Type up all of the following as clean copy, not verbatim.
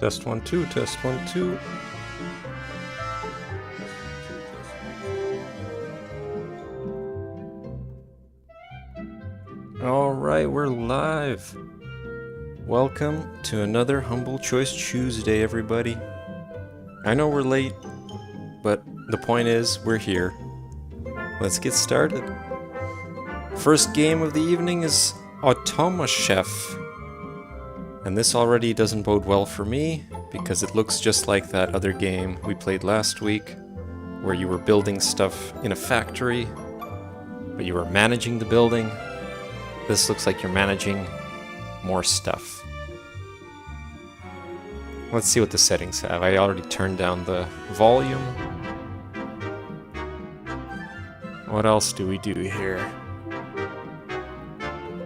Test one, two, test one, two. Alright, we're live. Welcome to another Humble Choice Tuesday, everybody. I know we're late, but the point is, we're here. Let's get started. First game of the evening is Automachef. And this already doesn't bode well for me, because it looks just like that other game we played last week, where you were building stuff in a factory, but you were managing the building. This looks like you're managing more stuff. Let's see what the settings have. I already turned down the volume. What else do we do here?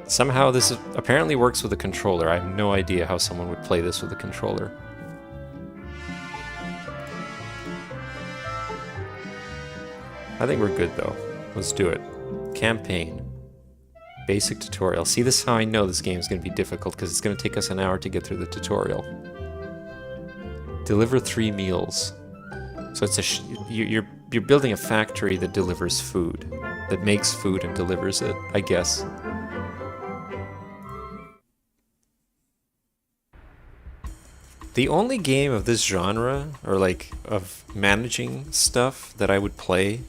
Somehow this apparently works with a controller. I have no idea how someone would play this with a controller. I think we're good though. Let's do it. Campaign. Basic tutorial. See, this is how I know this game is going to be difficult, because it's going to take us an hour to get through the tutorial. Deliver 3 meals. So it's you're building a factory that delivers food, that makes food and delivers it, I guess. The only game of this genre, or like of managing stuff, that I would play,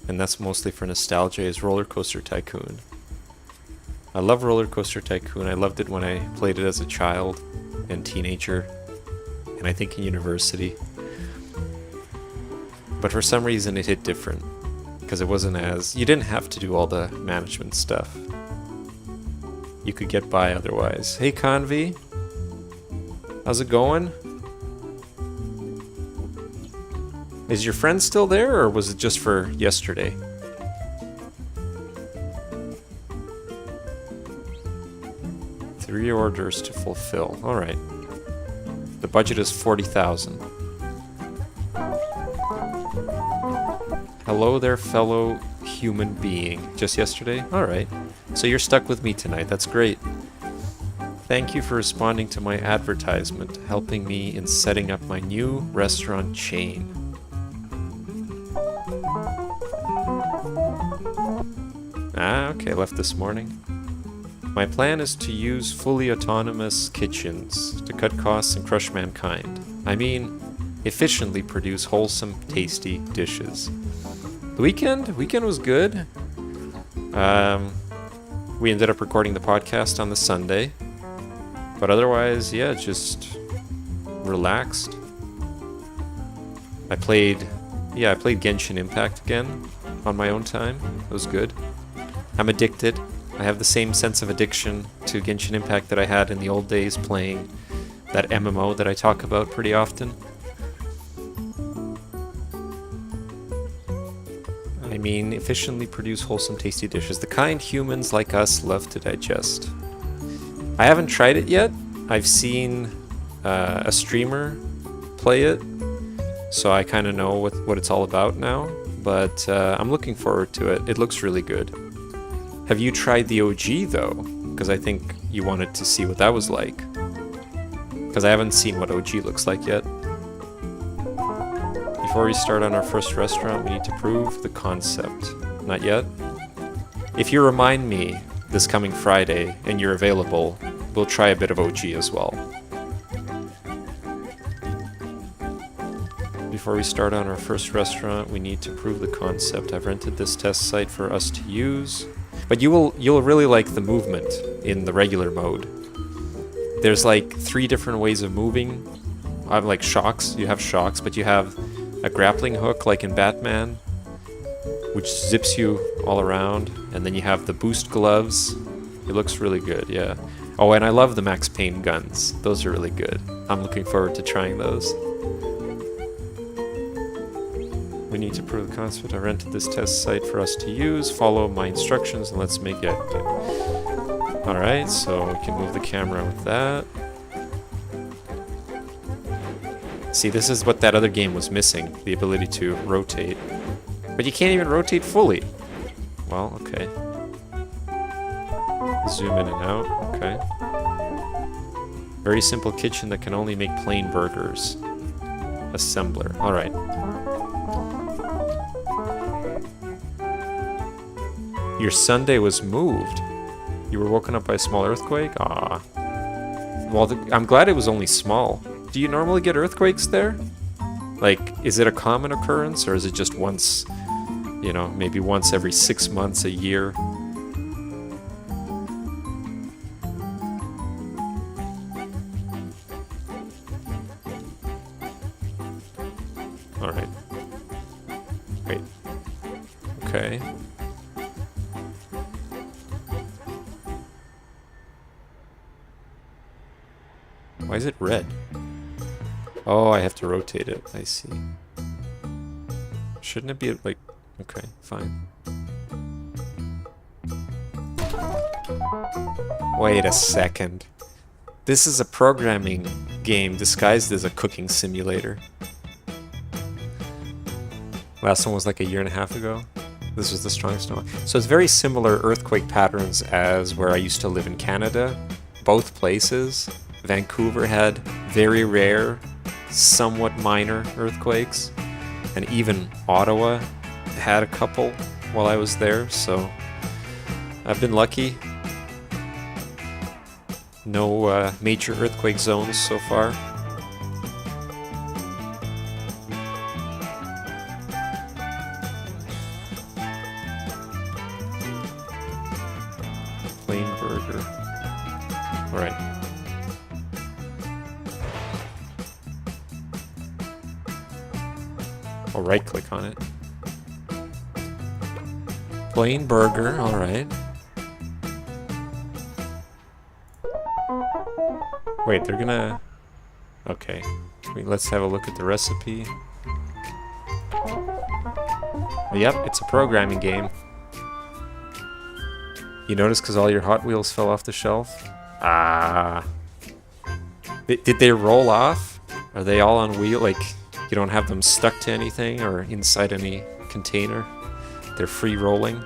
and that's mostly for nostalgia, is Roller Coaster Tycoon. I love Roller Coaster Tycoon. I loved it when I played it as a child and teenager, and I think in university. But for some reason it hit different, because it wasn't as... You didn't have to do all the management stuff. You could get by otherwise. Hey Convi! How's it going? Is your friend still there, or was it just for yesterday? Three orders to fulfill. Alright. The budget is 40,000. Hello there, fellow human being. Just yesterday? Alright. So you're stuck with me tonight. That's great. Thank you for responding to my advertisement, helping me in setting up my new restaurant chain. Ah, okay, left this morning. My plan is to use fully autonomous kitchens to cut costs and crush mankind. I mean, efficiently produce wholesome, tasty dishes. The weekend was good. We ended up recording the podcast on the Sunday. But otherwise, yeah, just relaxed. I played Genshin Impact again on my own time. It was good. I'm addicted. I have the same sense of addiction to Genshin Impact that I had in the old days playing that MMO that I talk about pretty often. I mean, efficiently produce wholesome, tasty dishes, the kind humans like us love to digest. I haven't tried it yet. I've seen a streamer play it, so I kind of know what it's all about now, but I'm looking forward to it. It looks really good. Have you tried the OG though? Because I think you wanted to see what that was like. Because I haven't seen what OG looks like yet. Before we start on our first restaurant, we need to prove the concept. Not yet? If you remind me this coming Friday and you're available, we'll try a bit of OG as well. Before we start on our first restaurant, we need to prove the concept. I've rented this test site for us to use. But you'll really like the movement in the regular mode. There's like 3 different ways of moving. I have like shocks. You have shocks, but you have a grappling hook like in Batman, which zips you all around, and then you have the boost gloves. It looks really good, yeah. Oh, and I love the Max Payne guns. Those are really good. I'm looking forward to trying those. We need to prove the concept. I rented this test site for us to use. Follow my instructions and let's make it active. Alright, so we can move the camera with that. See, this is what that other game was missing, the ability to rotate. But you can't even rotate fully. Well, okay. Zoom in and out, okay. Very simple kitchen that can only make plain burgers. Assembler. Alright. Your Sunday was moved. You were woken up by a small earthquake? Ah. Well, I'm glad it was only small. Do you normally get earthquakes there? Like, is it a common occurrence, or is it just once, you know, maybe once every 6 months, a year? Alright. Wait. Okay. Why is it red? Oh, I have to rotate it. I see. Shouldn't it be like... Okay, fine. Wait a second. This is a programming game disguised as a cooking simulator. Last one was like a year and a half ago. This was the strongest one. So it's very similar earthquake patterns as where I used to live in Canada. Both places. Vancouver had very rare, somewhat minor earthquakes. And even Ottawa had a couple while I was there, so I've been lucky. No major earthquake zones so far. Plain burger. Alright. I'll right click on it. Plain burger, alright. Wait, they're gonna... Okay. Let's have a look at the recipe. Yep, it's a programming game. You notice because all your Hot Wheels fell off the shelf? Ah. Did they roll off? Are they all on wheel? Like, you don't have them stuck to anything or inside any container? They're free rolling?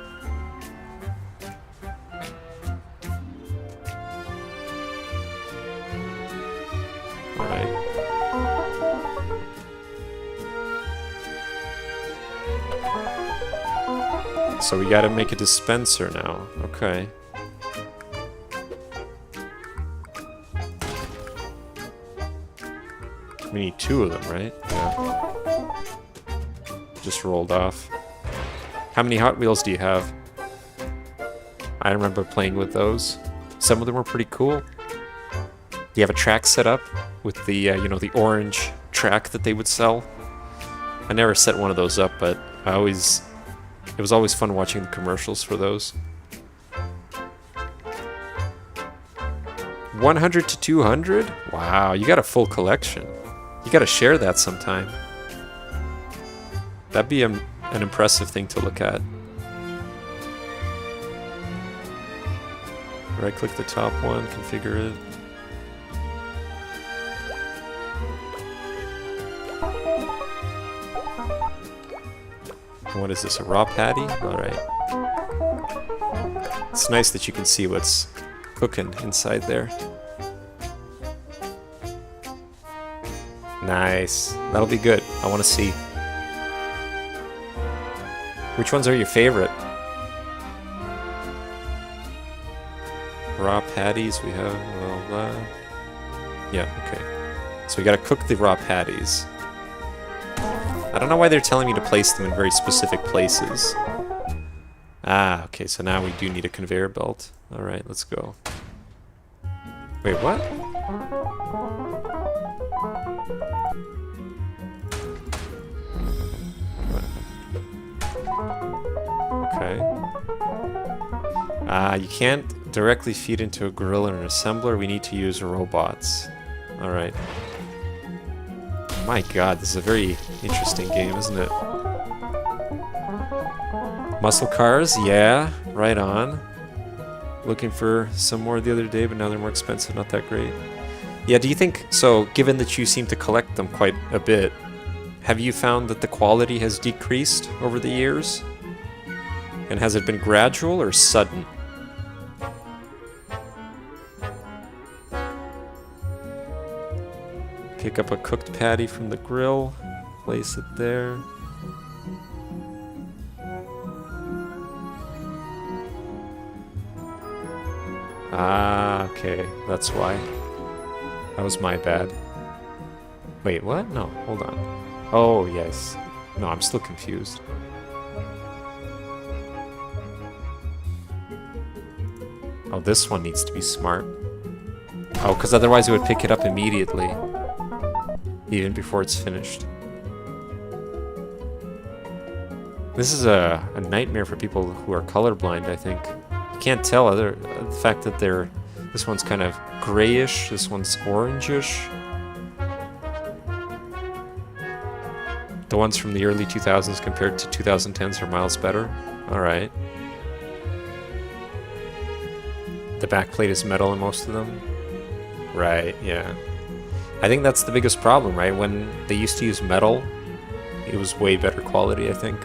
Alright. So we gotta make a dispenser now. Okay. We need 2 of them, right? Yeah. Just rolled off. How many Hot Wheels do you have? I remember playing with those. Some of them were pretty cool. Do you have a track set up with the, you know, the orange track that they would sell? I never set one of those up, but it was always fun watching the commercials for those. 100 to 200? Wow, you got a full collection. You gotta share that sometime. That'd be an impressive thing to look at. Right click the top one, configure it. What is this, a raw patty? Alright. It's nice that you can see what's cooking inside there. Nice. That'll be good. I want to see. Which ones are your favorite? Raw patties, we have... Well, yeah, okay. So we gotta cook the raw patties. I don't know why they're telling me to place them in very specific places. Ah, okay, so now we do need a conveyor belt. Alright, let's go. Wait, what? Okay. You can't directly feed into a grill or an assembler. We need to use robots. Alright. My god, this is a very interesting game, isn't it? Muscle cars, yeah, right on. Looking for some more the other day, but now they're more expensive, not that great. Yeah, do you think, so given that you seem to collect them quite a bit, have you found that the quality has decreased over the years? And has it been gradual or sudden? Pick up a cooked patty from the grill. Place it there. Ah, okay. That's why. That was my bad. Wait, what? No, hold on. Oh, yes. No, I'm still confused. Oh, this one needs to be smart. Oh, because otherwise it would pick it up immediately. Even before it's finished. This is a nightmare for people who are colorblind, I think. You can't tell the fact that this one's kind of grayish, this one's orangish. The ones from the early 2000s compared to 2010s are miles better. Alright. The backplate is metal in most of them. Right, yeah. I think that's the biggest problem, right? When they used to use metal, it was way better quality, I think.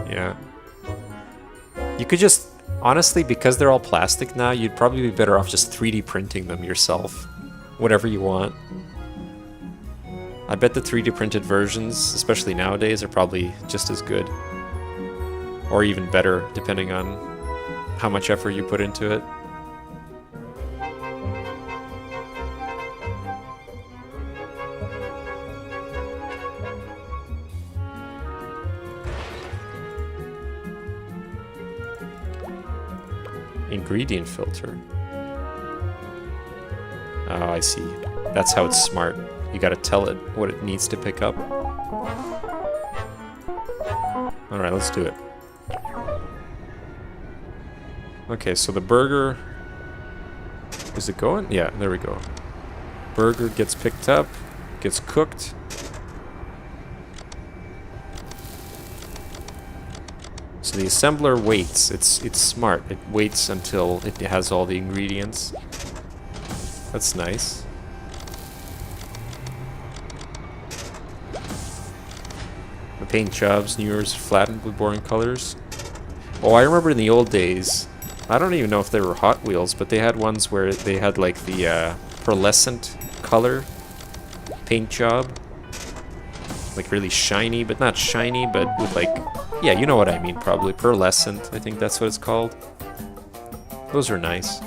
Yeah. You could just, honestly, because they're all plastic now, you'd probably be better off just 3D printing them yourself. Whatever you want. I bet the 3D printed versions, especially nowadays, are probably just as good. Or even better, depending on how much effort you put into it. Ingredient filter. Oh, I see. That's how it's smart. You gotta tell it what it needs to pick up. Alright, let's do it. Okay, so the burger... Is it going? Yeah, there we go. Burger gets picked up, gets cooked. So the assembler waits. It's smart. It waits until it has all the ingredients. That's nice. The paint jobs, New Year's flattened with boring colors. Oh, I remember in the old days, I don't even know if they were Hot Wheels, but they had ones where they had like the pearlescent color paint job. Like really shiny, but not shiny, but with like, yeah, you know what I mean, probably. Pearlescent, I think that's what it's called. Those are nice.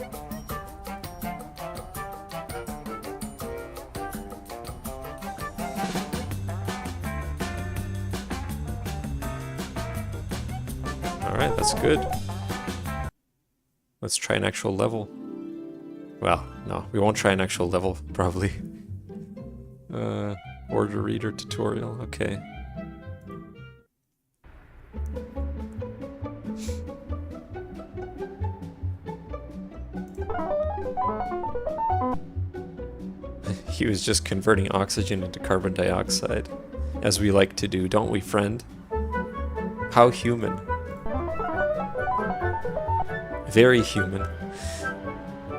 Alright, that's good. Let's try an actual level. Well, no, we won't try an actual level, probably. Order reader tutorial, okay. He was just converting oxygen into carbon dioxide, as we like to do, don't we, friend? How human. Very human.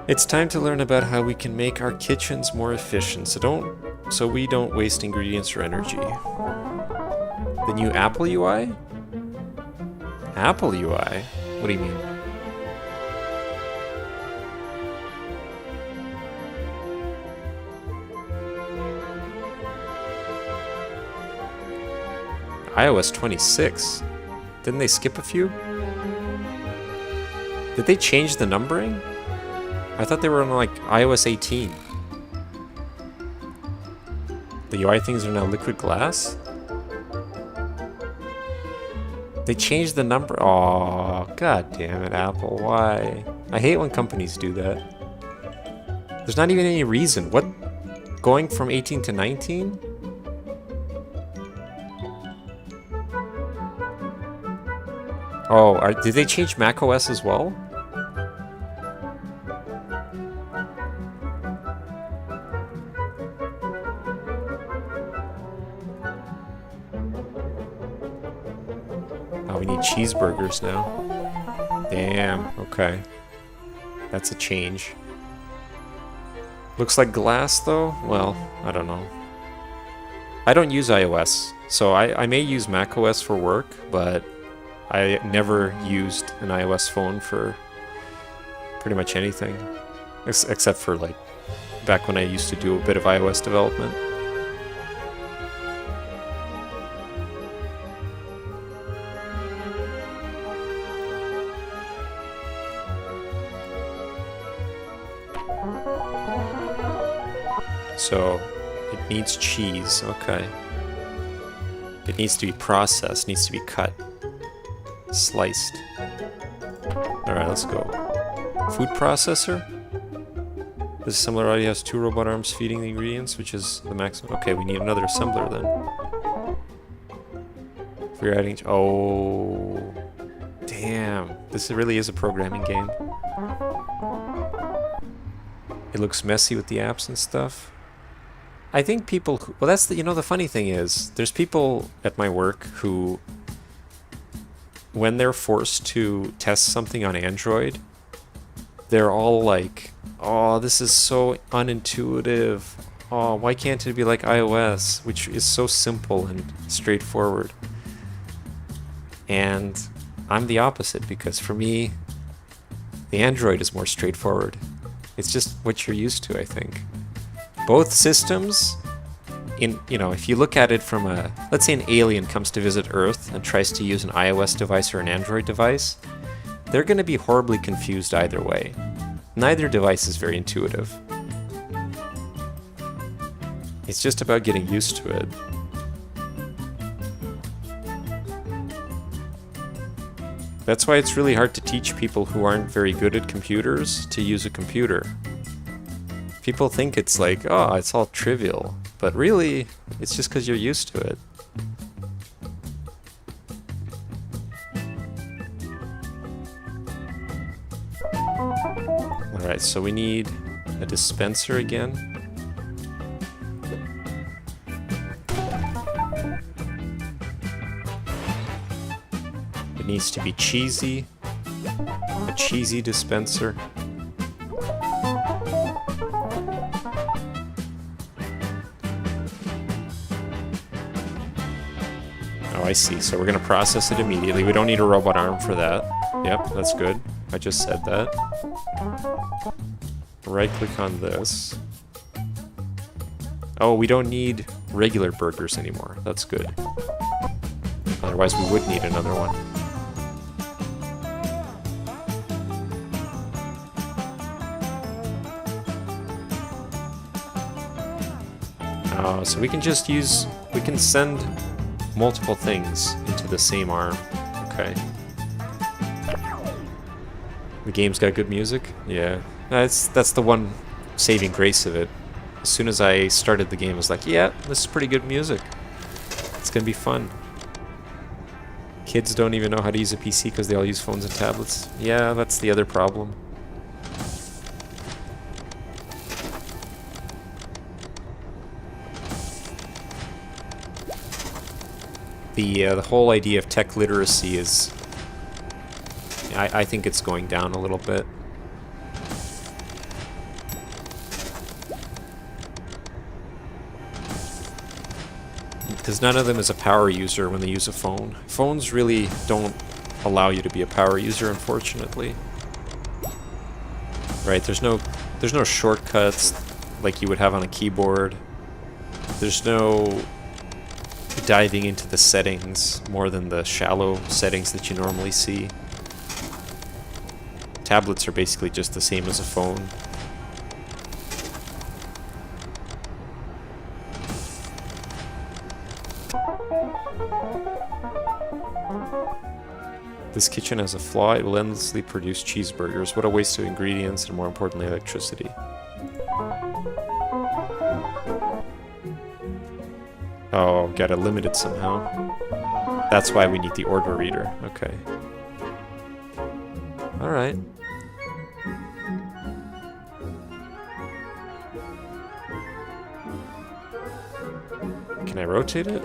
It's time to learn about how we can make our kitchens more efficient, so we don't waste ingredients or energy. The new Apple UI? Apple UI? What do you mean? iOS 26? Didn't they skip a few? Did they change the numbering? I thought they were on like iOS 18. The UI things are now liquid glass? They changed the number. Oh, god damn it, Apple. Why? I hate when companies do that. There's not even any reason. What? Going from 18 to 19? Oh, did they change macOS as well? Oh, we need cheeseburgers now. Damn, okay. That's a change. Looks like glass, though? Well, I don't know. I don't use iOS, so I may use macOS for work, but I never used an iOS phone for pretty much anything. Except for, like, back when I used to do a bit of iOS development. So, it needs cheese, okay. It needs to be processed, needs to be cut. Sliced. Alright, let's go. Food processor? This assembler already has 2 robot arms feeding the ingredients, which is the maximum. Okay, we need another assembler then. If we're adding... Oh... Damn. This really is a programming game. It looks messy with the apps and stuff. I think people who, well, that's the, you know, the funny thing is, there's people at my work who, when they're forced to test something on Android, they're all like, oh, this is so unintuitive. Oh, why can't it be like iOS, which is so simple and straightforward? And I'm the opposite, because for me, the Android is more straightforward. It's just what you're used to, I think. Both systems, you know, if you look at it from a, let's say an alien comes to visit Earth and tries to use an iOS device or an Android device, they're going to be horribly confused either way. Neither device is very intuitive. It's just about getting used to it. That's why it's really hard to teach people who aren't very good at computers to use a computer. People think it's like, oh, it's all trivial, but really, it's just because you're used to it. Alright, so we need a dispenser again. It needs to be cheesy. A cheesy dispenser. Oh, I see. So we're going to process it immediately. We don't need a robot arm for that. Yep, that's good. I just said that. Right-click on this. Oh, we don't need regular burgers anymore. That's good. Otherwise, we would need another one. So we can just use... We can send multiple things into the same arm. Okay. The game's got good music? Yeah. That's the one saving grace of it. As soon as I started the game, I was like, yeah, this is pretty good music. It's gonna be fun. Kids don't even know how to use a PC because they all use phones and tablets. Yeah, that's the other problem. The whole idea of tech literacy is... I think it's going down a little bit. Because none of them is a power user when they use a phone. Phones really don't allow you to be a power user, unfortunately. Right, there's no shortcuts like you would have on a keyboard. There's no diving into the settings more than the shallow settings that you normally see. Tablets are basically just the same as a phone. This kitchen has a flaw. It will endlessly produce cheeseburgers. What a waste of ingredients and, more importantly, electricity. Oh, gotta limit it somehow. That's why we need the order reader. Okay. Alright. Can I rotate it?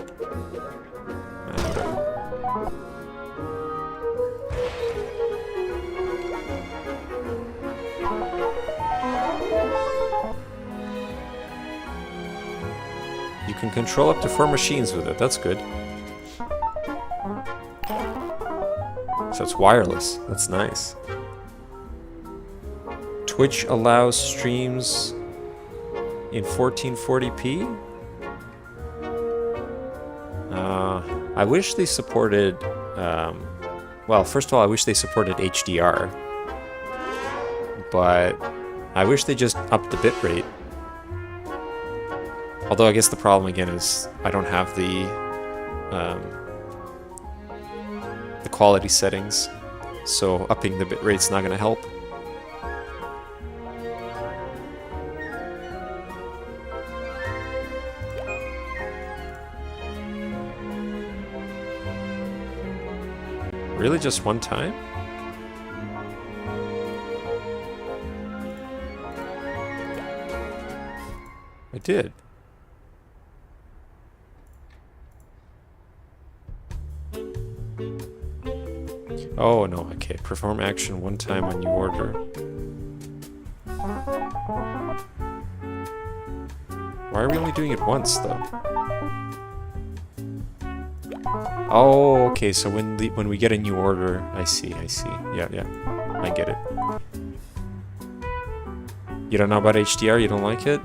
You can control up to 4 machines with it. That's good. So it's wireless. That's nice. Twitch allows streams in 1440p? I wish they supported, well, first of all, I wish they supported HDR, but I wish they just upped the bitrate. Although I guess the problem again is I don't have the quality settings, so upping the bitrate's not going to help. Really, just one time? I did. Oh no, okay. Perform action one time when you order. Why are we only doing it once though? Oh, okay, so when we get a new order, I see. Yeah, I get it. You don't know about HDR? You don't like it?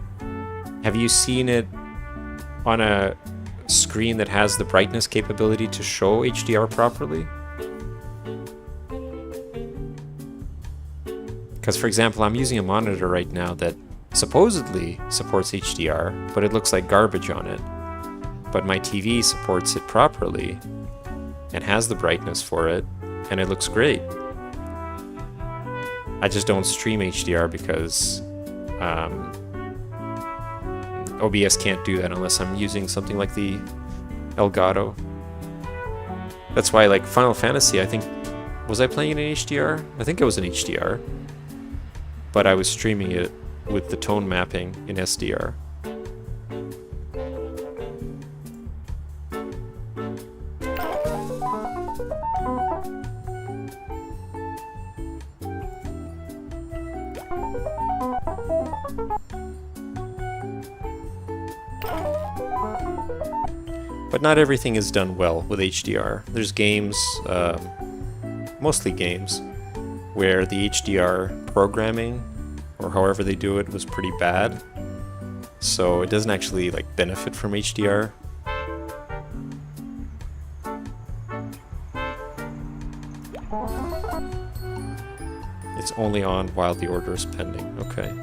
Have you seen it on a screen that has the brightness capability to show HDR properly? Because, for example, I'm using a monitor right now that supposedly supports HDR, but it looks like garbage on it. But my TV supports it properly and has the brightness for it, and it looks great. I just don't stream HDR because OBS can't do that unless I'm using something like the Elgato. That's why, like, Final Fantasy, I think... Was I playing it in HDR? I think it was in HDR. But I was streaming it with the tone mapping in SDR. But not everything is done well with HDR. There's games, mostly games, where the HDR programming, or however they do it, was pretty bad. So it doesn't actually like benefit from HDR. It's only on while the order is pending. Okay.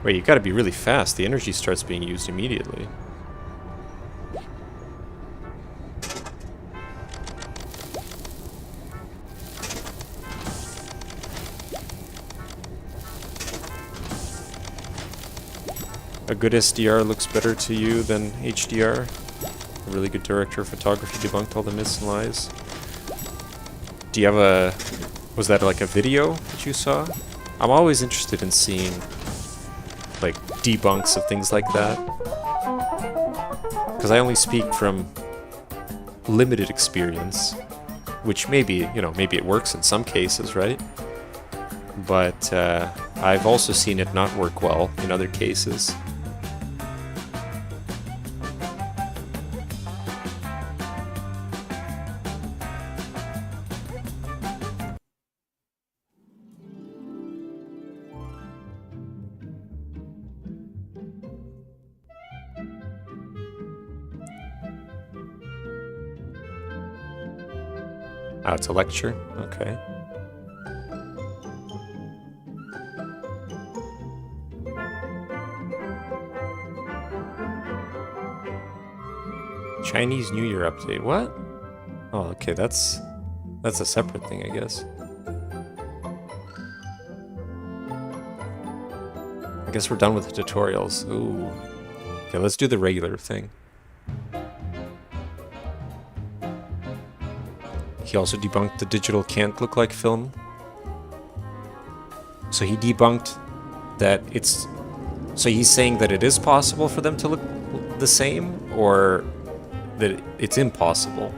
Wait, you gotta be really fast. The energy starts being used immediately. A good SDR looks better to you than HDR. A really good director of photography debunked all the myths and lies. Do you have a... Was that like a video that you saw? I'm always interested in seeing like debunks of things like that, because I only speak from limited experience, which maybe, you know, maybe it works in some cases, right? But I've also seen it not work well in other cases. Oh, it's a lecture? Okay. Chinese New Year update. What? Oh, okay, that's a separate thing, I guess. I guess we're done with the tutorials. Ooh. Okay, let's do the regular thing. He also debunked the digital can't look like film. So he debunked that it's... So he's saying that it is possible for them to look the same, or that it's impossible?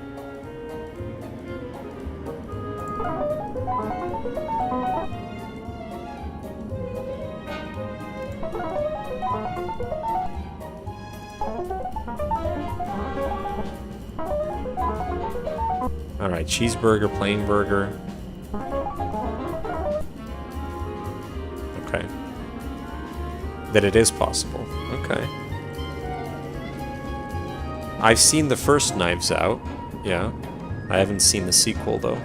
Alright, cheeseburger, plain burger. Okay. That it is possible. Okay. I've seen the first Knives Out. Yeah. I haven't seen the sequel, though.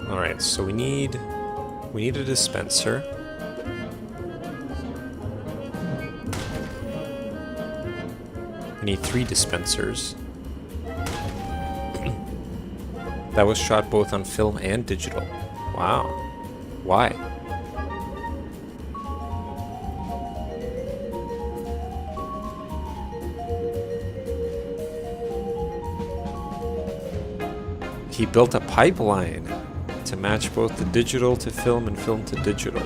Alright, so we need a dispenser. We need 3 dispensers. That was shot both on film and digital. Wow. Why? He built a pipeline to match both the digital to film and film to digital.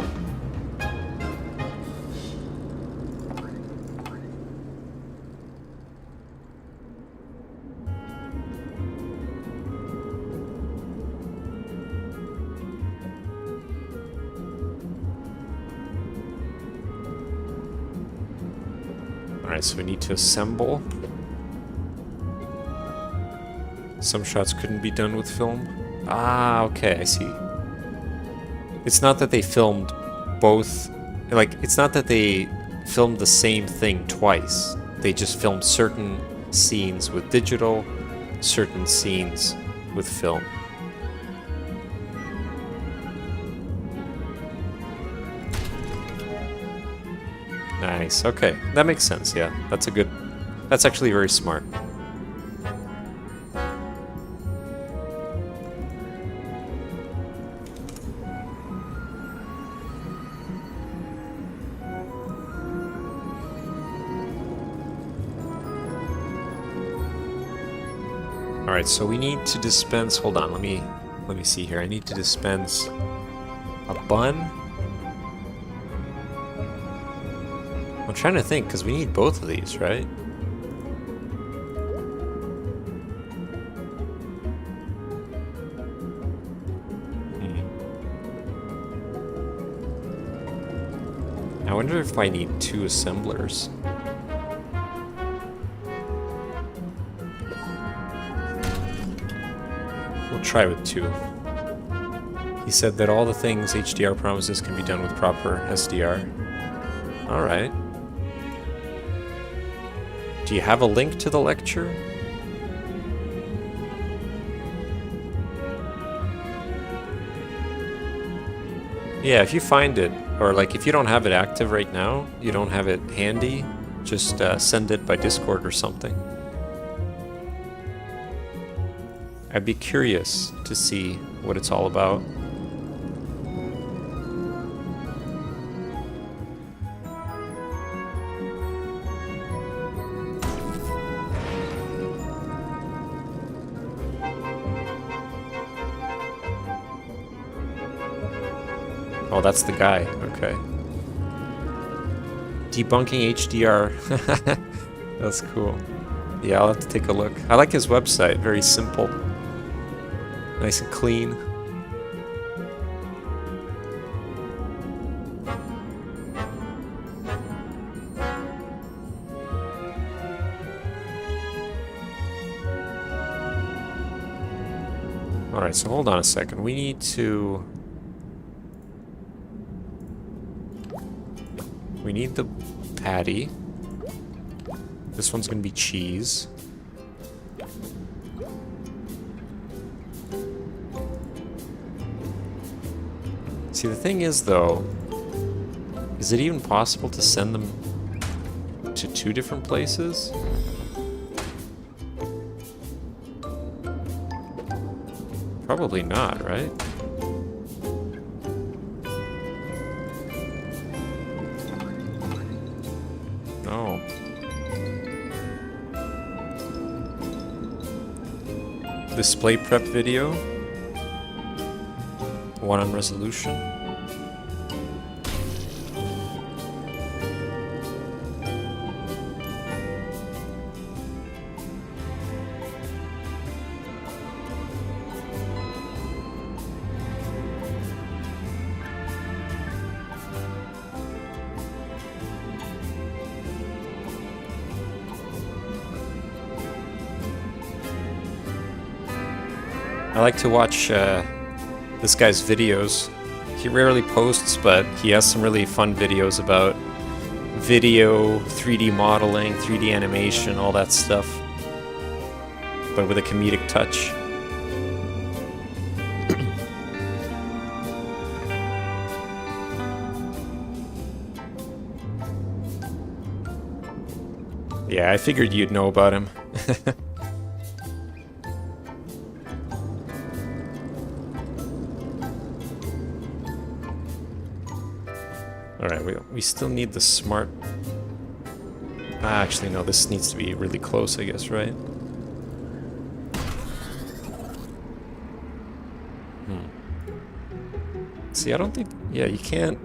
Alright, so we need to assemble. Some shots couldn't be done with film. Ah, okay, I see. It's not that they filmed both... Like, it's not that they filmed the same thing twice. They just filmed certain scenes with digital, certain scenes with film. Nice, okay. That makes sense, yeah. That's a good... That's actually very smart. Alright, so we need to dispense... Hold on, let me see here. I need to dispense a bun. I'm trying to think, because we need both of these, right? I wonder if I need 2 assemblers. We'll try with 2. He said that all the things HDR promises can be done with proper SDR. Alright. Do you have a link to the lecture? Yeah, if you find it, or like if you don't have it active right now, you don't have it handy, just send it by Discord or something. I'd be curious to see what it's all about. Oh, that's the guy. Okay. Debunking HDR. That's cool. Yeah, I'll have to take a look. I like his website. Very simple. Nice and clean. Alright, so hold on a second. We need to... We need the patty. This one's gonna be cheese. See, the thing is, though, is it even possible to send them to 2 different places? Probably not, right? No. Display prep video. 1 on resolution. I like to watch this guy's videos. He rarely posts, but he has some really fun videos about video, 3D modeling, 3D animation, all that stuff, but with a comedic touch. Yeah, I figured you'd know about him. Alright, we still need the smart... actually, no, this needs to be really close, I guess, right? See, I don't think... Yeah, you can't...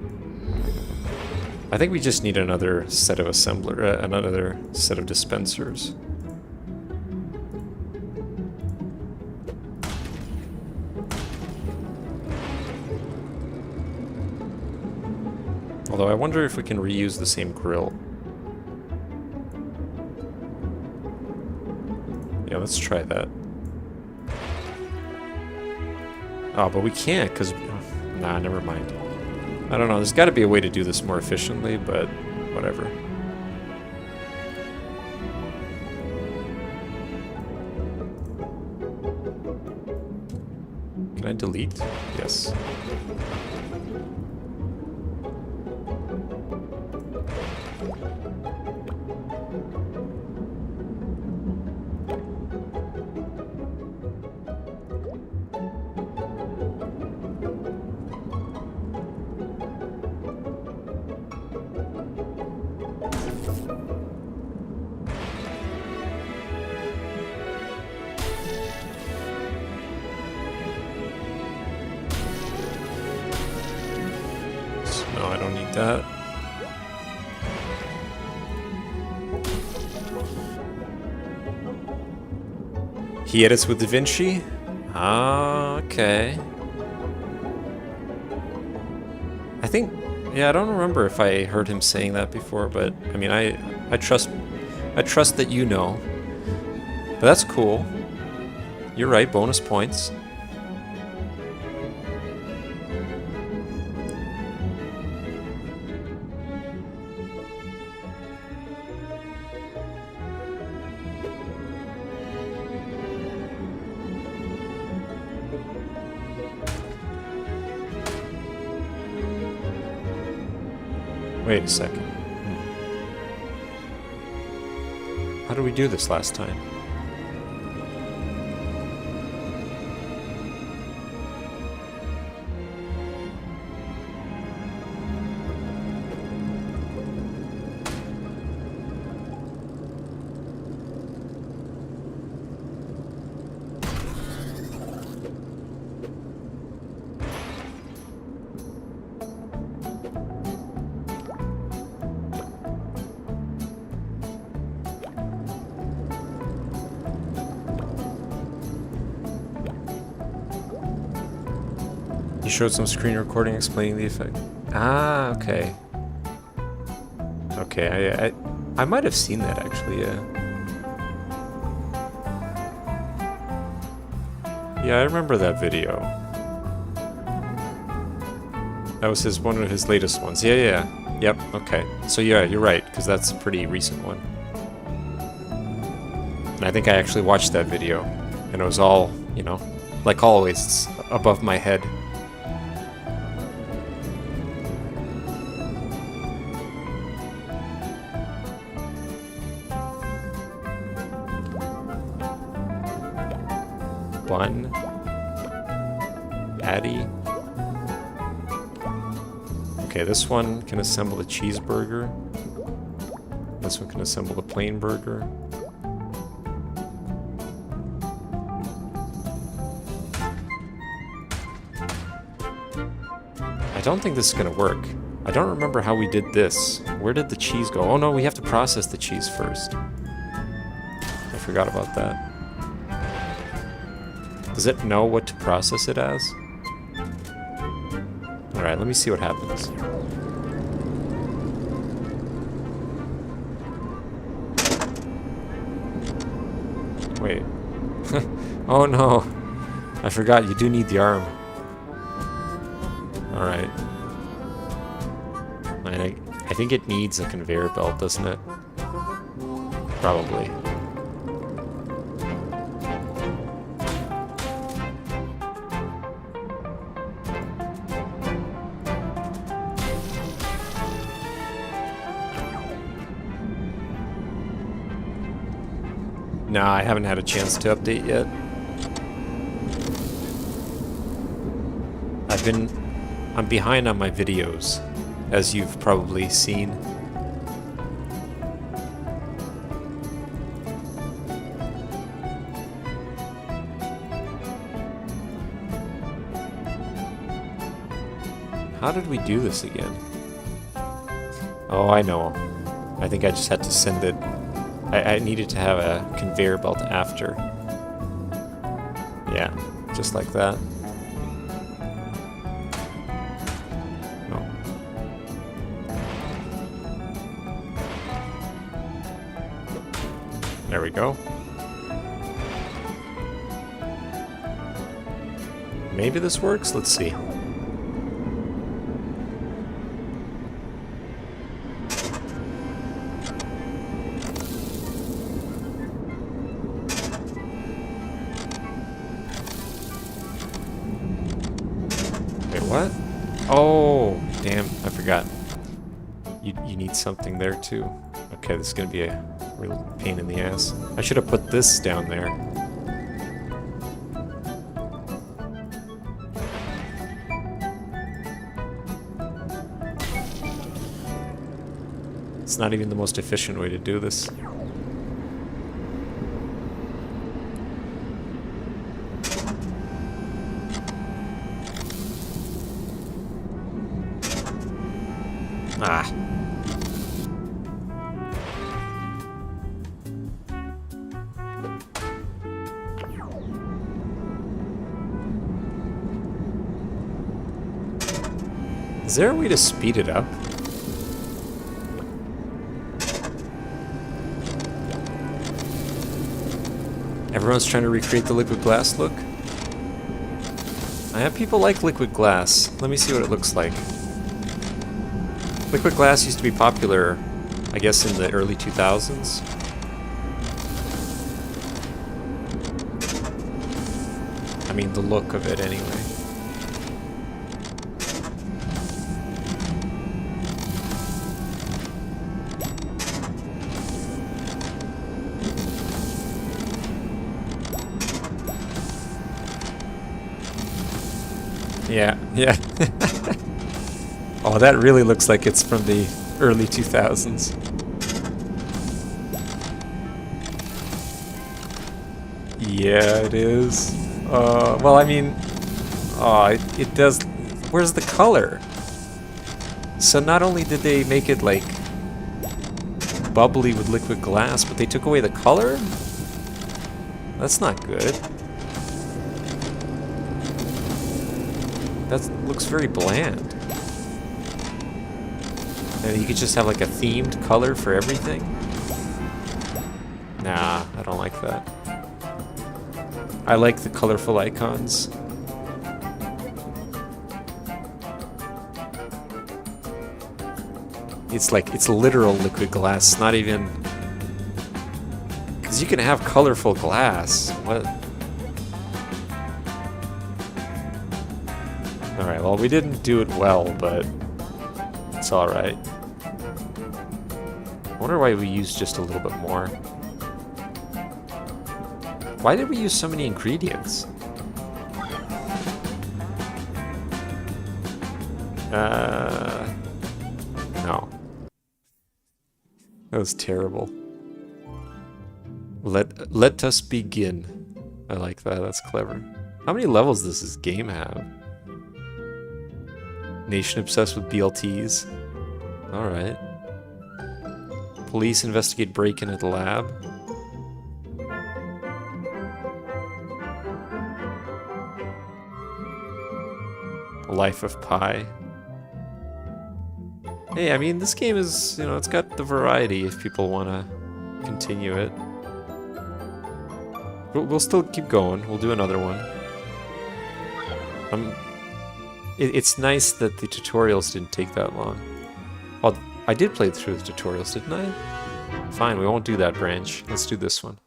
I think we just need another set of another set of dispensers. Although I wonder if we can reuse the same grill. Yeah, let's try that. Oh, but we can't, because... Nah, never mind. I don't know, there's got to be a way to do this more efficiently, but whatever. Can I delete? Yes. No, I don't need that. He edits with DaVinci? Ah, okay. I think, yeah, I don't remember if I heard him saying that before, but I mean, I trust that you know. But that's cool. You're right, bonus points. Wait a second. How did we do this last time? You showed some screen recording explaining the effect. Ah, okay. Okay, I might have seen that actually, yeah. Yeah, I remember that video. That was one of his latest ones. Yeah. Yep, okay. So yeah, you're right, because that's a pretty recent one. And I think I actually watched that video, and it was all, you know, like always, it's above my head. Bun, patty. Okay, this one can assemble a cheeseburger. This one can assemble a plain burger. I don't think this is gonna work. I don't remember how we did this. Where did the cheese go? Oh no, we have to process the cheese first. I forgot about that. Does it know what to process it as? Alright, let me see what happens. Wait. Oh no. I forgot, you do need the arm. Alright. I think it needs a conveyor belt, doesn't it? Probably. Nah, I haven't had a chance to update yet. I'm behind on my videos, as you've probably seen. How did we do this again? Oh, I know. I think I just had to send it. I needed to have a conveyor belt after. Yeah, just like that. Oh. There we go. Maybe this works? Let's see. What? Oh, damn, I forgot. You need something there too. Okay, this is gonna be a real pain in the ass. I should have put this down there. It's not even the most efficient way to do this. Ah. Is there a way to speed it up? Everyone's trying to recreate the liquid glass look? I have people like liquid glass. Let me see what it looks like. Liquid glass used to be popular, I guess, in the early 2000s. I mean, the look of it, anyway. Yeah, yeah. Oh, that really looks like it's from the early 2000s. Yeah, it is. Well, I mean... Oh, it does... Where's the color? So not only did they make it, like, bubbly with liquid glass, but they took away the color? That's not good. That looks very bland. And you could just have like a themed color for everything? Nah, I don't like that. I like the colorful icons. It's like, it's literal liquid glass, not even... Because you can have colorful glass. What? Alright, well, we didn't do it well, but it's alright. I wonder why we used just a little bit more. Why did we use so many ingredients? No. That was terrible. Let us begin. I like that, that's clever. How many levels does this game have? Nation obsessed with BLTs. Alright. Police investigate break-in at the lab. Life of Pi. Hey, I mean, this game is, you know, it's got the variety if people want to continue it. We'll still keep going. We'll do another one. It's nice that the tutorials didn't take that long. Well, I did play through the tutorials, didn't I? Fine, we won't do that branch. Let's do this one.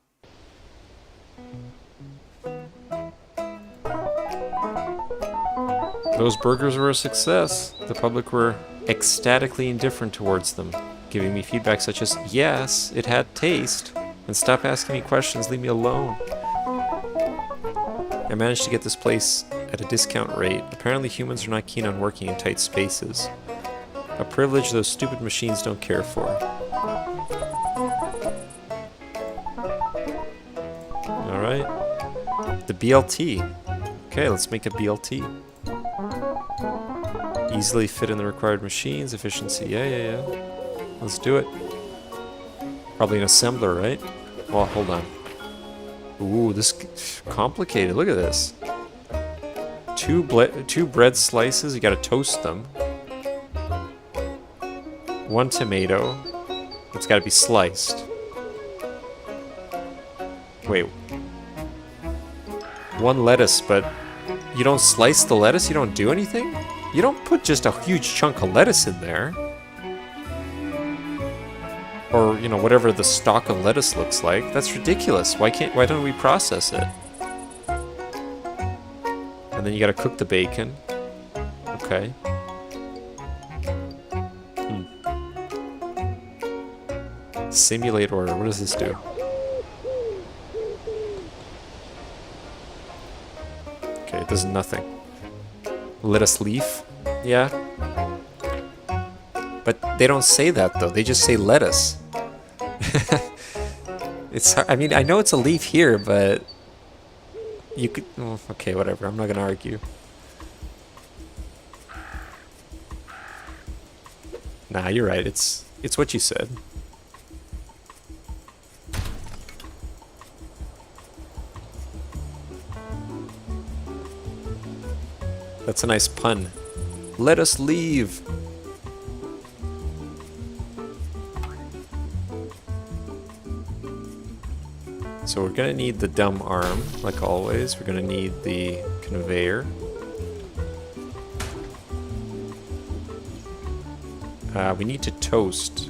Those burgers were a success. The public were ecstatically indifferent towards them, giving me feedback such as, yes, it had taste, and stop asking me questions, leave me alone. I managed to get this place at a discount rate. Apparently humans are not keen on working in tight spaces. A privilege those stupid machines don't care for. Alright. The BLT. Okay, let's make a BLT. Easily fit in the required machines, efficiency, yeah. Let's do it. Probably an assembler, right? Well, hold on. Ooh, this is complicated. Look at this. Two bread slices, you gotta toast them. One tomato. It's gotta be sliced. Wait. One lettuce, but you don't slice the lettuce? You don't do anything? You don't put just a huge chunk of lettuce in there. Or, you know, whatever the stalk of lettuce looks like. That's ridiculous. Why don't we process it? And then you gotta cook the bacon. Okay. Simulate order. What does this do? Okay, it does nothing. Lettuce leaf? Yeah. But they don't say that though. They just say lettuce. I mean, I know it's a leaf here, but you could... Oh, okay, whatever. I'm not gonna argue. Nah, you're right. It's what you said. That's a nice pun. Let us leave. So we're gonna need the dumb arm, like always. We're gonna need the conveyor. We need to toast.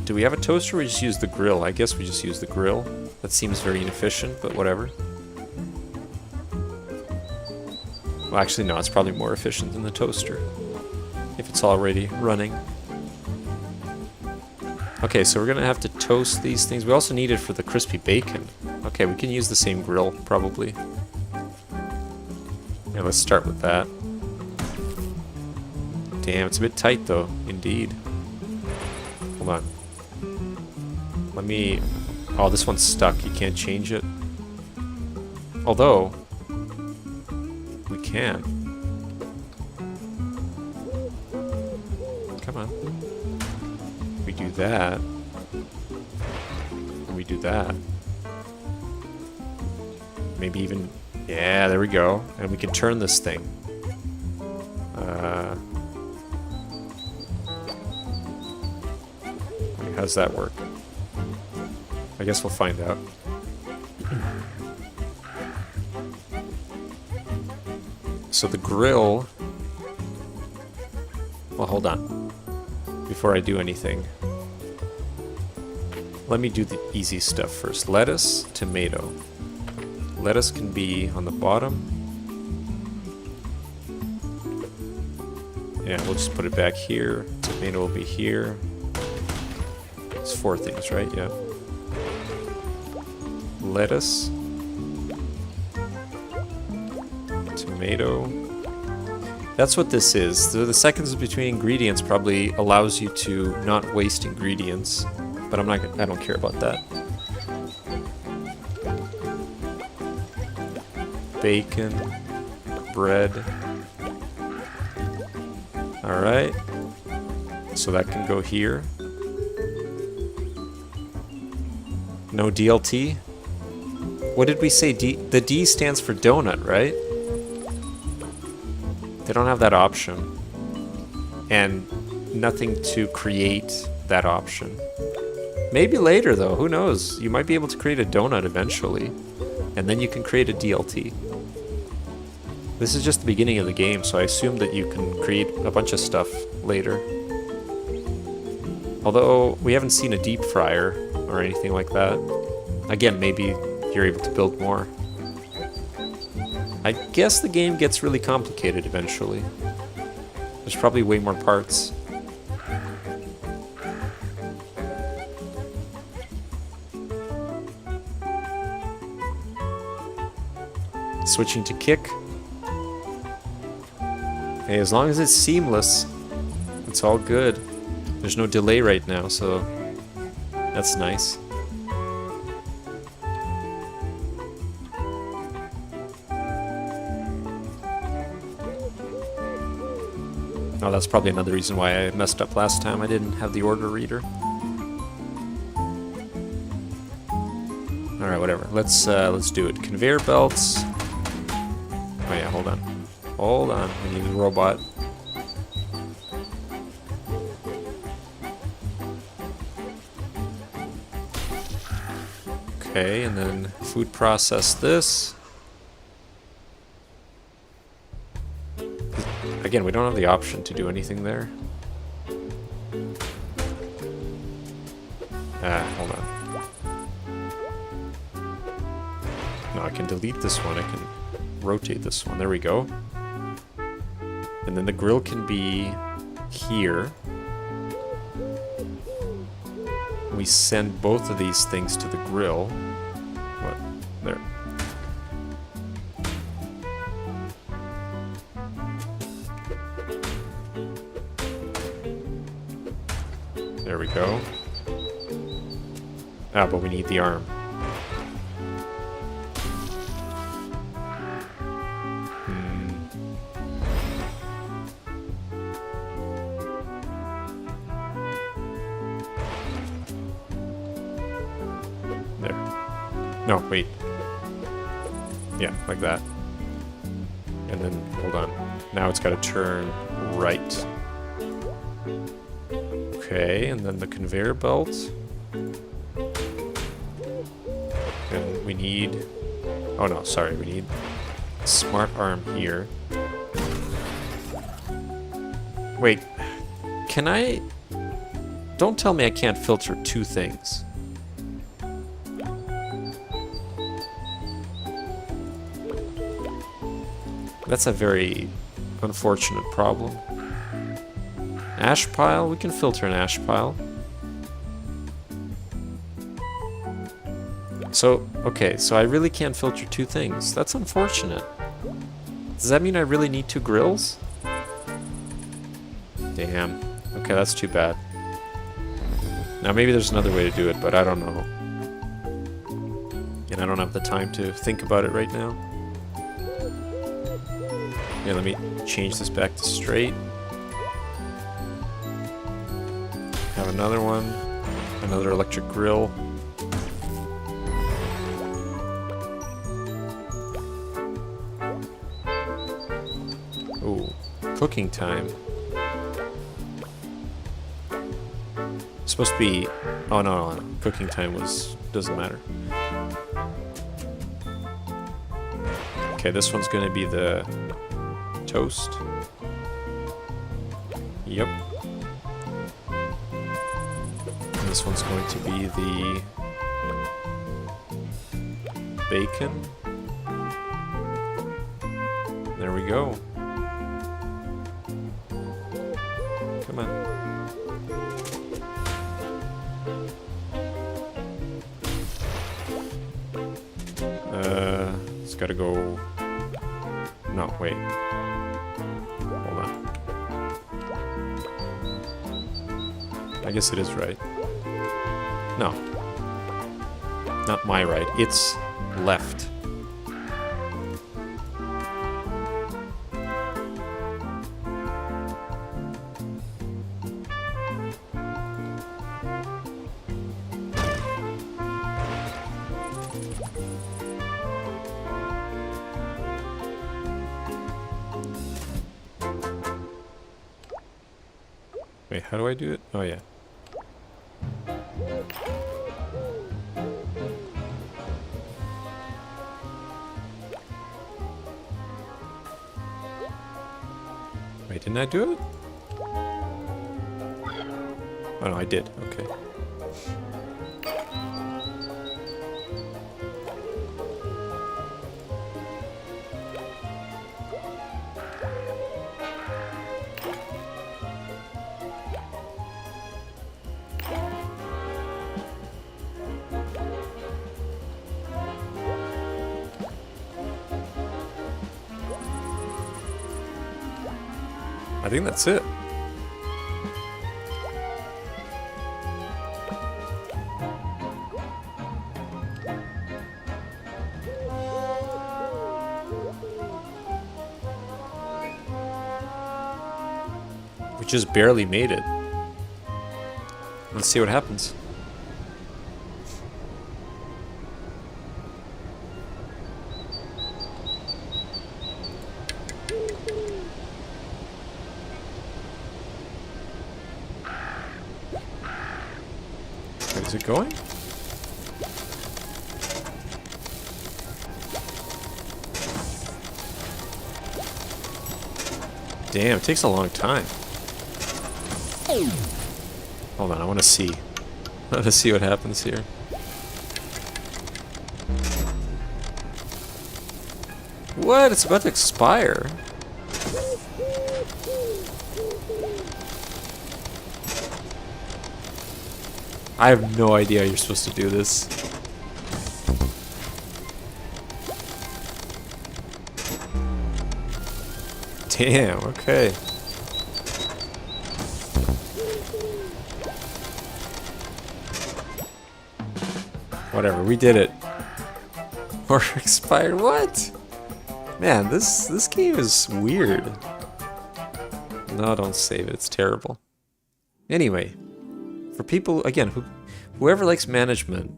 Do we have a toaster or we just use the grill? I guess we just use the grill. That seems very inefficient, but whatever. Well, actually, no, it's probably more efficient than the toaster, if it's already running. Okay, so we're gonna have to toast these things. We also need it for the crispy bacon. Okay, we can use the same grill, probably. Yeah, let's start with that. Damn, it's a bit tight, though. Indeed. Hold on. Let me... Oh, this one's stuck. You can't change it. Although... we can. Come on. We do that. And we do that. Maybe even... Yeah, there we go. And we can turn this thing. How's that work? I guess we'll find out. So the grill... Well, hold on. Before I do anything. Let me do the easy stuff first. Lettuce, tomato. Lettuce can be on the bottom. Yeah, we'll just put it back here. Tomato will be here. It's 4 things, right? Yeah. Lettuce. Tomato. That's what this is. So the seconds between ingredients probably allows you to not waste ingredients, but I don't care about that. Bacon, bread. All right. So that can go here. No DLT? What did we say? The D stands for donut, right? They don't have that option. And nothing to create that option. Maybe later, though. Who knows? You might be able to create a donut eventually. And then you can create a DLT. This is just the beginning of the game, so I assume that you can create a bunch of stuff later. Although, we haven't seen a deep fryer or anything like that. Again, maybe you're able to build more. I guess the game gets really complicated eventually. There's probably way more parts. Switching to kick. Hey, as long as it's seamless, it's all good. There's no delay right now, so that's nice. Oh, that's probably another reason why I messed up last time. I didn't have the order reader. All right, whatever. Let's do it. Conveyor belts. Oh yeah, hold on. Hold on. We need a robot. Okay, and then food process this. Again, we don't have the option to do anything there. Hold on. No, I can delete this one. I can rotate this one. There we go. And then the grill can be here. We send both of these things to the grill. What? There. There we go. Ah, but we need the arm. There. No, wait. Yeah, like that. And then, hold on. Now it's got to turn right. Okay, and then the conveyor belt. And we need... Oh no, sorry, we need a smart arm here. Wait, can I... Don't tell me I can't filter two things. That's a very unfortunate problem. Ash pile? We can filter an ash pile. So, okay, so I really can't filter two things. That's unfortunate. Does that mean I really need two grills? Damn. Okay, that's too bad. Now maybe there's another way to do it, but I don't know. And I don't have the time to think about it right now. Yeah, let me change this back to straight. Have another one. Another electric grill. Ooh, cooking time. It's supposed to be... Oh, no. Cooking time doesn't matter. Okay, this one's going to be the toast. Yep. And this one's going to be the bacon. There we go. Come on. It's gotta go... No, wait. Hold on. I guess it is right. No. Not my right. It's left. Wait, how do I do it? Oh, yeah. Wait, didn't I do it? Oh no, I did. Okay. I think that's it. We just barely made it. Let's see what happens. Wait, is it going? Damn, it takes a long time. Hold on, I want to see. I want to see what happens here. What? It's about to expire. I have no idea how you're supposed to do this. Damn, okay. Whatever, we did it. Or expired, what? Man, this game is weird. No, don't save it, it's terrible. Anyway, for people, again, whoever likes management,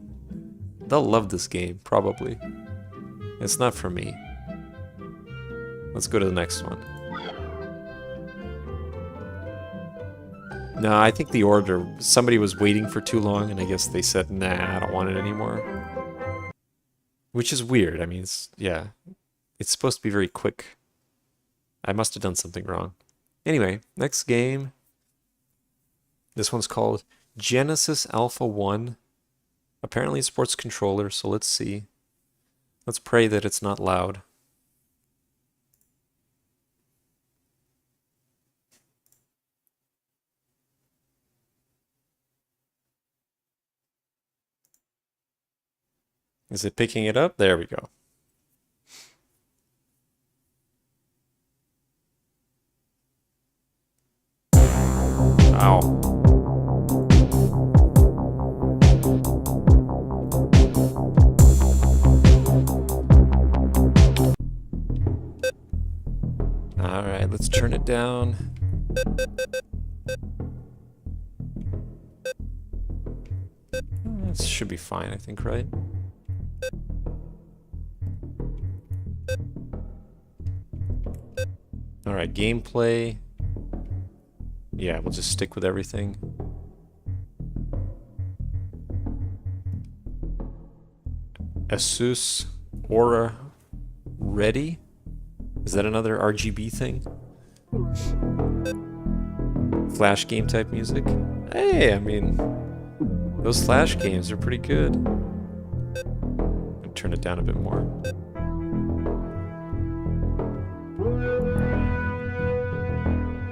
they'll love this game, probably. It's not for me. Let's go to the next one. No, I think the order, somebody was waiting for too long, and I guess they said, nah, I don't want it anymore. Which is weird, I mean, yeah. It's supposed to be very quick. I must have done something wrong. Anyway, next game. This one's called Genesis Alpha 1. Apparently a sports controller, so let's see. Let's pray that it's not loud. Is it picking it up? There we go. Ow. Alright, let's turn it down. This should be fine, I think, right? Alright, gameplay. Yeah, we'll just stick with everything. Asus Aura Ready? Is that another RGB thing? Flash game type music? Hey, I mean, those Flash games are pretty good. I'll turn it down a bit more.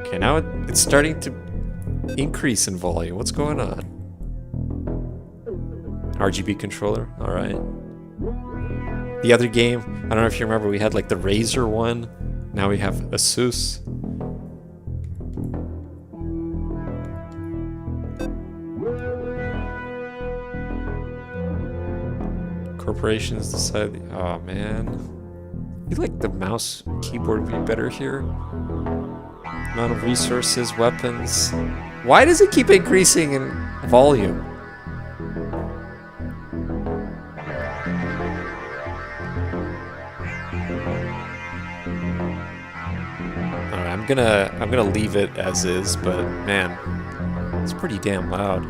Okay, now it's starting to increase in volume. What's going on? RGB controller, alright. The other game, I don't know if you remember, we had like the Razer one. Now we have Asus. Corporations decide, oh man. I feel like the mouse keyboard would be better here. Amount of resources, weapons. Why does it keep increasing in volume? Alright, I'm gonna leave it as is, but man, it's pretty damn loud.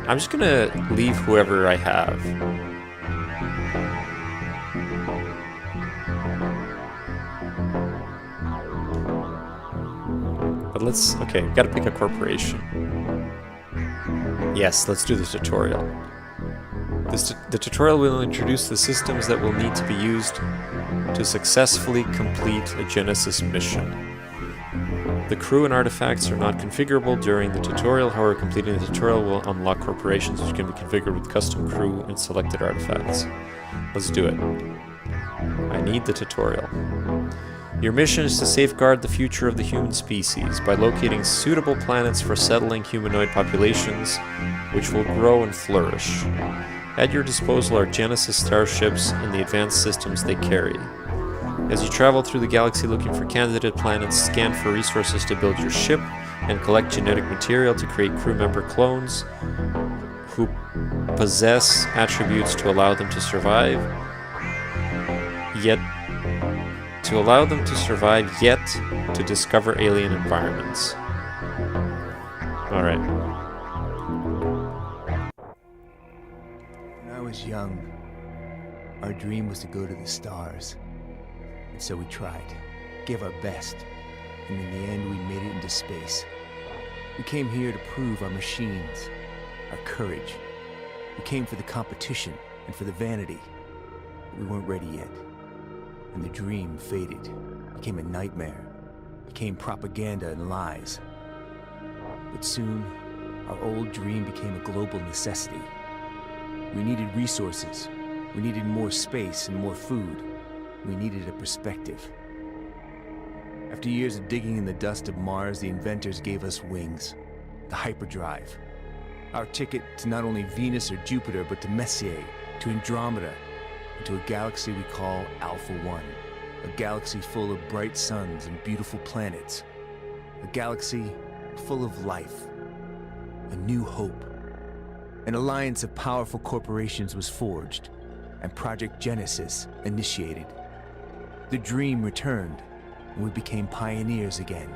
I'm just gonna leave whoever I have. But let's, okay, we've gotta pick a corporation. Yes, let's do the tutorial. The tutorial will introduce the systems that will need to be used to successfully complete a Genesis mission. The crew and artifacts are not configurable during the tutorial, however completing the tutorial will unlock corporations which can be configured with custom crew and selected artifacts. Let's do it. I need the tutorial. Your mission is to safeguard the future of the human species by locating suitable planets for settling humanoid populations, which will grow and flourish. At your disposal are Genesis starships and the advanced systems they carry. As you travel through the galaxy looking for candidate planets, scan for resources to build your ship, and collect genetic material to create crew member clones who possess attributes to allow them to survive, yet to discover alien environments. Alright. When I was young, our dream was to go to the stars. And so we tried, gave our best, and in the end we made it into space. We came here to prove our machines, our courage. We came for the competition and for the vanity. But we weren't ready yet. And the dream faded, became a nightmare, became propaganda and lies. But soon, our old dream became a global necessity. We needed resources. We needed more space and more food. We needed a perspective. After years of digging in the dust of Mars, the inventors gave us wings, the hyperdrive. Our ticket to not only Venus or Jupiter, but to Messier, to Andromeda, and to a galaxy we call Alpha One. A galaxy full of bright suns and beautiful planets. A galaxy full of life. A new hope. An alliance of powerful corporations was forged, and Project Genesis initiated. The dream returned, and we became pioneers again.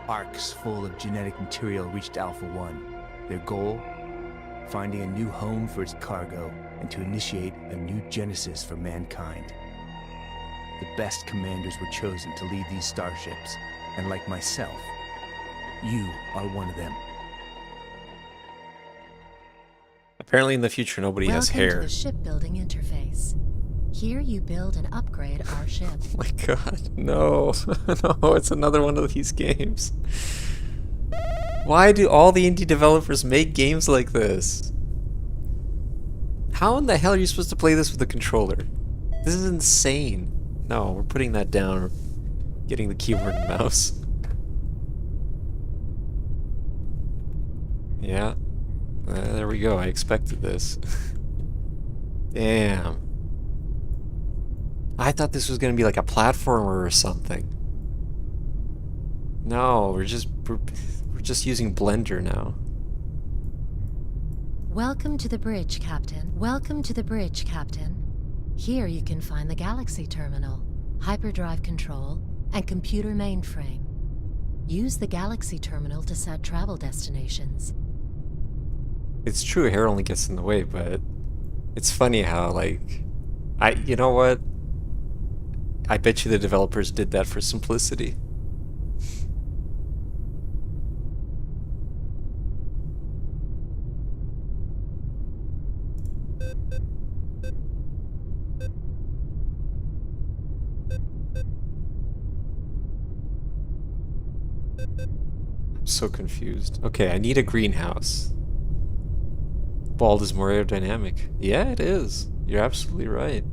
Arcs full of genetic material reached Alpha One. Their goal? Finding a new home for its cargo, and to initiate a new Genesis for mankind. The best commanders were chosen to lead these starships, and like myself, you are one of them. Apparently in the future nobody has hair. Welcome to the shipbuilding interface. Here you build and upgrade our ship. Oh my god, no. No, it's another one of these games. Why do all the indie developers make games like this? How in the hell are you supposed to play this with a controller? This is insane. No, we're putting that down. We're getting the keyboard and mouse. Yeah. There we go. I expected this. Damn. I thought this was going to be like a platformer or something. No, we're just using Blender now. Welcome to the bridge, Captain. Welcome to the bridge, Captain. Here you can find the Galaxy Terminal, hyperdrive control, and computer mainframe. Use the Galaxy Terminal to set travel destinations. It's true, hair only gets in the way, but it's funny how, like, you know what? I bet you the developers did that for simplicity. I'm so confused. Okay, I need a greenhouse. Bald is more aerodynamic. Yeah, it is. You're absolutely right.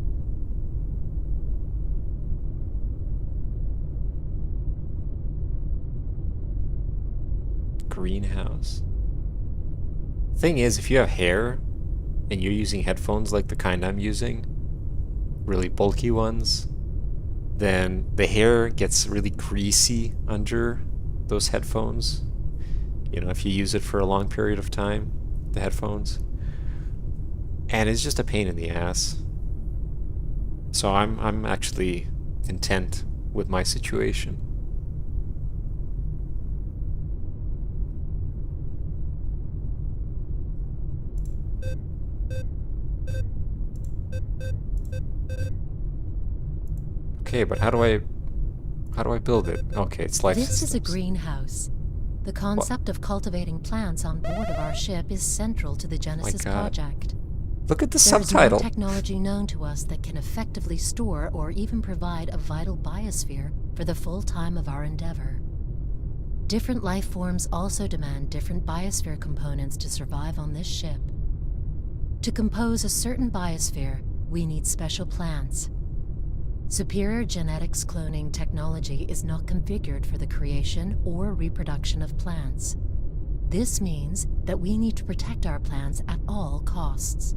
Greenhouse. Thing is, if you have hair and you're using headphones like the kind I'm using, really bulky ones, then the hair gets really greasy under those headphones. You know, if you use it for a long period of time, the headphones. And it's just a pain in the ass. So I'm actually content with my situation. Okay, but how do I build it? Okay, it's life This is a systems. greenhouse. The concept of cultivating plants on board of our ship is central to the Genesis God. project. Look at the There is subtitle. no technology known to us that can effectively store or even provide a vital biosphere for the full time of our endeavor. Different life forms also demand different biosphere components to survive on this ship. To compose a certain biosphere, we need special plants. Superior genetics cloning technology is not configured for the creation or reproduction of plants. This means that we need to protect our plants at all costs.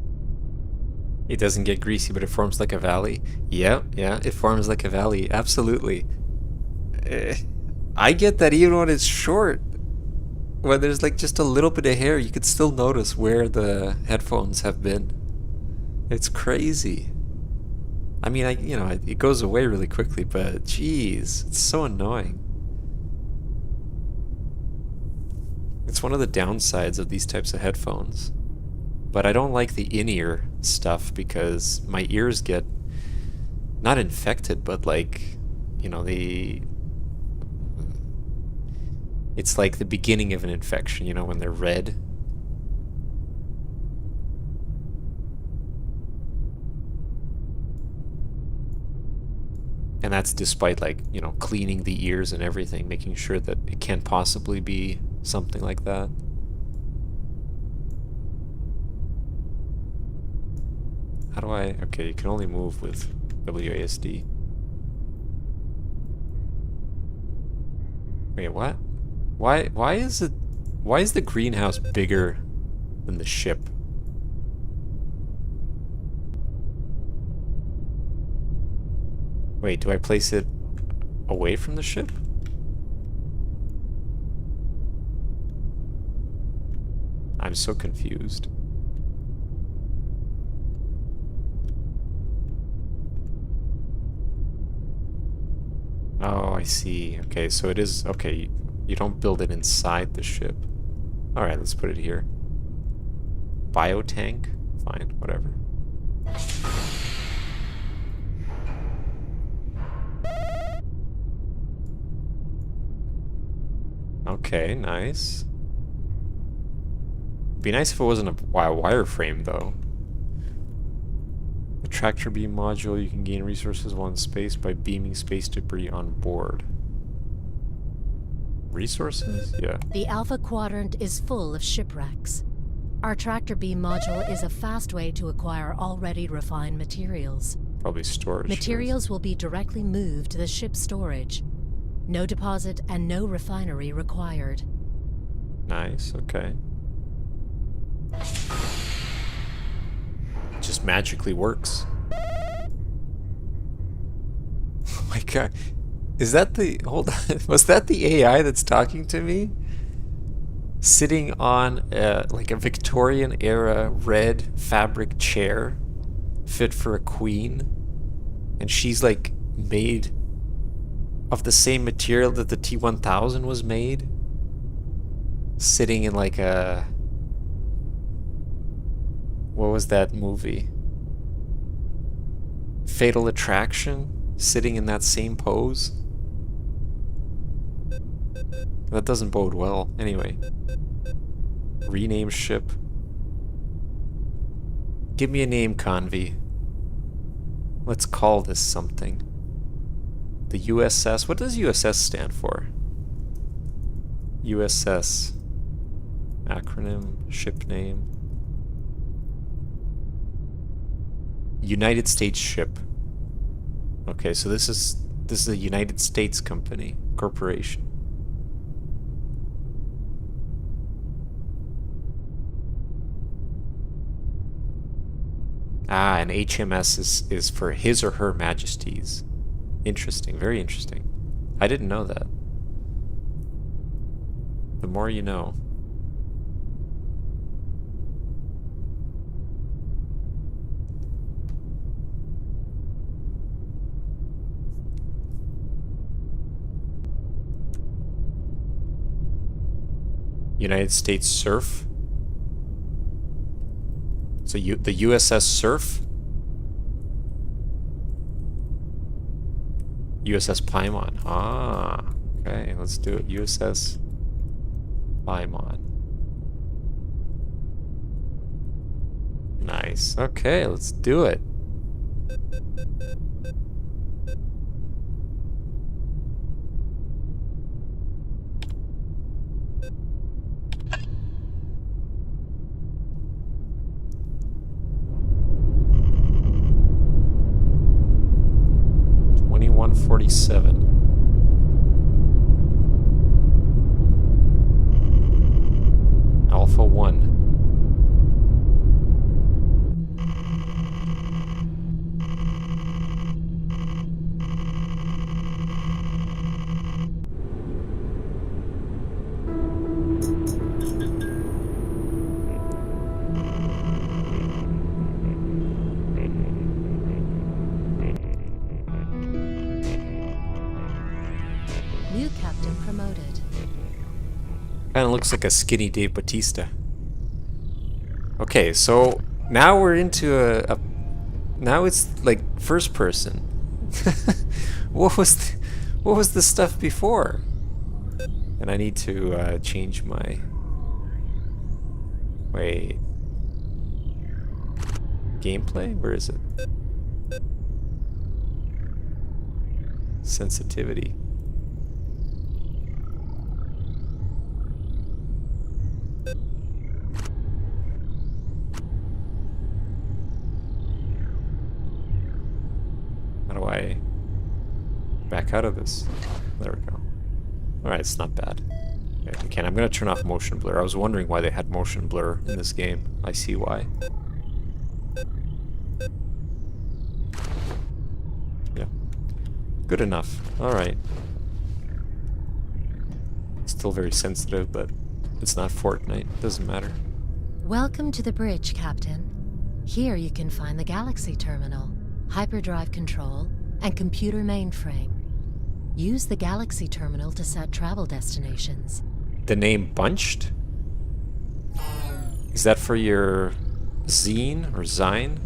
It doesn't get greasy, but it forms like a valley. Yeah, it forms like a valley. Absolutely. I get that even when it's short. When there's like just a little bit of hair, you could still notice where the headphones have been. It's crazy. I mean, it goes away really quickly, but geez, it's so annoying. It's one of the downsides of these types of headphones. But I don't like the in-ear stuff because my ears get not infected, but like, it's like the beginning of an infection, when they're red. And that's despite like, cleaning the ears and everything, making sure that it can't possibly be something like that. How do I... Okay, you can only move with WASD. Wait, what? Why is the greenhouse bigger than the ship? Wait, do I place it away from the ship? I'm so confused. Oh, I see. Okay, so it is... Okay, you don't build it inside the ship. Alright, let's put it here. Biotank? Fine, whatever. Okay, nice. Be nice if it wasn't a wireframe, though. The tractor beam module, you can gain resources while in space by beaming space debris on board. Resources? Yeah. The Alpha Quadrant is full of shipwrecks. Our tractor beam module is a fast way to acquire already refined materials. Probably storage. Materials will be directly moved to the ship's storage. No deposit and no refinery required. Nice, okay. Just magically works. Oh my god. Is that the... Hold on. Was that the AI that's talking to me? Sitting on like a Victorian era red fabric chair fit for a queen. And she's like made of the same material that the T-1000 was made. Sitting in like a... What was that movie? Fatal Attraction? Sitting in that same pose? That doesn't bode well. Anyway. Rename ship. Give me a name, Convy. Let's call this something. The USS. What does USS stand for? USS. Acronym. Ship name. United States ship. Okay, so this is a United States company, corporation. Ah, and HMS is for His or Her Majesty's. Interesting, very interesting. I didn't know that. The more you know. United States Surf. So the USS Surf. USS Paimon. Ah, okay, let's do it. USS Paimon. Nice. Okay, let's do it. $21.47. Alpha 1. New captain promoted. Kind of looks like a skinny Dave Bautista. Okay, so now we're into a now it's like first person. What was the stuff before? And I need to change my wait gameplay. Where is it? Sensitivity. How do I back out of this? There we go. Alright, it's not bad. Okay, we can. I'm gonna turn off motion blur. I was wondering why they had motion blur in this game. I see why. Yeah. Good enough. Alright. Still very sensitive, but it's not Fortnite. Doesn't matter. Welcome to the bridge, Captain. Here you can find the Galaxy Terminal, hyperdrive control, and computer mainframe. Use the Galaxy Terminal to set travel destinations. The name Bunched? Is that for your zine or zine?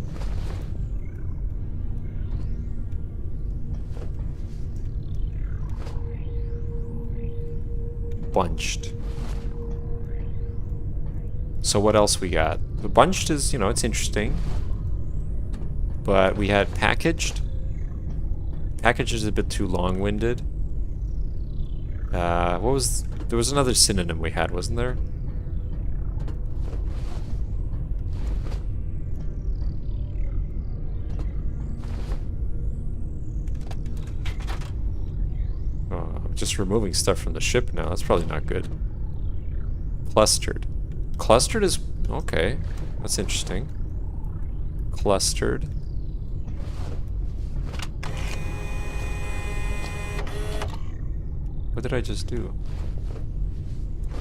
Bunched. So what else we got? The Bunched is, you know, it's interesting. But we had packaged. Packaged is a bit too long-winded. What was... There was another synonym we had, wasn't there? Oh, I'm just removing stuff from the ship now. That's probably not good. Clustered. Clustered is... Okay. That's interesting. Clustered. What did I just do?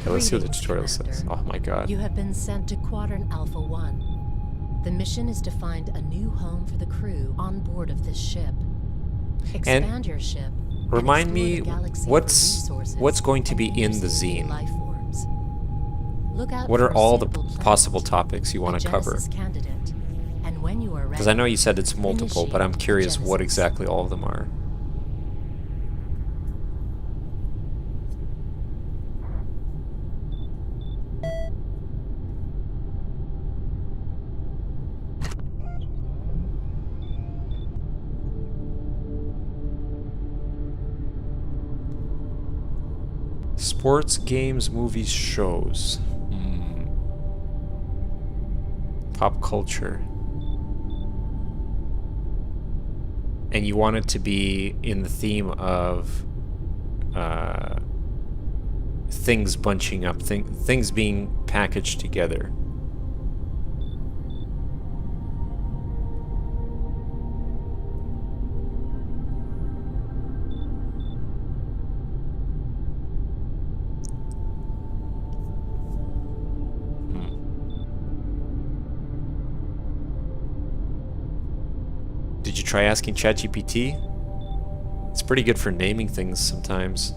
Okay, let's see what the Greetings, tutorial says. Commander. Oh my god. You have been sent to Quadrant Alpha 1. The mission is to find a new home for the crew on board of this ship. Expand your ship. and Remind explore me, the galaxy for what's resources going to be and in the interstellar zine? life forms. Look out What for are a all the suitable possible planet, topics you want a to cover? Genesis candidate, and when you are Because I ready, know you said it's multiple, but I'm initiate curious what Genesis. exactly all of them are. Sports, games, movies, shows. Pop culture. And you want it to be in the theme of things bunching up, things being packaged together. Did you try asking ChatGPT? It's pretty good for naming things sometimes.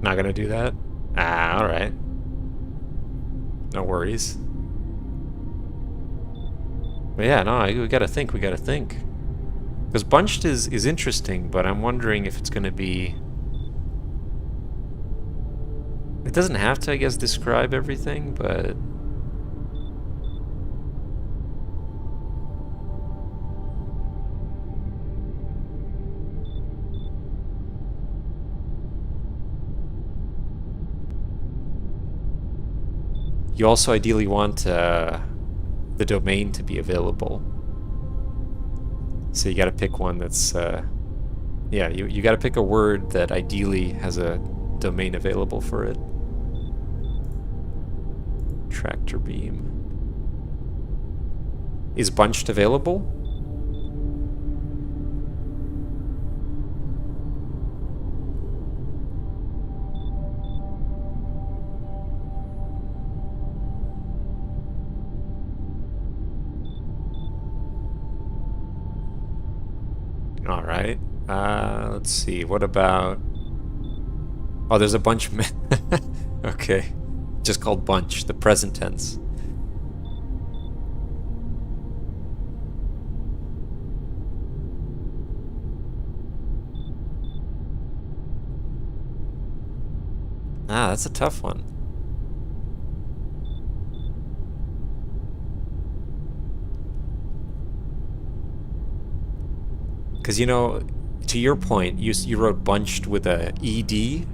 Not gonna do that? Ah, alright. No worries. But yeah, no, we gotta think, we gotta think. Because bunched is interesting, but I'm wondering if it's gonna be... It doesn't have to, I guess, describe everything, but... You also ideally want the domain to be available. So you gotta pick one that's... yeah, you gotta pick a word that ideally has a domain available for it. Tractor beam. Is bunched available? All right. Let's see. What about... Oh, there's a bunch of... Okay. Just called bunch, the present tense. Ah, that's a tough one. Because, you know, to your point, you wrote bunched with a ED.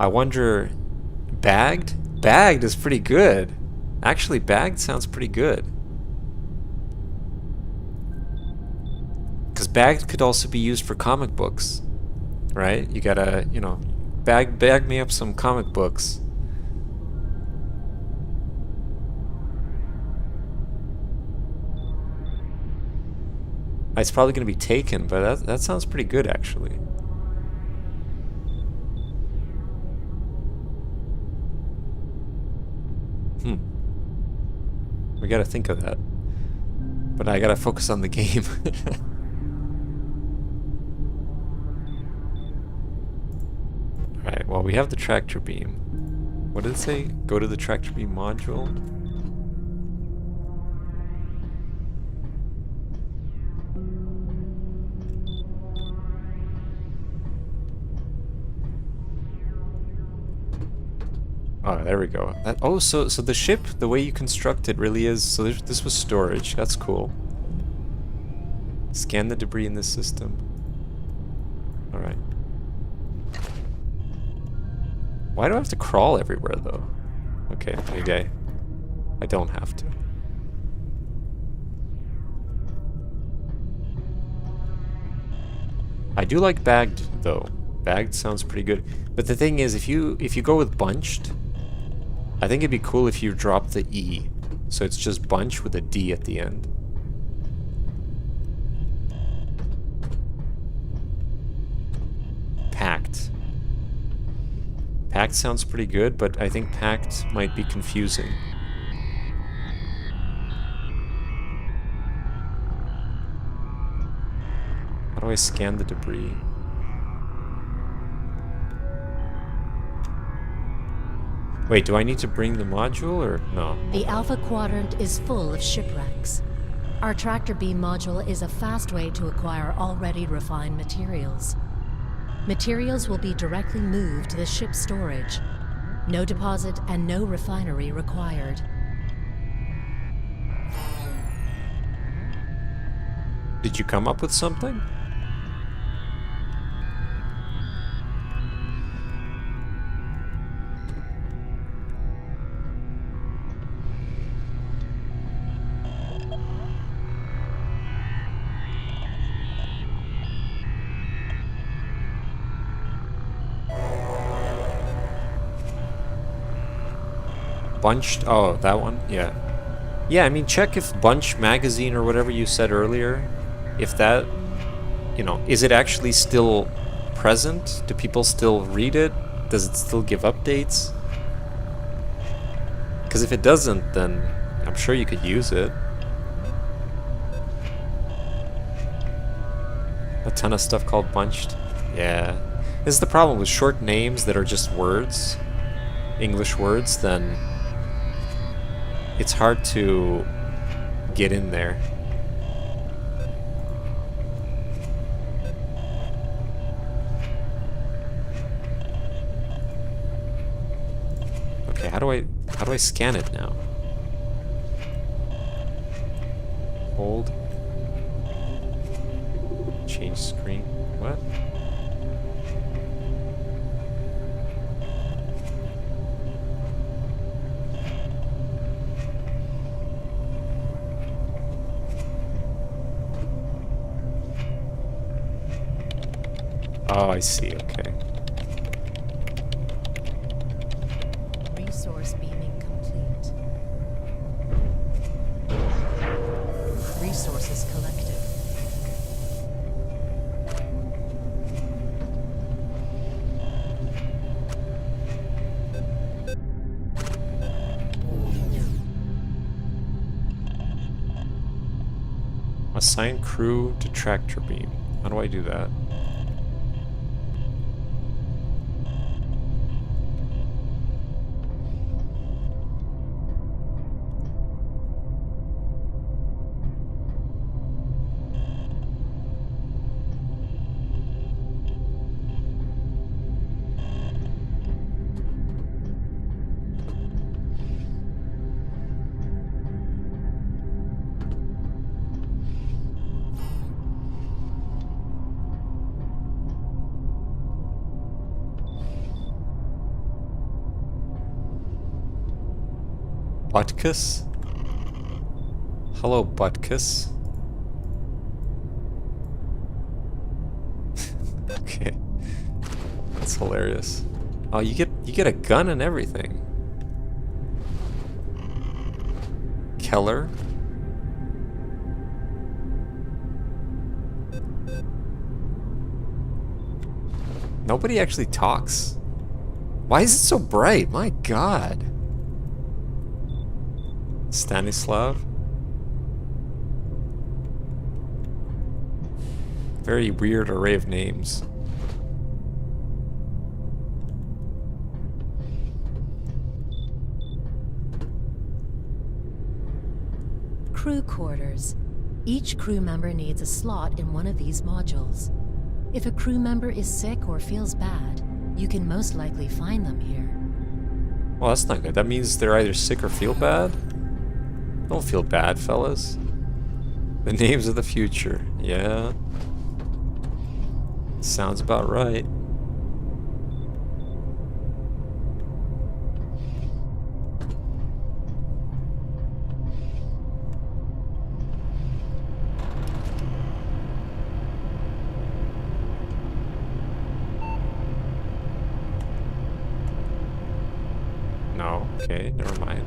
I wonder... Bagged? Bagged is pretty good. Actually, bagged sounds pretty good. Because bagged could also be used for comic books, right? You gotta, you know, bag me up some comic books. It's probably gonna be taken, but that sounds pretty good, actually. We gotta think of that. But I gotta focus on the game. Alright, well, we have the tractor beam. What did it say? Go to the tractor beam module? Oh, there we go. Oh, so the ship, the way you construct it really is... So this was storage. That's cool. Scan the debris in this system. Alright. Why do I have to crawl everywhere, though? Okay, maybe I don't have to. I do like bagged, though. Bagged sounds pretty good. But the thing is, if you go with bunched... I think it'd be cool if you drop the E. So it's just bunch with a D at the end. Packed. Packed sounds pretty good, but I think packed might be confusing. How do I scan the debris? Wait, do I need to bring the module or no? The Alpha Quadrant is full of shipwrecks. Our tractor beam module is a fast way to acquire already refined materials. Materials will be directly moved to the ship's storage. No deposit and no refinery required. Did you come up with something? Bunched? Oh, that one? Yeah. Yeah, I mean, check if Bunch Magazine or whatever you said earlier, if that, you know, is it actually still present? Do people still read it? Does it still give updates? Because if it doesn't, then I'm sure you could use it. A ton of stuff called Bunched. Yeah. This is the problem with short names that are just words, English words, then it's hard to get in there. Okay, how do I scan it now? Hold. Change screen. What? Oh, I see. Okay. Resource beaming complete. Resources collected. Assign crew to tractor beam. How do I do that? Butkus? Hello, Butkus. Okay. That's hilarious. Oh, you get a gun and everything. Keller? Nobody actually talks. Why is it so bright? My God. Stanislav? Very weird array of names. Crew quarters. Each crew member needs a slot in one of these modules. If a crew member is sick or feels bad, you can most likely find them here. Well, that's not good. That means they're either sick or feel bad? Don't feel bad, fellas. The names of the future. Yeah. Sounds about right. No. Okay, never mind.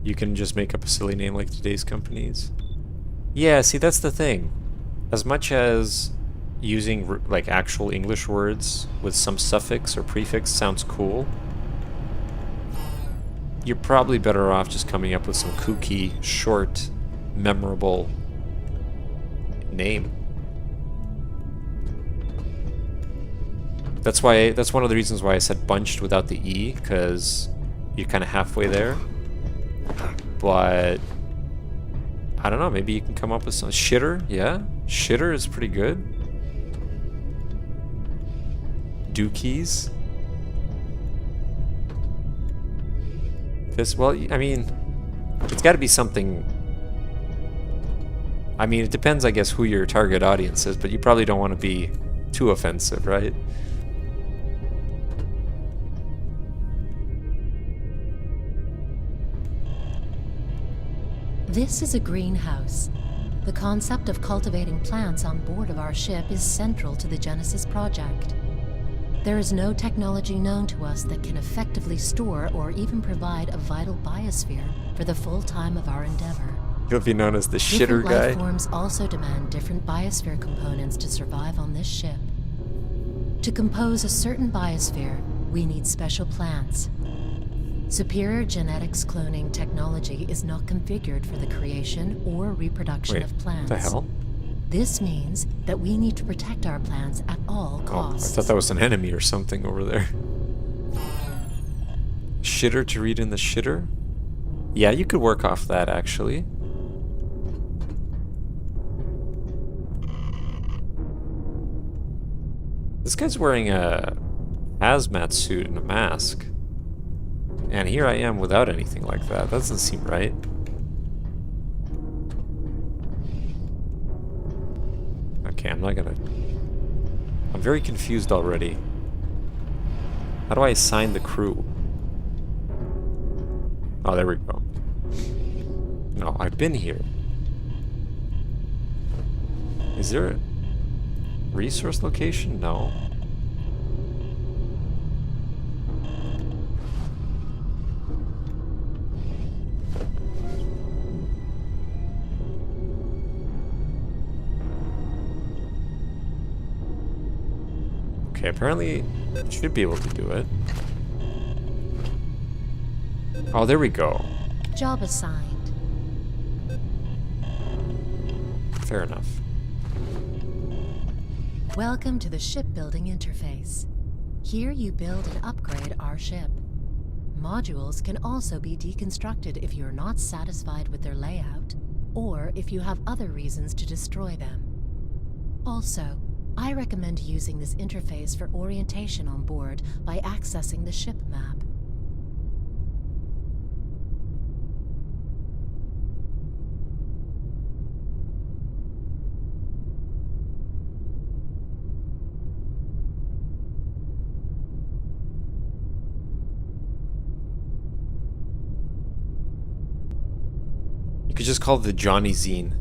You can just make up a silly name like today's companies. Yeah, see, that's the thing. As much as using like actual English words with some suffix or prefix sounds cool, you're probably better off just coming up with some kooky, short, memorable name. That's one of the reasons why I said bunched without the E, because you're kind of halfway there. But I don't know, maybe you can come up with some shitter. Yeah, shitter is pretty good. Dookies. This, well, I mean, it's got to be something. I mean, it depends, I guess, who your target audience is, but you probably don't want to be too offensive, right? This is a greenhouse. The concept of cultivating plants on board of our ship is central to the Genesis project. There is no technology known to us that can effectively store or even provide a vital biosphere for the full time of our endeavor. You'll be known as the shitter Different guy. life forms also demand different biosphere components to survive on this ship. To compose a certain biosphere, we need special plants. Superior genetics cloning technology is not configured for the creation or reproduction of plants. What the hell? This means that we need to protect our plants at all Oh, I costs. thought that was an enemy or something over there. shitter to read in the shitter? Yeah, you could work off that, actually. This guy's wearing a hazmat suit and a mask. And here I am without anything like that. That doesn't seem right. Okay, I'm not gonna... I'm very confused already. How do I assign the crew? Oh, there we go. No, I've been here. Is there a resource location? No. Okay, apparently I should be able to do it. Oh, there we go. Job assigned. Fair enough. Welcome to the shipbuilding interface. Here you build and upgrade our ship. Modules can also be deconstructed if you're not satisfied with their layout, or if you have other reasons to destroy them. Also, I recommend using this interface for orientation on board by accessing the ship map. You could just call it the Johnny Zine.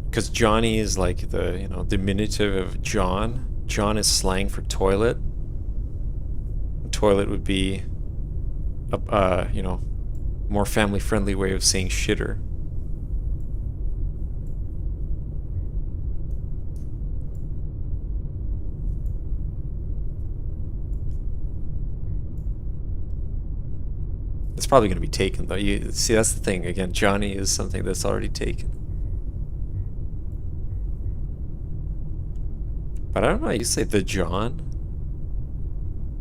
Because Johnny is like the, you know, diminutive of John. John is slang for toilet. Toilet would be a, you know, more family-friendly way of saying shitter. It's probably going to be taken, though. You see, that's the thing. Again, Johnny is something that's already taken. But I don't know, you say the John?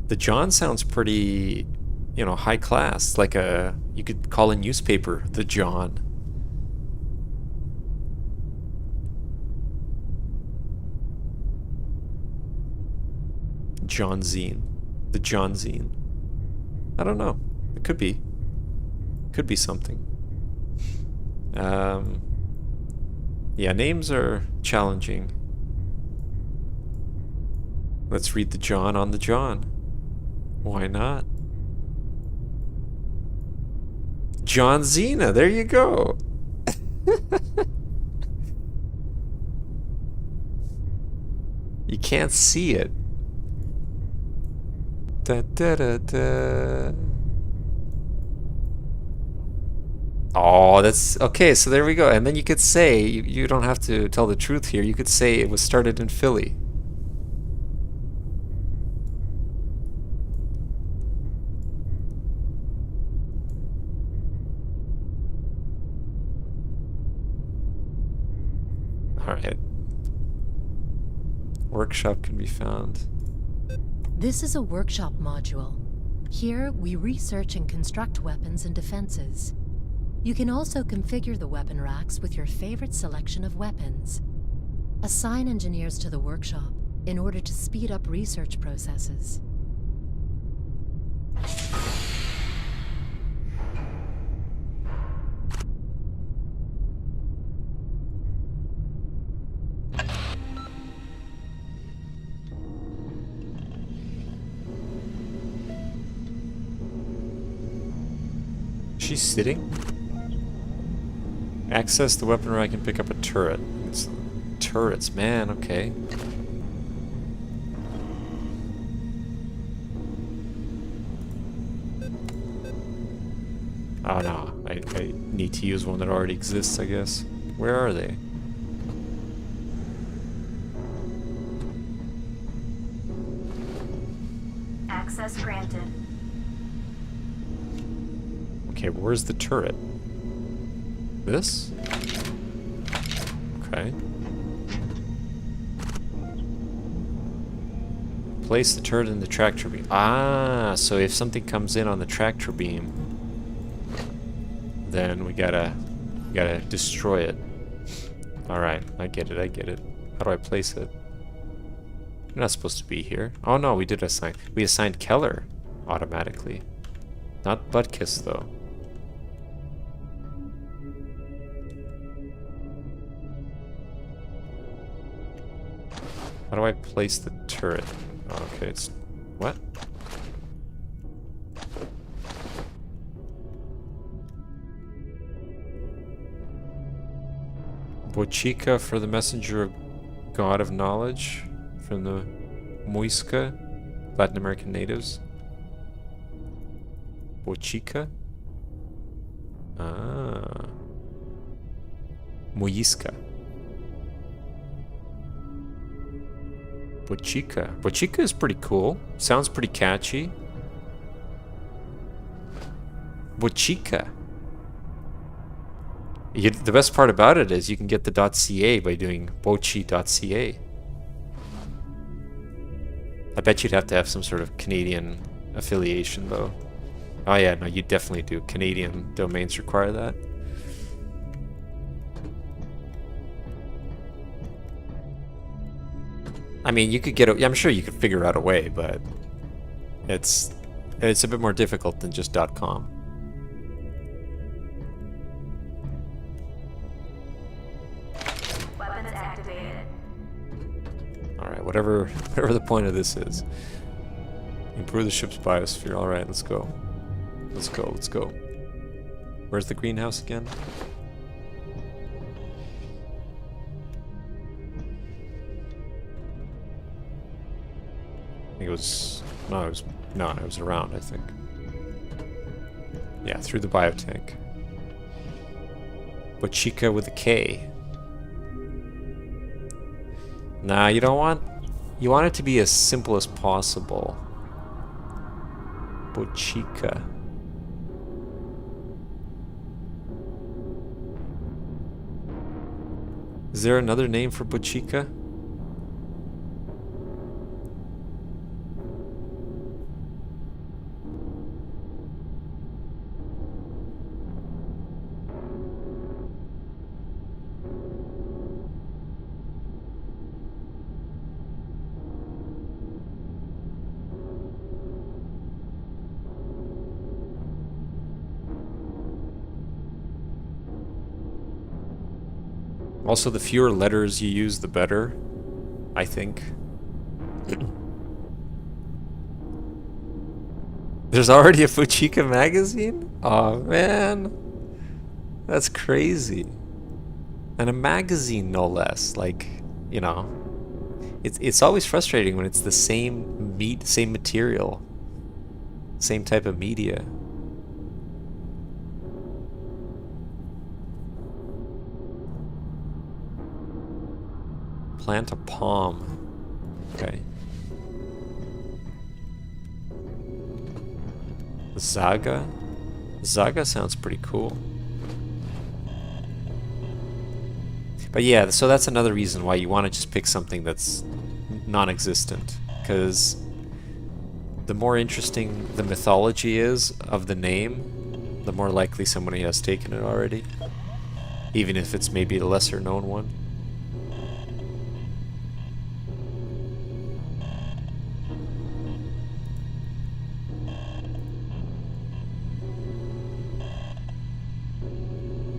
The John sounds pretty, you know, high class. Like a, you could call a newspaper the John. John Zine. The John Zine. I don't know. It could be. Could be something. Yeah, names are challenging. Let's read the John on the John. Why not? John Zena, there you go. You can't see it. Da, da, da, da. Oh, that's okay. So there we go. And then you could say, you don't have to tell the truth here. You could say it was started in Philly. All right. Workshop can be found. This is a workshop module. Here, we research and construct weapons and defenses. You can also configure the weapon racks with your favorite selection of weapons. Assign engineers to the workshop in order to speed up research processes. She's sitting? Access the weapon rack and pick up a turret. It's turrets, man, okay. Oh no, I need to use one that already exists, I guess. Where are they? Access granted. Okay, where's the turret? This? Okay. Place the turret in the tractor beam. Ah, so if something comes in on the tractor beam, then we gotta destroy it. Alright, I get it, I get it. How do I place it? You're not supposed to be here. Oh no, we did assign. We assigned Keller automatically. Not Butkus though. How do I place the turret? Oh, okay, it's... What? Bochica for the messenger of God of knowledge from the Muisca, Latin American natives. Bochica? Ah. Muisca. Bochica. Bochica is pretty cool. Sounds pretty catchy. Bochica. The best part about it is you can get the .ca by doing bochi.ca. I bet you'd have to have some sort of Canadian affiliation though. Oh yeah, no, you definitely do. Canadian domains require that. I mean, you could get I'm sure you could figure out a way, but it's a bit more difficult than just .com. Weapons activated. Alright, whatever the point of this is. Improve the ship's biosphere. Alright, let's go. Let's go, let's go. Where's the greenhouse again? I think it was... No, it was around, I think. Yeah, through the biotank. Bochica with a K. Nah, you don't want... You want it to be as simple as possible. Bochica. Is there another name for Bochica? Also, the fewer letters you use, the better, I think. There's already a Fuchika magazine? Aw, man. That's crazy. And a magazine, no less. Like, you know. It's always frustrating when it's the same same material. Same type of media. Plant a palm. Okay. Zaga? Zaga sounds pretty cool. But yeah, so that's another reason why you want to just pick something that's non-existent. Because the more interesting the mythology is of the name, the more likely somebody has taken it already. Even if it's maybe a lesser known one.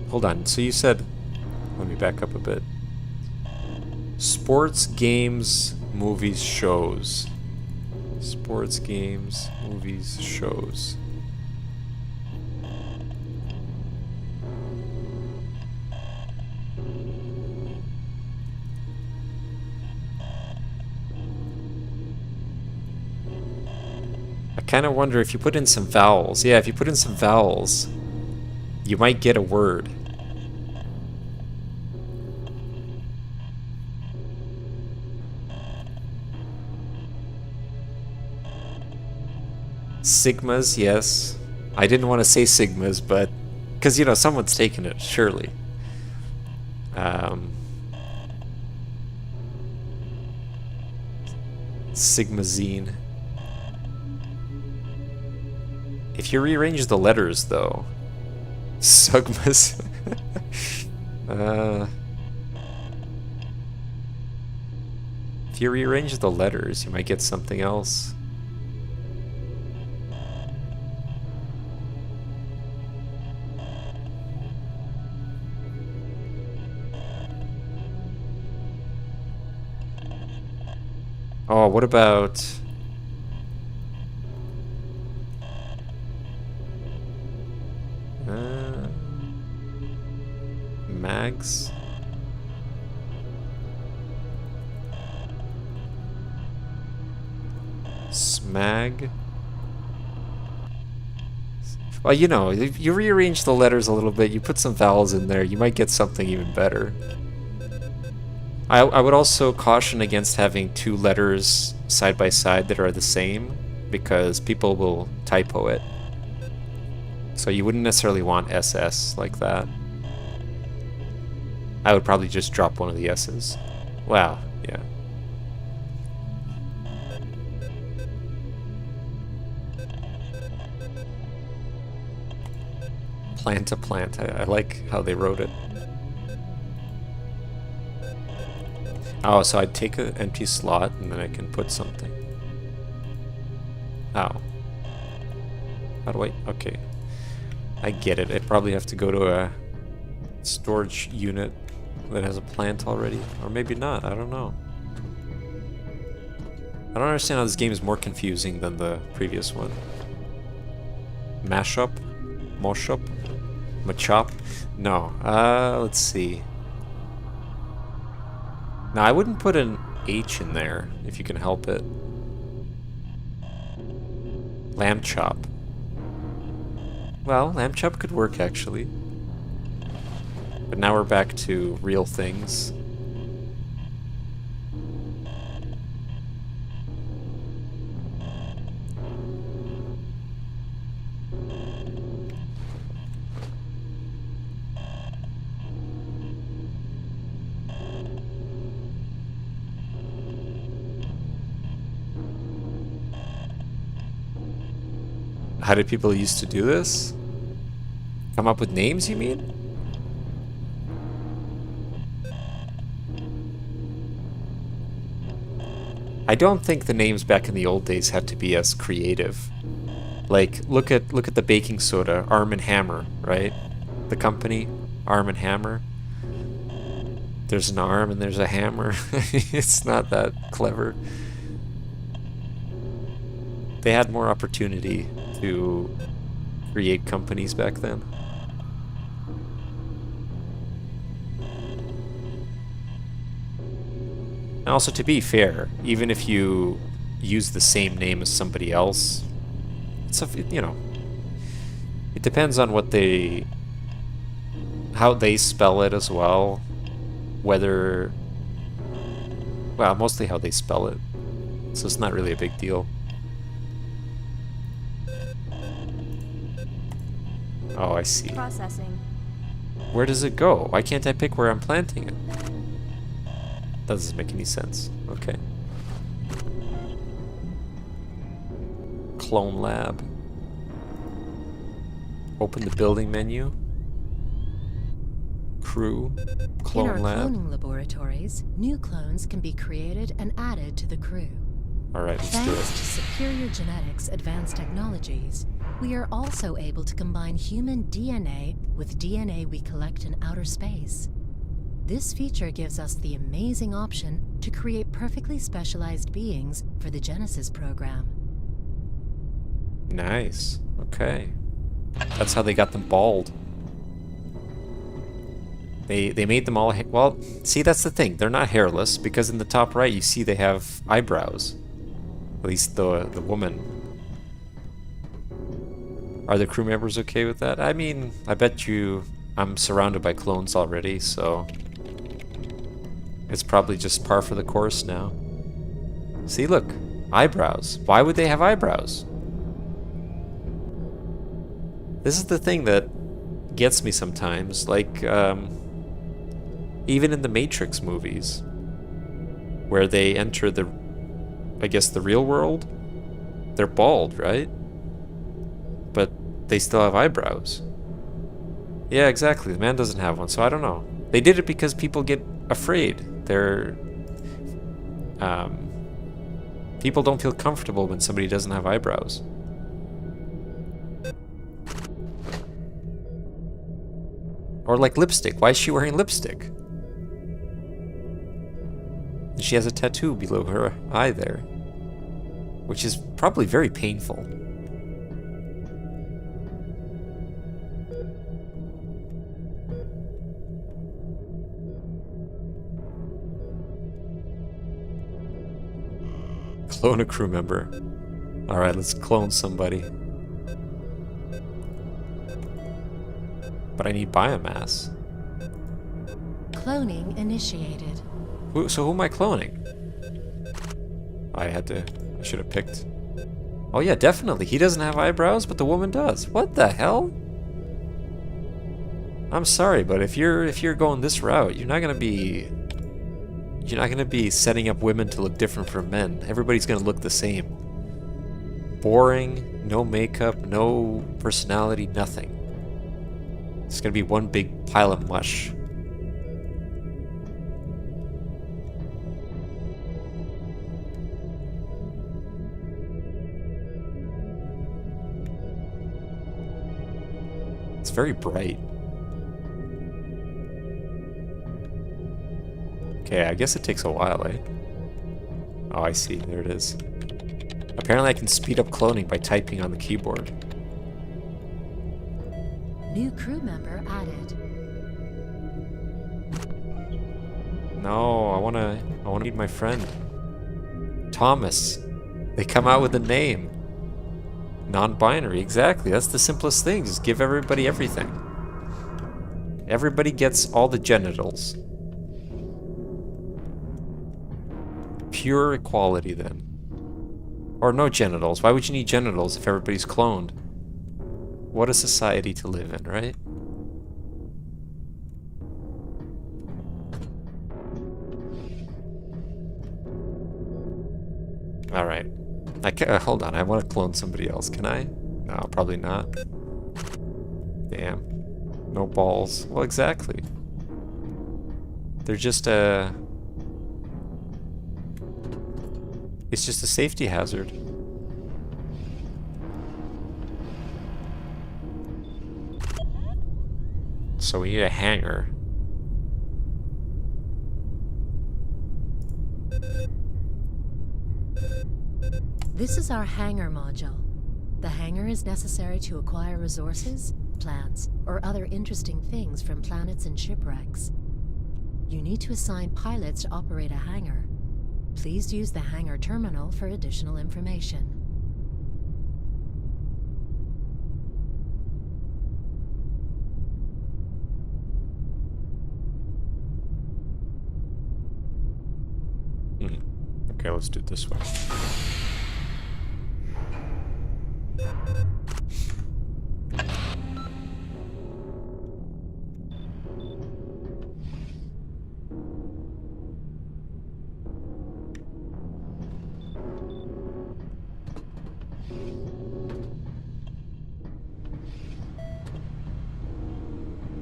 Hold on, so you said, let me back up a bit. Sports, games, movies, shows. Sports, games, movies, shows. I kind of wonder if you put in some vowels. Yeah, if you put in some vowels, you might get a word. Sigmas, yes. I didn't want to say sigmas, but... Because, you know, someone's taken it, surely. Sigmazine. If you rearrange the letters, though, Sugmas. If you rearrange the letters, you might get something else. Oh, what about... Mags? Smag? Well, you know, if you rearrange the letters a little bit, you put some vowels in there, you might get something even better. I would also caution against having two letters side by side that are the same, because people will typo it. So you wouldn't necessarily want SS like that. I would probably just drop one of the S's. Wow, yeah. Plant to plant. I like how they wrote it. Oh, so I'd take an empty slot and then I can put something. Oh. How do I... Okay. I get it. I'd probably have to go to a storage unit that has a plant already. Or maybe not. I don't know. I don't understand how this game is more confusing than the previous one. Mashup? Moshup? Machop? No. Let's see. Now, I wouldn't put an H in there, if you can help it. Lamb chop. Well, lamb chop could work, actually. But now we're back to real things. How did people used to do this? Come up with names, you mean? I don't think the names back in the old days had to be as creative. Like, look at the baking soda, Arm & Hammer, right? The company, Arm & Hammer. There's an arm and there's a hammer. It's not that clever. They had more opportunity to create companies back then. And also, to be fair, even if you use the same name as somebody else, it's a, you know, it depends on what they, how they spell it as well. Whether, well, mostly how they spell it. So it's not really a big deal. Oh, I see. Processing. Where does it go? Why can't I pick where I'm planting it? That doesn't make any sense. Okay. Clone lab. Open the building menu. Crew. Clone In our lab. cloning laboratories, new clones can be created and added to the crew. Alright, let's do Thanks it. to superior genetics advanced technologies, we are also able to combine human DNA with DNA we collect in outer space. This feature gives us the amazing option to create perfectly specialized beings for the Genesis program. Nice. Okay. That's how they got them bald. They made them all... Well, see, that's the thing. They're not hairless, because in the top right you see they have eyebrows. At least the woman. Are the crew members okay with that? I mean, I bet you I'm surrounded by clones already, so... It's probably just par for the course now. See, look. Eyebrows. Why would they have eyebrows? This is the thing that gets me sometimes. Like, even in the Matrix movies, where they enter the I guess, the real world, they're bald, right? But they still have eyebrows. Yeah, exactly. The man doesn't have one, so I don't know. They did it because people get afraid. People don't feel comfortable when somebody doesn't have eyebrows. Or like lipstick. Why is she wearing lipstick? And she has a tattoo below her eye there, which is probably very painful. Clone a crew member. Alright, let's clone somebody. But I need biomass. Cloning initiated. So who am I cloning? I should have picked. Oh yeah, definitely. He doesn't have eyebrows, but the woman does. What the hell? I'm sorry, but if you're going this route, you're not gonna be setting up women to look different from men. Everybody's gonna look the same. Boring, no makeup, no personality, nothing. It's gonna be one big pile of mush. It's very bright. Okay, I guess it takes a while, eh? Oh, I see. There it is. Apparently I can speed up cloning by typing on the keyboard. New crew member added. No, I wanna meet my friend. Thomas. They come out with a name. Non-binary, exactly. That's the simplest thing. Just give everybody everything. Everybody gets all the genitals. Pure equality, then. Or no genitals. Why would you need genitals if everybody's cloned? What a society to live in, right? Alright. Hold on, I want to clone somebody else. Can I? No, probably not. Damn. No balls. Well, exactly. They're just it's just a safety hazard. So we need a hangar. This is our hangar module. The hangar is necessary to acquire resources, plants, or other interesting things from planets and shipwrecks. You need to assign pilots to operate a hangar. Please use the hangar terminal for additional information. Okay, let's do it this way.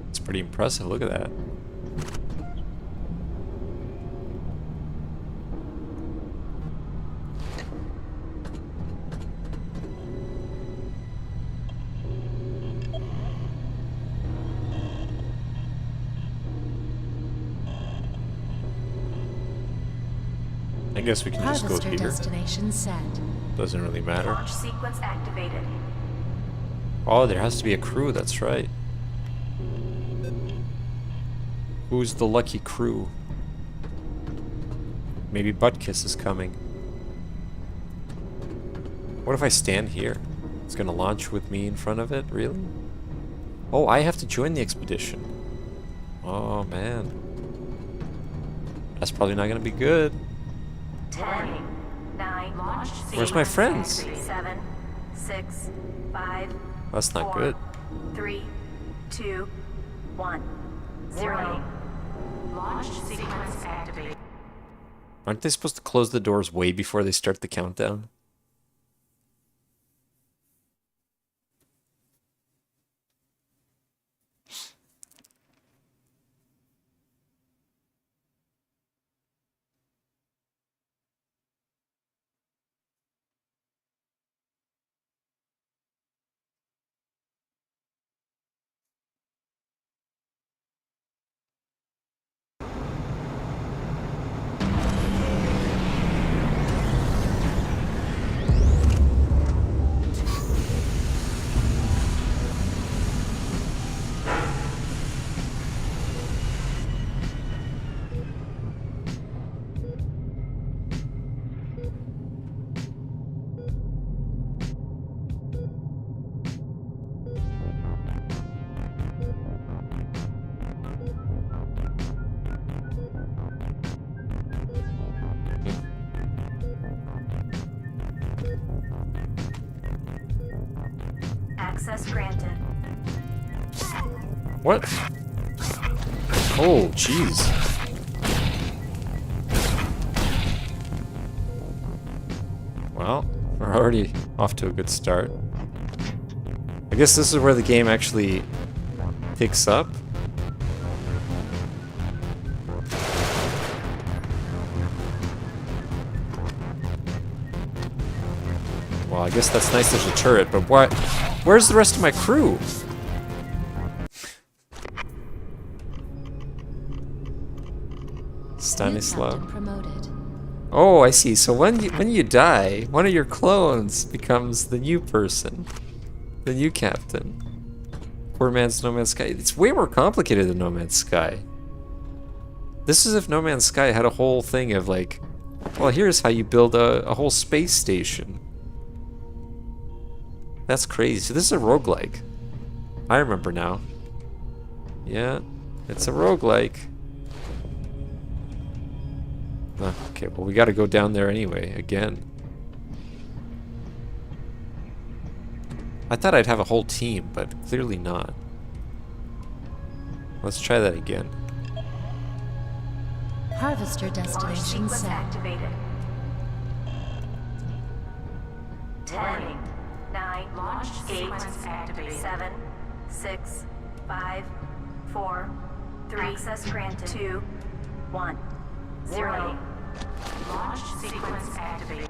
It's pretty impressive, look at that. I guess we can just go Harvester here. destination set. Doesn't really matter. Launch sequence activated. Oh, there has to be a crew, that's right. Who's the lucky crew? Maybe Buttkiss is coming. What if I stand here? It's gonna launch with me in front of it? Really? Oh, I have to join the expedition. Oh, man. That's probably not gonna be good. 10, 9, launch Where's my friends? 7, 6, 5, That's not 4, good. 3, 2, 1, 0. Launch sequence activated. Aren't they supposed to close the doors way before they start the countdown? Access granted. What? Oh, jeez. Well, we're already off to a good start. I guess this is where the game actually picks up. Well, I guess that's nice there's a turret, but what? Where's the rest of my crew? Stanislav. Promoted. Oh, I see. So when you die, one of your clones becomes the new person, the new captain. Poor man's No Man's Sky. It's way more complicated than No Man's Sky. This is if No Man's Sky had a whole thing of like, well, here's how you build a whole space station. That's crazy. So this is a roguelike. I remember now. Yeah, it's a roguelike. Okay, well, we gotta go down there anyway, again. I thought I'd have a whole team, but clearly not. Let's try that again. Harvester Launch destination sequence set. activated. 10, 9, Launch 8, sequence activated. 7, 6, 5, 4, 3, access granted. 2, 1, 0. Launch sequence activated.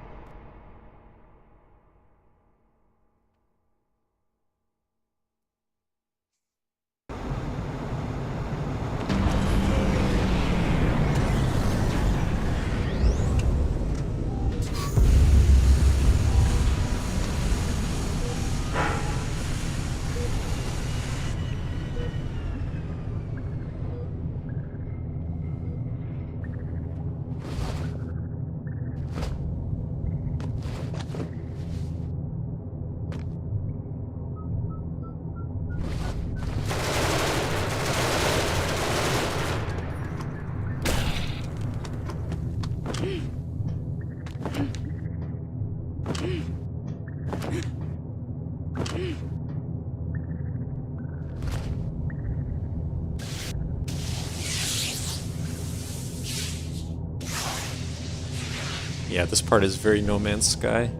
Yeah, this part is very No Man's Sky.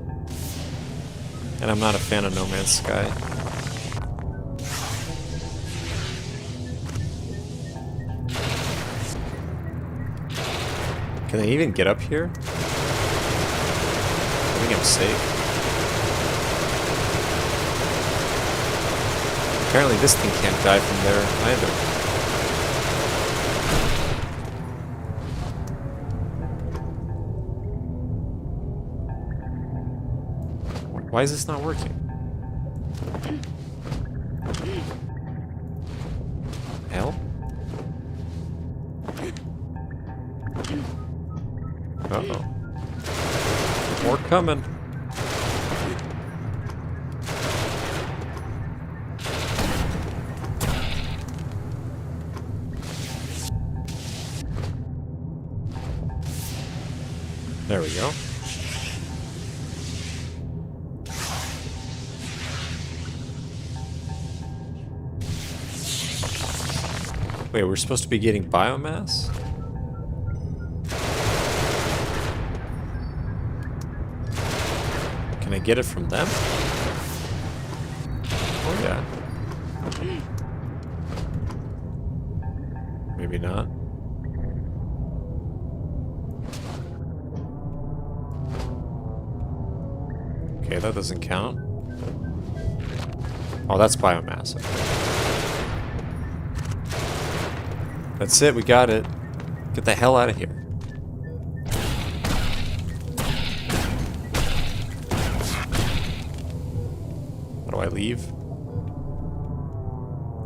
And I'm not a fan of No Man's Sky. Can I even get up here? I think I'm safe. Apparently this thing can't die from there either. Why is this not working? Hell? Uh-oh. More coming. There we go. Wait, we're supposed to be getting biomass? I get it from them? Oh yeah. Maybe not. Okay, that doesn't count. Oh, that's biomass. That's it, we got it. Get the hell out of here. How do I leave?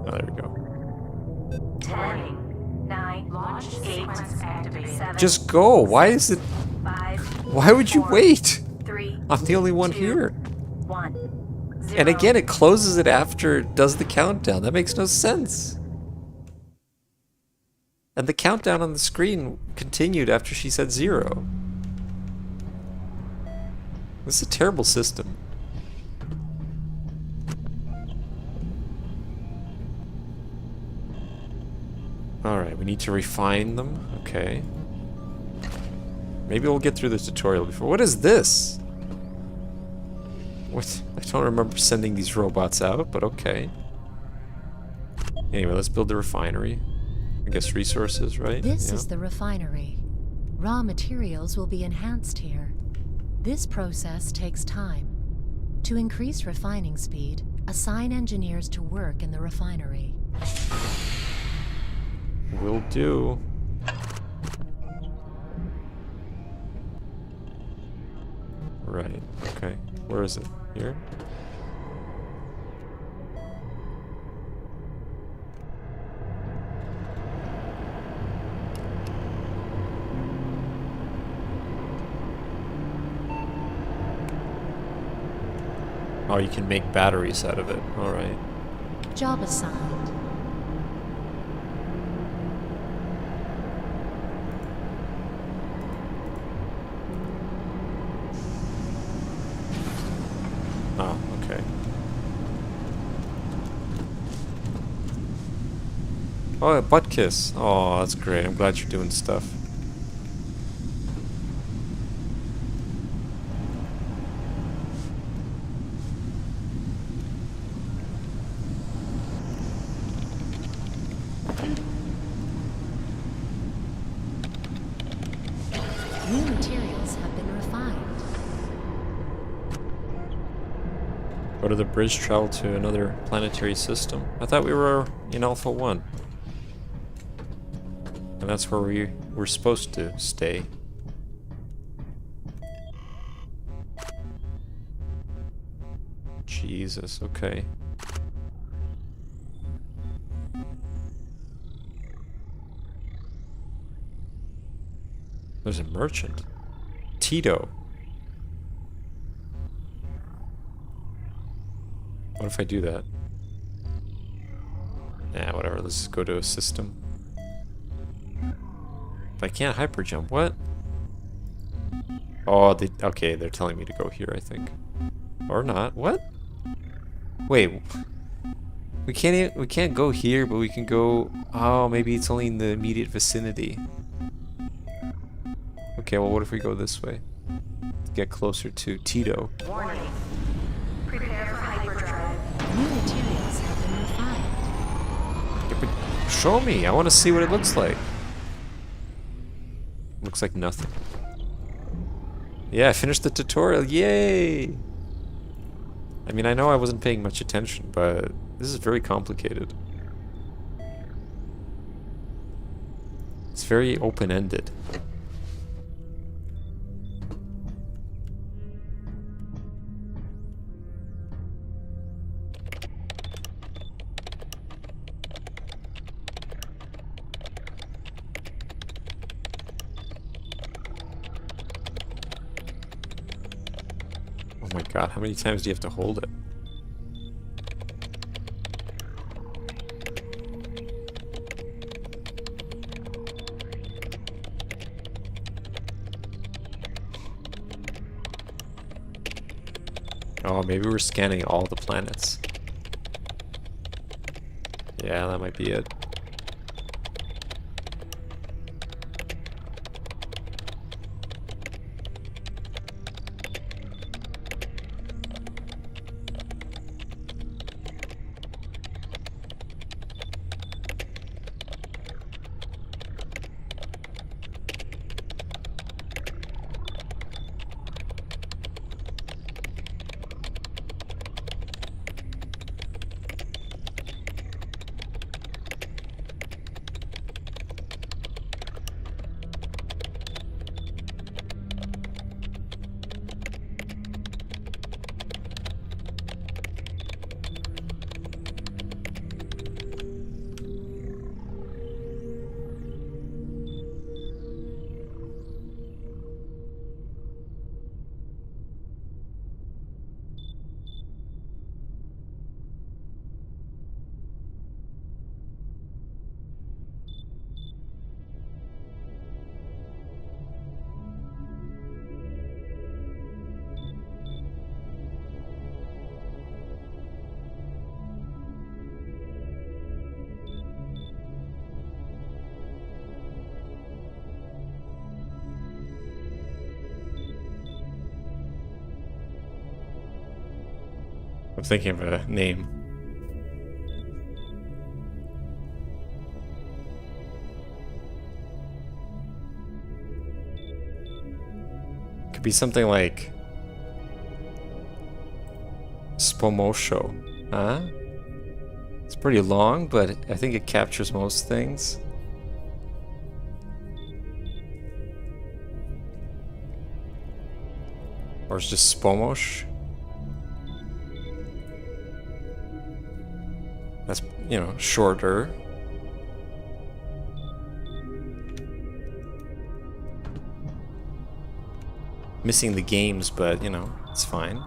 Oh, there we go. 10, 9, Launch 8, sequence activated. 7, Just go! Why is it... 5, Why would you 4, wait? 3, I'm the only one 2, here. 1, 0. And again, it closes it after it does the countdown. That makes no sense. And the countdown on the screen continued after she said 0. This is a terrible system. Alright, we need to refine them. Okay. Maybe we'll get through the tutorial before. What is this? What? I don't remember sending these robots out, but okay. Anyway, let's build the refinery. I guess resources, right? This Yeah. is the refinery. Raw materials will be enhanced here. This process takes time. To increase refining speed, assign engineers to work in the refinery. Will do. Right, okay. Where is it? Here? Oh, you can make batteries out of it. Alright. Job assigned. Oh, okay. Oh, a butt kiss. Oh, that's great. I'm glad you're doing stuff. New materials have been refined. Go to the bridge, travel to another planetary system. I thought we were in Alpha 1. And that's where we were supposed to stay. Jesus, okay. There's a merchant. Tito. What if I do that? Nah, whatever. Let's just go to a system. If I can't hyperjump, what? Oh, okay, they're telling me to go here, I think. Or not. What? Wait. We can't go here, but we can go... Oh, maybe it's only in the immediate vicinity. Okay, well, what if we go this way? Get closer to Tito. Warning. Prepare for hyperdrive. New materials have been refined. Yeah, but show me. I want to see what it looks like. Looks like nothing. Yeah, I finished the tutorial. Yay! I mean, I know I wasn't paying much attention, but this is very complicated. It's very open-ended. Oh my god, how many times do you have to hold it? Oh, maybe we're scanning all the planets. Yeah, that might be it. I'm thinking of a name. Could be something like Spomosho, huh? It's pretty long, but I think it captures most things. Or it's just Spomosh. That's, you know, shorter. Missing the games, but, you know, it's fine.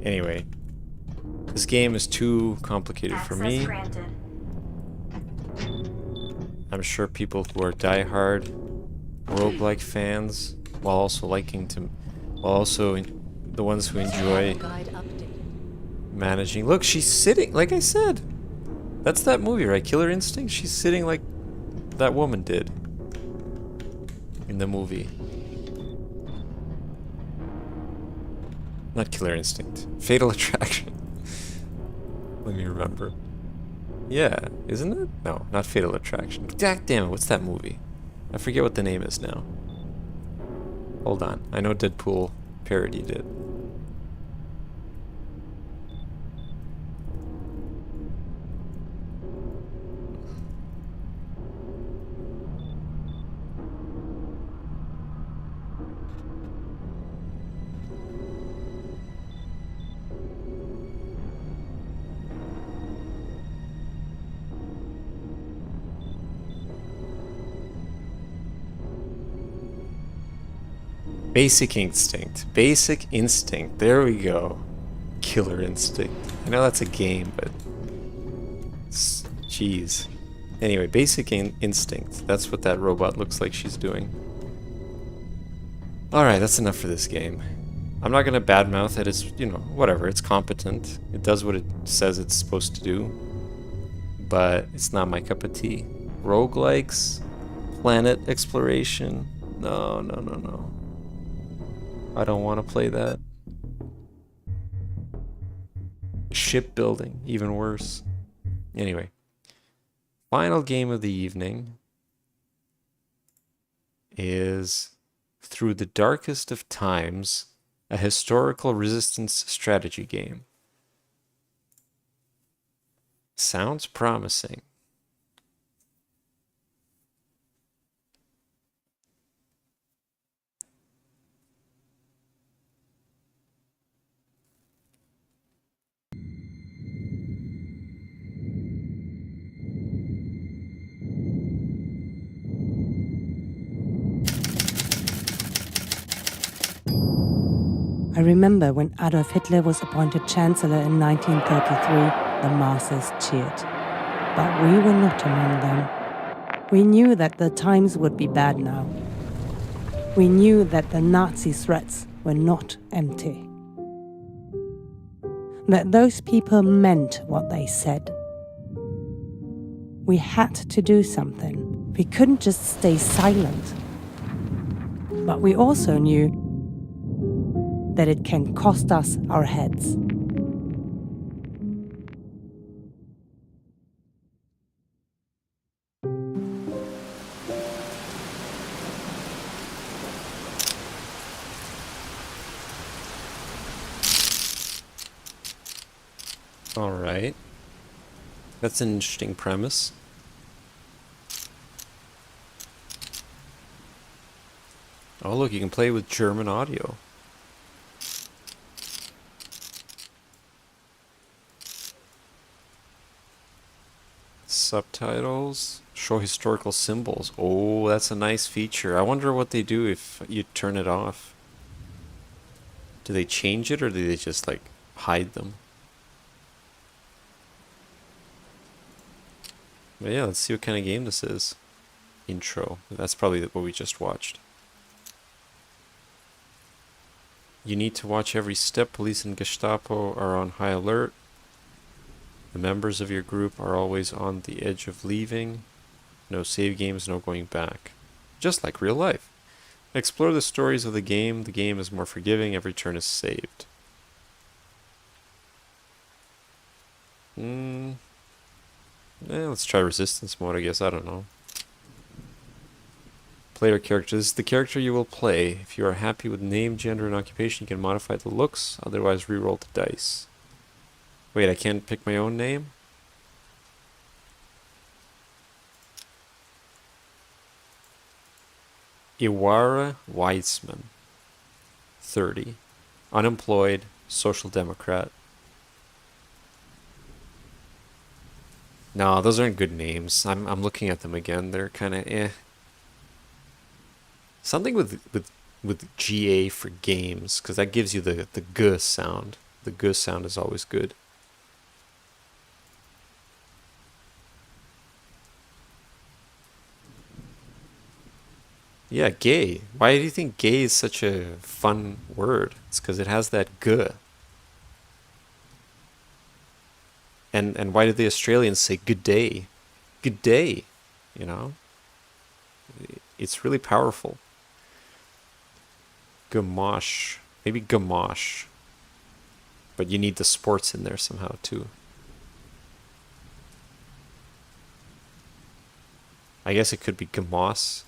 Anyway, this game is too complicated for Access me. granted. I'm sure people who are die-hard roguelike fans, while also the ones who enjoy Guide update. managing. Look, she's sitting, like I said. That's that movie, right? Killer Instinct? She's sitting like that woman did in the movie. Not Killer Instinct. Fatal Attraction. Let me remember. Yeah, isn't it? No, not Fatal Attraction. Damn it, what's that movie? I forget what the name is now. Hold on. I know Deadpool parodied it. Basic Instinct. Basic Instinct. There we go. Killer Instinct. I know that's a game, but... Jeez. Anyway, Basic Instinct. That's what that robot looks like she's doing. Alright, that's enough for this game. I'm not gonna badmouth it. It's, you know, whatever. It's competent. It does what it says it's supposed to do. But it's not my cup of tea. Roguelikes? Planet exploration? No, no, no, no. I don't want to play that. Shipbuilding, even worse. Anyway, final game of the evening is Through the Darkest of Times, a historical resistance strategy game. Sounds promising. I remember when Adolf Hitler was appointed Chancellor in 1933, the masses cheered. But we were not among them. We knew that the times would be bad now. We knew that the Nazi threats were not empty. That those people meant what they said. We had to do something. We couldn't just stay silent. But we also knew that it can cost us our heads. All right. That's an interesting premise. Oh, look, you can play with German audio. Subtitles. Show historical symbols. Oh, that's a nice feature. I wonder what they do if you turn it off. Do they change it or do they just, like, hide them? But yeah, let's see what kind of game this is. Intro. That's probably what we just watched. You need to watch every step. Police and Gestapo are on high alert. The members of your group are always on the edge of leaving. No save games, no going back. Just like real life. Explore the stories of the game. The game is more forgiving. Every turn is saved. Let's try resistance mode, I guess. I don't know. Player character. This is the character you will play. If you are happy with name, gender, and occupation, you can modify the looks. Otherwise, reroll the dice. Wait, I can't pick my own name? Iwara Weizman. 30. Unemployed. Social Democrat. No, those aren't good names. I'm looking at them again. They're kind of eh. Something with GA for games, because that gives you the G sound. The G sound is always good. Yeah, gay. Why do you think gay is such a fun word? It's because it has that G. And why do the Australians say good day? Good day, you know? It's really powerful. Gamache. Maybe gamache. But you need the sports in there somehow too. I guess it could be gamos.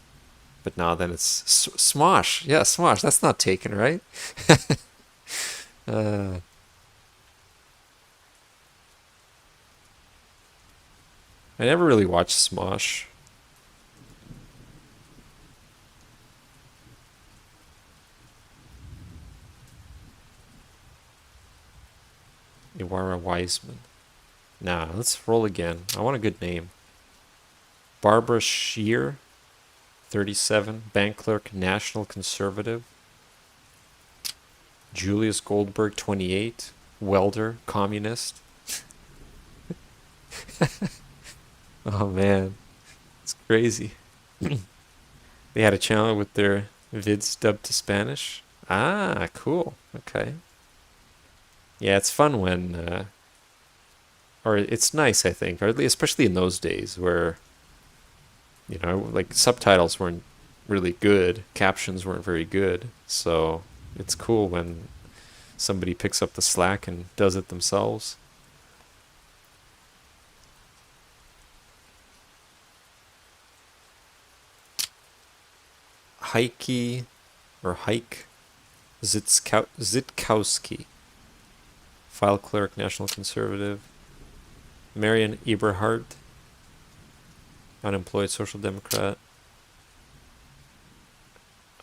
But now then it's smosh. Yeah, smosh. That's not taken, right? I never really watched Smosh. Iwara Wiseman. Nah, let's roll again. I want a good name. Barbara Shear, 37, bank clerk, National Conservative. Julius Goldberg, 28, welder, communist. Oh man, it's crazy. They had a channel with their vids dubbed to Spanish. Ah, cool. Okay. Yeah, it's fun when, or it's nice, I think, or at least, especially in those days where, you know, like subtitles weren't really good, captions weren't very good, so it's cool when somebody picks up the slack and does it themselves. Heike Zitkowski, file clerk, National Conservative. Marian Eberhardt, unemployed, Social Democrat.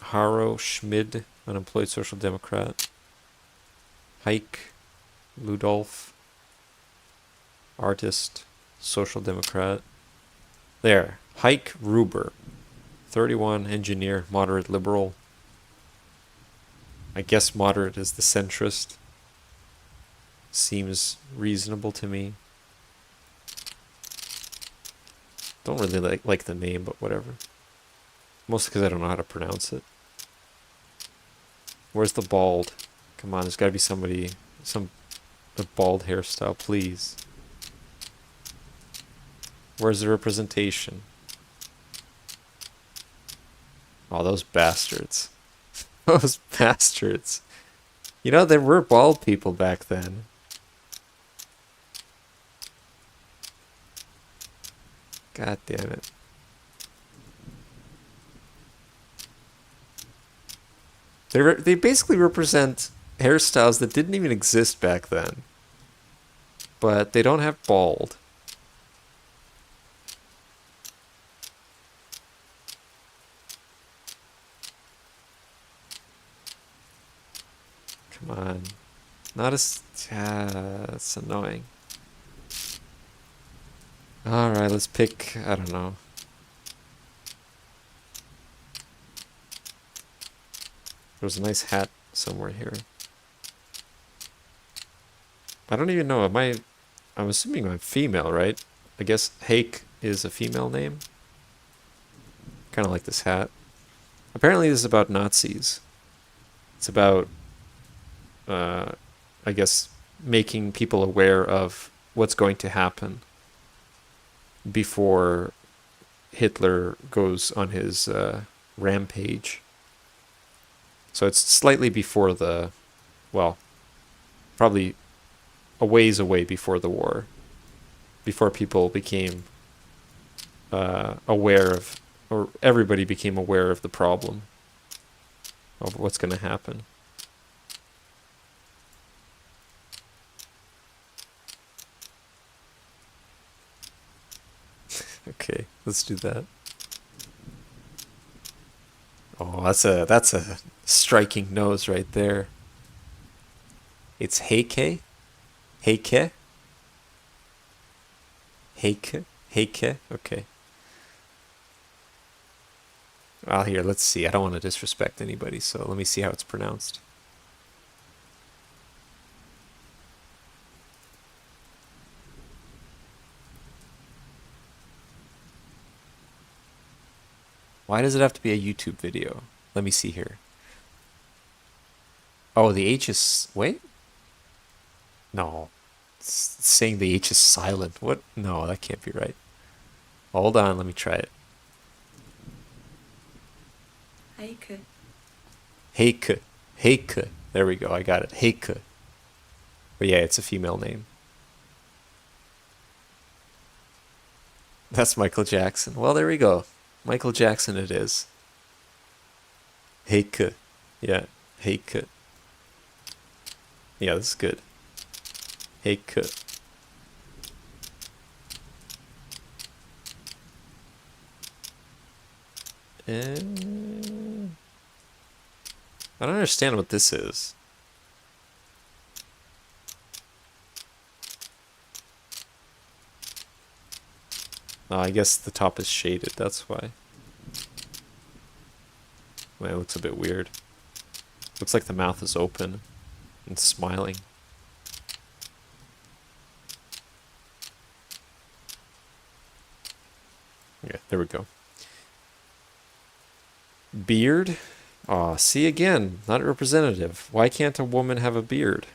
Haro Schmid, unemployed, Social Democrat. Heike Ludolf, artist, Social Democrat. There, Heike Ruber, 31, engineer, moderate liberal. I guess moderate is the centrist. Seems reasonable to me. Don't really like the name, but whatever. Mostly because I don't know how to pronounce it. Where's the bald? Come on, there's got to be somebody, a bald hairstyle, please. Where's the representation? Oh, those bastards. Those bastards. You know, there were bald people back then. God damn it. They basically represent hairstyles that didn't even exist back then. But they don't have bald. Come on. Not as... that's annoying. Alright, let's pick... I don't know. There's a nice hat somewhere here. I don't even know. I'm assuming I'm female, right? I guess Hake is a female name. Kind of like this hat. Apparently this is about Nazis. It's about... I guess making people aware of what's going to happen before Hitler goes on his rampage. So it's slightly before the, well, probably a ways away before the war, before people became aware of, or everybody became aware of the problem of what's going to happen. Okay, let's do that. Oh, that's a striking nose right there. It's Heike? Heike? Heike? Heike? Okay. Well, here, let's see. I don't want to disrespect anybody, so let me see how it's pronounced. Why does it have to be a YouTube video? Let me see here. Oh, the H is... Wait? No. It's saying the H is silent. What? No, that can't be right. Hold on, let me try it. Heike. Heike. Heike. There we go, I got it. Heike. But yeah, it's a female name. That's Michael Jackson. Well, there we go. Michael Jackson it is. Heike. Yeah, Heike. Yeah, this is good. Heike. I don't understand what this is. Oh, I guess the top is shaded, that's why. Well, it looks a bit weird. Looks like the mouth is open and smiling. Yeah, there we go. Beard? Aw, see again, not representative. Why can't a woman have a beard?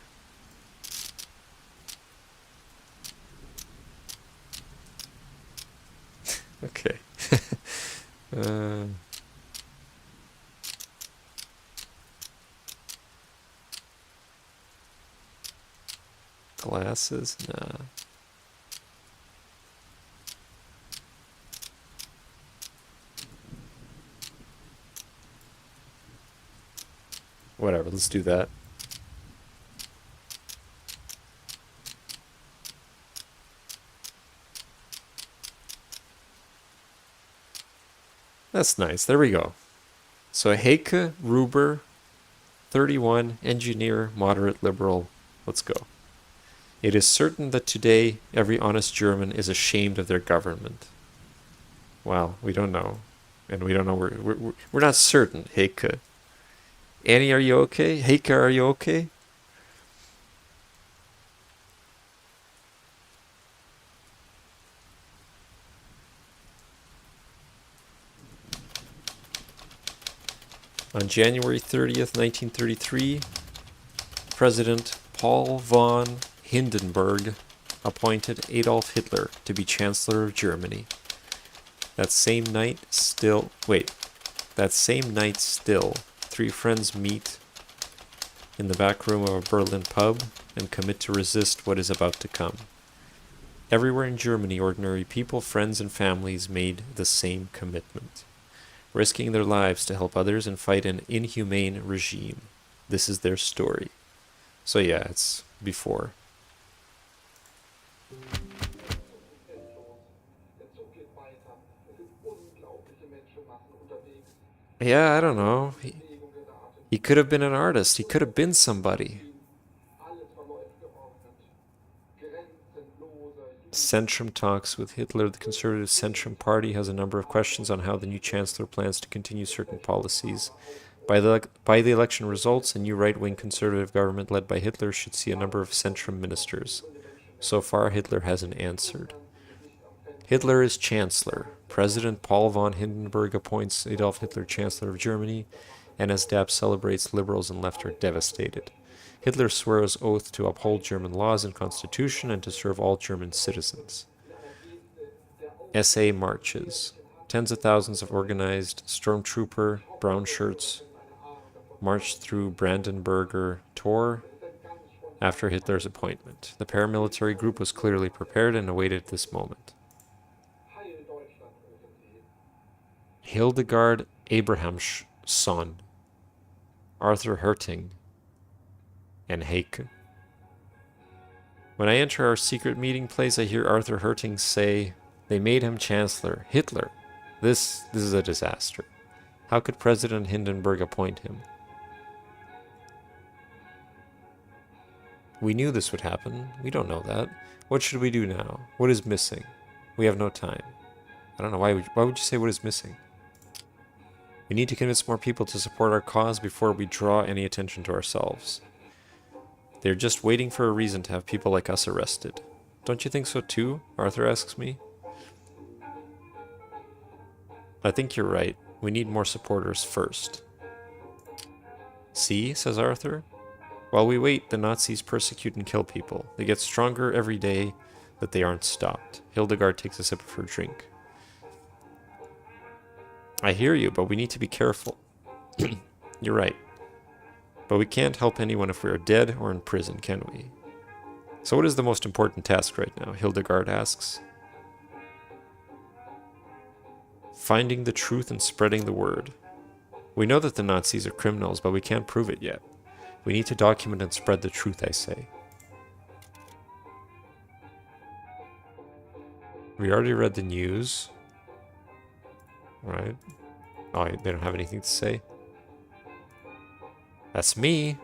Okay. Glasses? Nah. Whatever, let's do that. That's nice. There we go. So Heike Ruber, 31, engineer, moderate liberal. Let's go. It is certain that today every honest German is ashamed of their government. Well, we don't know. And we don't know. We're not certain, Heike. Annie, are you okay? Heike, are you okay? On January 30th, 1933, President Paul von Hindenburg appointed Adolf Hitler to be Chancellor of Germany. That same night still, three friends meet in the back room of a Berlin pub and commit to resist what is about to come. Everywhere in Germany, ordinary people, friends, and families made the same commitment, risking their lives to help others and fight an inhumane regime. This is their story. So yeah, it's before. Yeah, I don't know. He could have been an artist. He could have been somebody. Centrum talks with Hitler. The Conservative Centrum Party has a number of questions on how the new chancellor plans to continue certain policies. By the election results, a new right-wing conservative government led by Hitler should see a number of Centrum ministers. So far, Hitler hasn't answered. Hitler is chancellor. President Paul von Hindenburg appoints Adolf Hitler Chancellor of Germany. NSDAP celebrates liberals and left are devastated. Hitler swears oath to uphold German laws and constitution and to serve all German citizens. SA marches. Tens of thousands of organized stormtrooper brown shirts marched through Brandenburger Tor after Hitler's appointment. The paramilitary group was clearly prepared and awaited this moment. Hildegard Abrahamsson, Arthur Herting, and Heike. When I enter our secret meeting place, I hear Arthur Herting say, "They made him chancellor. Hitler. This is a disaster. How could President Hindenburg appoint him?" We knew this would happen. We don't know that. What should we do now? What is missing? We have no time. I don't know, why would you say what is missing? We need to convince more people to support our cause before we draw any attention to ourselves. They're just waiting for a reason to have people like us arrested. Don't you think so too? Arthur asks me. I think you're right. We need more supporters first. See, says Arthur. While we wait, the Nazis persecute and kill people. They get stronger every day, but they aren't stopped. Hildegard takes a sip of her drink. I hear you, but we need to be careful. You're right. But we can't help anyone if we are dead or in prison, can we? So what is the most important task right now? Hildegard asks. Finding the truth and spreading the word. We know that the Nazis are criminals, but we can't prove it yet. We need to document and spread the truth, I say. We already read the news. Right. Oh, they don't have anything to say. That's me.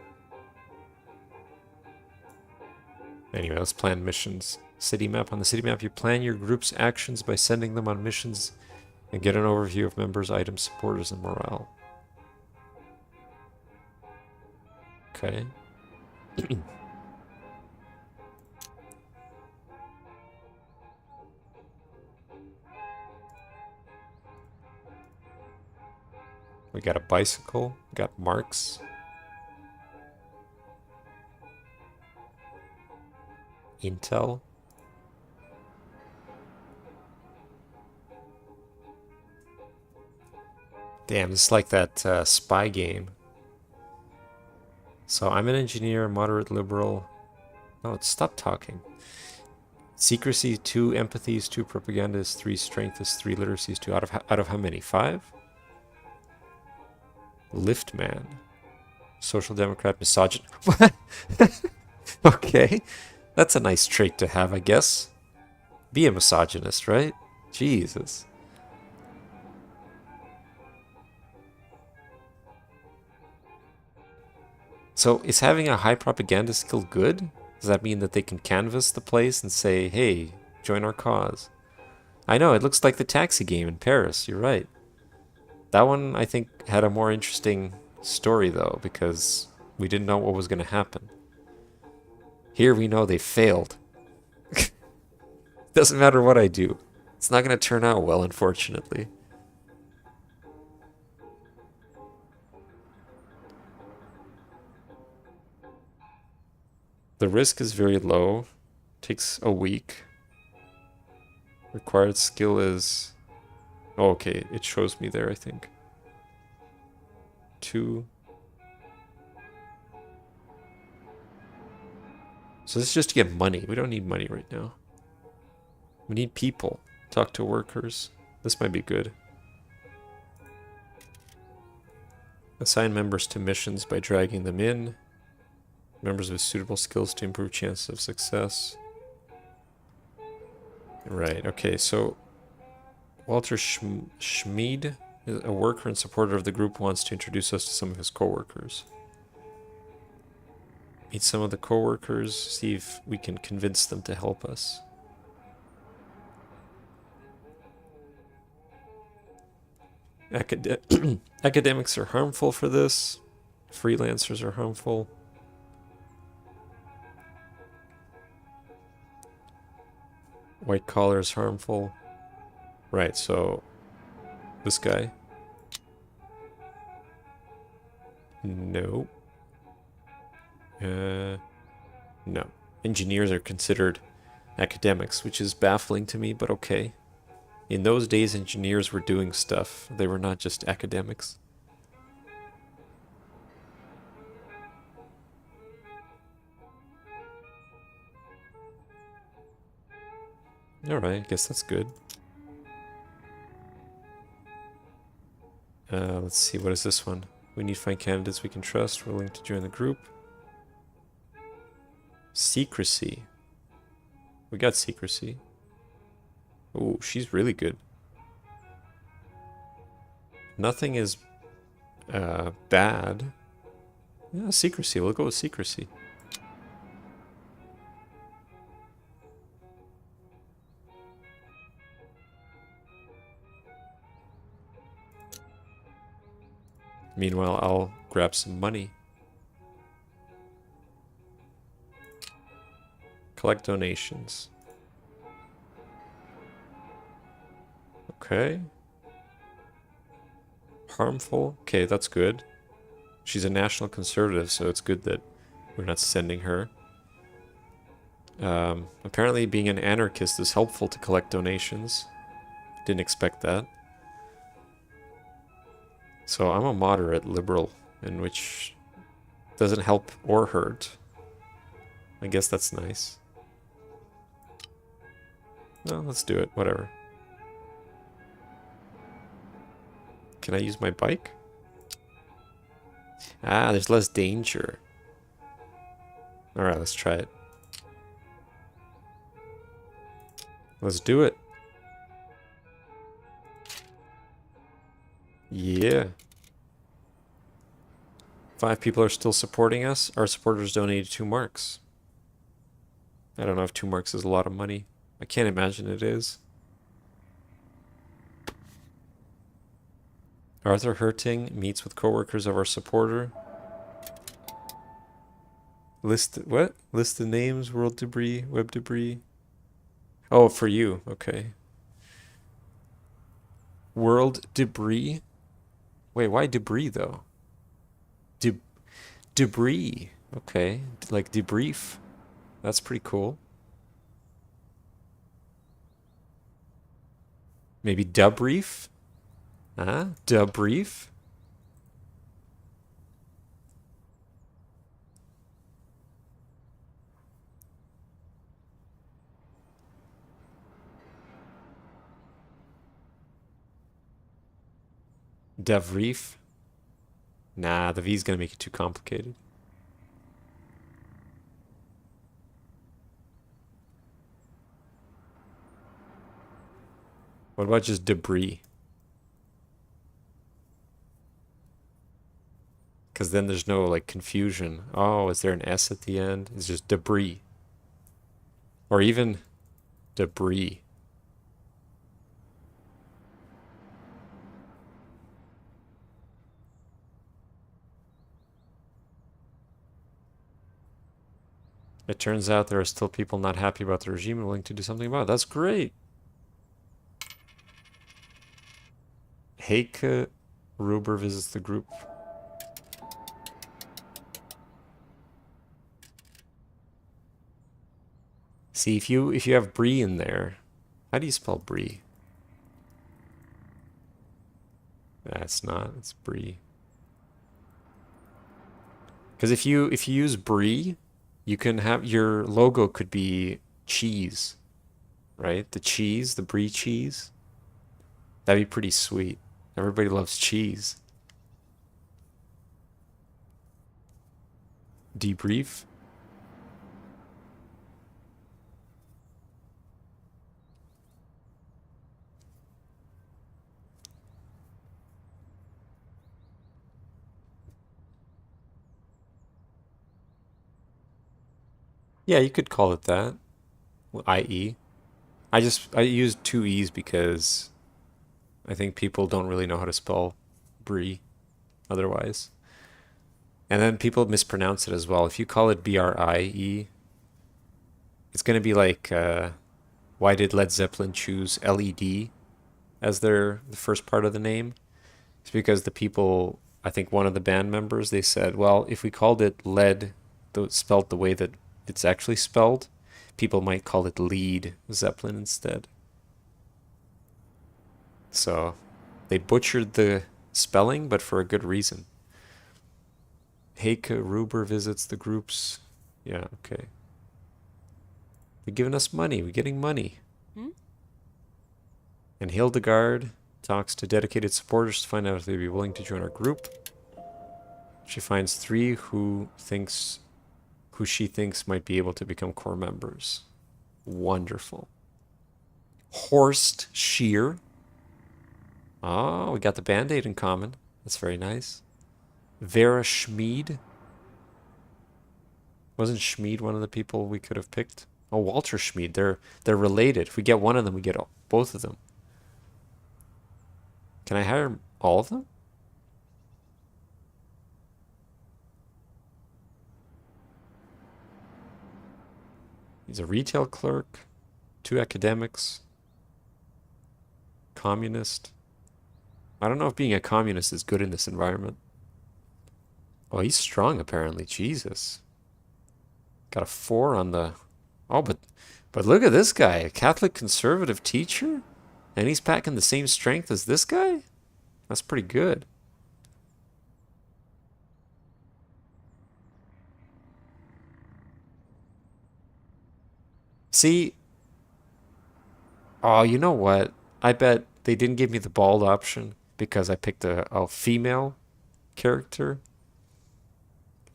Anyway, let's plan missions. City map. On the city map, you plan your group's actions by sending them on missions and get an overview of members, items, supporters, and morale. Okay. We got a bicycle. We got marks. Intel. Damn, this is like that spy game. So I'm an engineer, moderate liberal. No, stop talking. Secrecy 2, empathy is 2, propaganda is 3, strength is 3, literacy is 2. Out of how many? 5? Liftman. Social Democrat, misogynist. What? Okay. That's a nice trait to have, I guess. Be a misogynist, right? Jesus. So is having a high propaganda skill good? Does that mean that they can canvass the place and say, hey, join our cause? I know, it looks like the taxi game in Paris. You're right. That one, I think, had a more interesting story, though, because we didn't know what was going to happen. Here we know they failed. Doesn't matter what I do. It's not going to turn out well, unfortunately. The risk is very low. Takes a week. Required skill is... Oh, okay, it shows me there, I think. 2. So this is just to get money. We don't need money right now. We need people. Talk to workers. This might be good. Assign members to missions by dragging them in. Members with suitable skills to improve chances of success. Right, okay, so Walter Schmid, a worker and supporter of the group, wants to introduce us to some of his co-workers. Meet some of the co-workers, see if we can convince them to help us. Academics are harmful for this. Freelancers are harmful. White collar is harmful. Right, so this guy. No. No. Engineers are considered academics, which is baffling to me, but okay. In those days, engineers were doing stuff. They were not just academics. Alright, I guess that's good. Let's see, what is this one? We need to find candidates we can trust, willing to join the group. Secrecy. We got secrecy. Ooh, she's really good. Nothing is bad. Yeah, secrecy. We'll go with secrecy. Meanwhile, I'll grab some money. Collect donations. Okay. Harmful. Okay, that's good. She's a national conservative, so it's good that we're not sending her. Apparently being an anarchist is helpful to collect donations. Didn't expect that. So I'm a moderate liberal, in which doesn't help or hurt. I guess that's nice. No, let's do it. Whatever. Can I use my bike? Ah, there's less danger. Alright, let's try it. Let's do it. Yeah. 5 people are still supporting us. Our supporters donated 2 marks. I don't know if 2 marks is a lot of money. I can't imagine it is. Arthur Hurting meets with coworkers of our supporter. List what? List the names, world debris, web debris. Oh, for you. Okay. World debris? Wait, why debris though? Debris. Okay. Like debrief. That's pretty cool. Maybe debrief? Huh? Debrief? Devrief? Nah, the V's gonna make it too complicated. What about just debris? Because then there's no like confusion. Oh, is there an S at the end? It's just debris. Or even debris. It turns out there are still people not happy about the regime and willing to do something about it. That's great. Heike Ruber visits the group. See, if you have Brie in there, how do you spell Brie? That's not. It's Brie. Because if you use Brie, you can have your logo could be cheese, right? The cheese, the Brie cheese. That'd be pretty sweet. Everybody loves cheese. Debrief. Yeah, you could call it that. IE. I used 2 E's because I think people don't really know how to spell Brie otherwise. And then people mispronounce it as well. If you call it BRIE, it's going to be like, why did Led Zeppelin choose LED as the first part of the name? It's because the people, I think one of the band members, they said, well, if we called it Led spelled the way that it's actually spelled. People might call it Lead Zeppelin instead. So they butchered the spelling, but for a good reason. Heike Ruber visits the groups. Yeah, okay. They're giving us money. We're getting money. And Hildegard talks to dedicated supporters to find out if they'd be willing to join our group. She finds 3 who she thinks might be able to become core members. Wonderful. Horst Shear. Oh, we got the Band-Aid in common. That's very nice. Vera Schmid. Wasn't Schmid one of the people we could have picked? Oh, Walter Schmid. They're related. If we get one of them, we get both of them. Can I hire all of them? He's a retail clerk, 2 academics, communist. I don't know if being a communist is good in this environment. Oh, he's strong apparently. Jesus. Got a 4 on the... Oh, but look at this guy. A Catholic conservative teacher? And he's packing the same strength as this guy? That's pretty good. See? Oh, you know what? I bet they didn't give me the bald option because I picked a female character.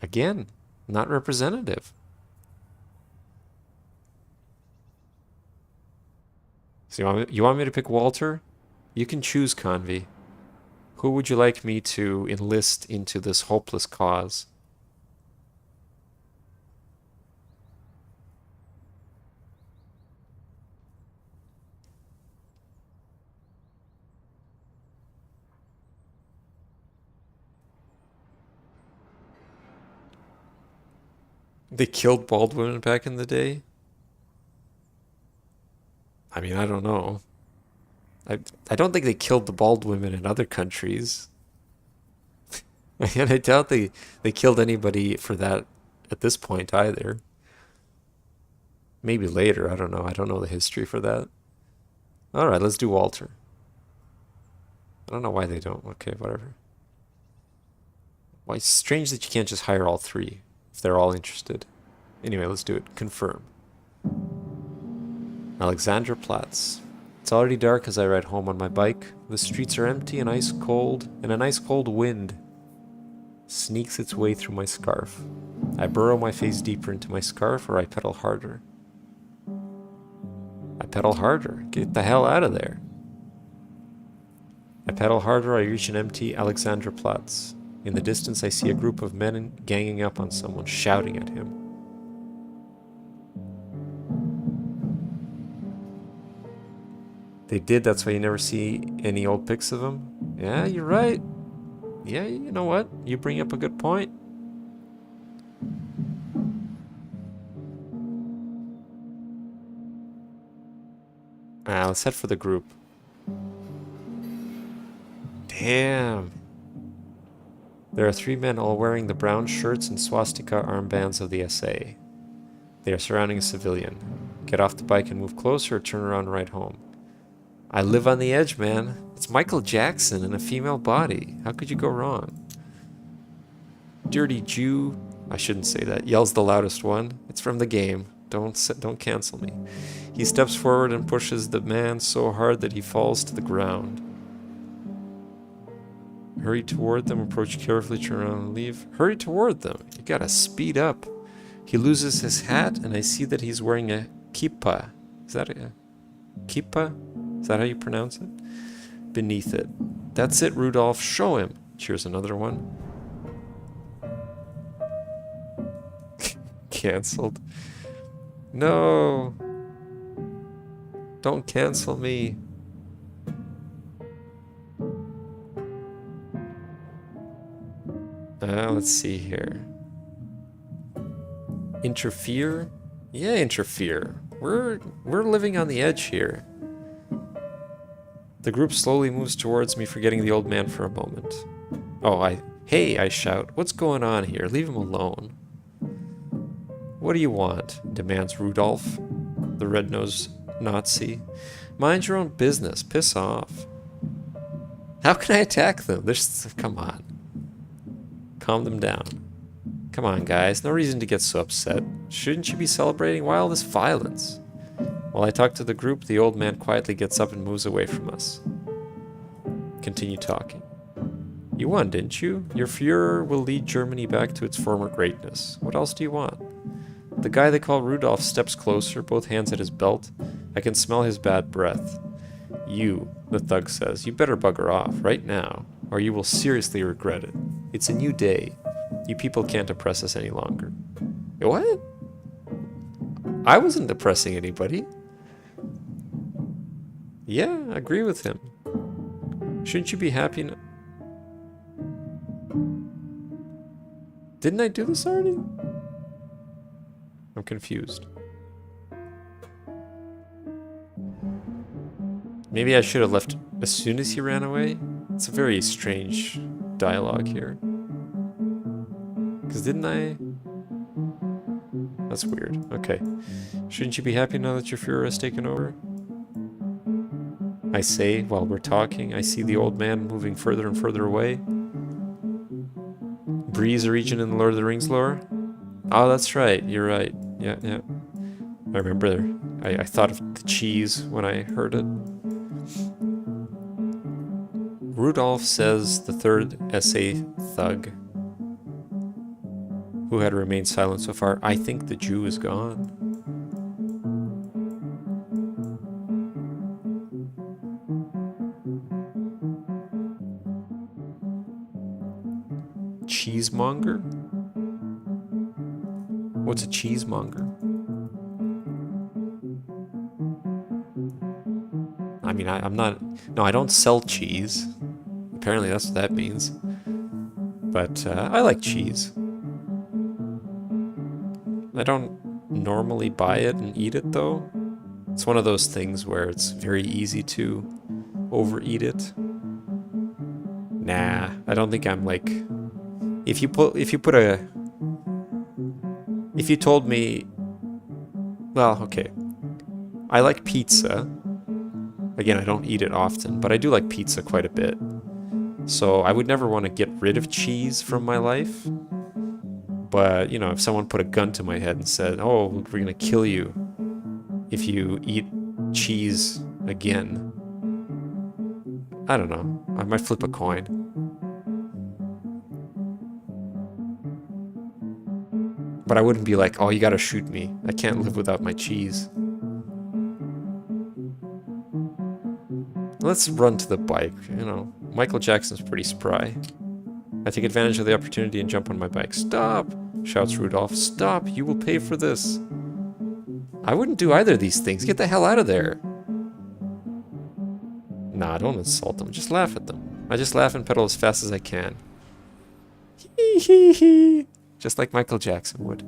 Again, not representative. So you want me to pick Walter? You can choose, Convy. Who would you like me to enlist into this hopeless cause? They killed bald women back in the day? I mean, I don't know. I don't think they killed the bald women in other countries. And I doubt they killed anybody for that at this point either. Maybe later, I don't know. I don't know the history for that. Alright, let's do Walter. I don't know why they don't. Okay, whatever. Why, it's strange that you can't just hire all 3 if they're all interested. Anyway, let's do it. Confirm. Alexandra Platz. It's already dark as I ride home on my bike. The streets are empty and ice cold, and an ice cold wind sneaks its way through my scarf. I burrow my face deeper into my scarf, or I pedal harder. I pedal harder. Get the hell out of there. I pedal harder. I reach an empty Alexandra Platz. In the distance, I see a group of men ganging up on someone, shouting at him. They did, that's why you never see any old pics of them. Yeah, you're right. Yeah, you know what? You bring up a good point. Let's head for the group. Damn. There are 3 men all wearing the brown shirts and swastika armbands of the SA. They are surrounding a civilian. Get off the bike and move closer, or turn around and ride home. I live on the edge, man. It's Michael Jackson in a female body. How could you go wrong? Dirty Jew. I shouldn't say that. Yells the loudest one. It's from the game. Don't cancel me. He steps forward and pushes the man so hard that he falls to the ground. Hurry toward them. Approach carefully. Turn around and leave. Hurry toward them. You gotta speed up. He loses his hat, and I see that he's wearing a kippa. Is that a kippa? Is that how you pronounce it? Beneath it. That's it, Rudolph. Show him. Cheers, another one. Cancelled. No. Don't cancel me. Let's see here. Interfere? Yeah, interfere. We're living on the edge here. The group slowly moves towards me, forgetting the old man for a moment. Oh, hey, I shout. What's going on here? Leave him alone. What do you want? Demands Rudolph, the red-nosed Nazi. Mind your own business. Piss off. How can I attack them? Come on. Calm them down. Come on, guys. No reason to get so upset. Shouldn't you be celebrating? Why all this violence? While I talk to the group, the old man quietly gets up and moves away from us. Continue talking. You won, didn't you? Your Führer will lead Germany back to its former greatness. What else do you want? The guy they call Rudolph steps closer, both hands at his belt. I can smell his bad breath. You, the thug says, you better bugger off right now, or you will seriously regret it. It's a new day. You people can't oppress us any longer. What? I wasn't oppressing anybody. Yeah, I agree with him. Shouldn't you be happy now? Didn't I do this already? I'm confused. Maybe I should have left as soon as he ran away? It's a very strange dialogue here. Because didn't I? That's weird. Okay. Shouldn't you be happy now that your Führer has taken over? I say, while we're talking, I see the old man moving further and further away. Breeze a region in the Lord of the Rings lore? Oh, that's right. You're right. Yeah, yeah. I remember I thought of the cheese when I heard it. Rudolph says the third SA thug, who had remained silent so far, I think the Jew is gone. Cheesemonger? What's a cheesemonger? I mean, I'm not... No, I don't sell cheese. Apparently that's what that means. But I like cheese. I don't normally buy it and eat it, though. It's one of those things where it's very easy to overeat it. Nah, I don't think I'm like... If you told me... Well, okay. I like pizza. Again, I don't eat it often, but I do like pizza quite a bit. So I would never want to get rid of cheese from my life. But, you know, if someone put a gun to my head and said, oh, we're going to kill you if you eat cheese again. I don't know. I might flip a coin. But I wouldn't be like, oh, you gotta shoot me. I can't live without my cheese. Let's run to the bike. You know, Michael Jackson's pretty spry. I take advantage of the opportunity and jump on my bike. Stop! Shouts Rudolph. Stop! You will pay for this. I wouldn't do either of these things. Get the hell out of there. Nah, don't insult them. Just laugh at them. I just laugh and pedal as fast as I can. Hee hee hee. Just like Michael Jackson would.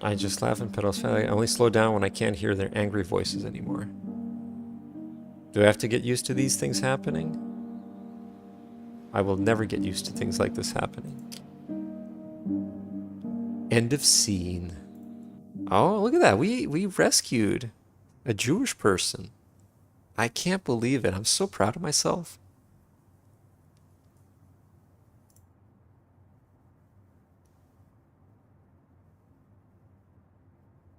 I just laugh and pedal as fast. I only slow down when I can't hear their angry voices anymore. Do I have to get used to these things happening? I will never get used to things like this happening. End of scene. Oh, look at that. We rescued a Jewish person. I can't believe it. I'm so proud of myself.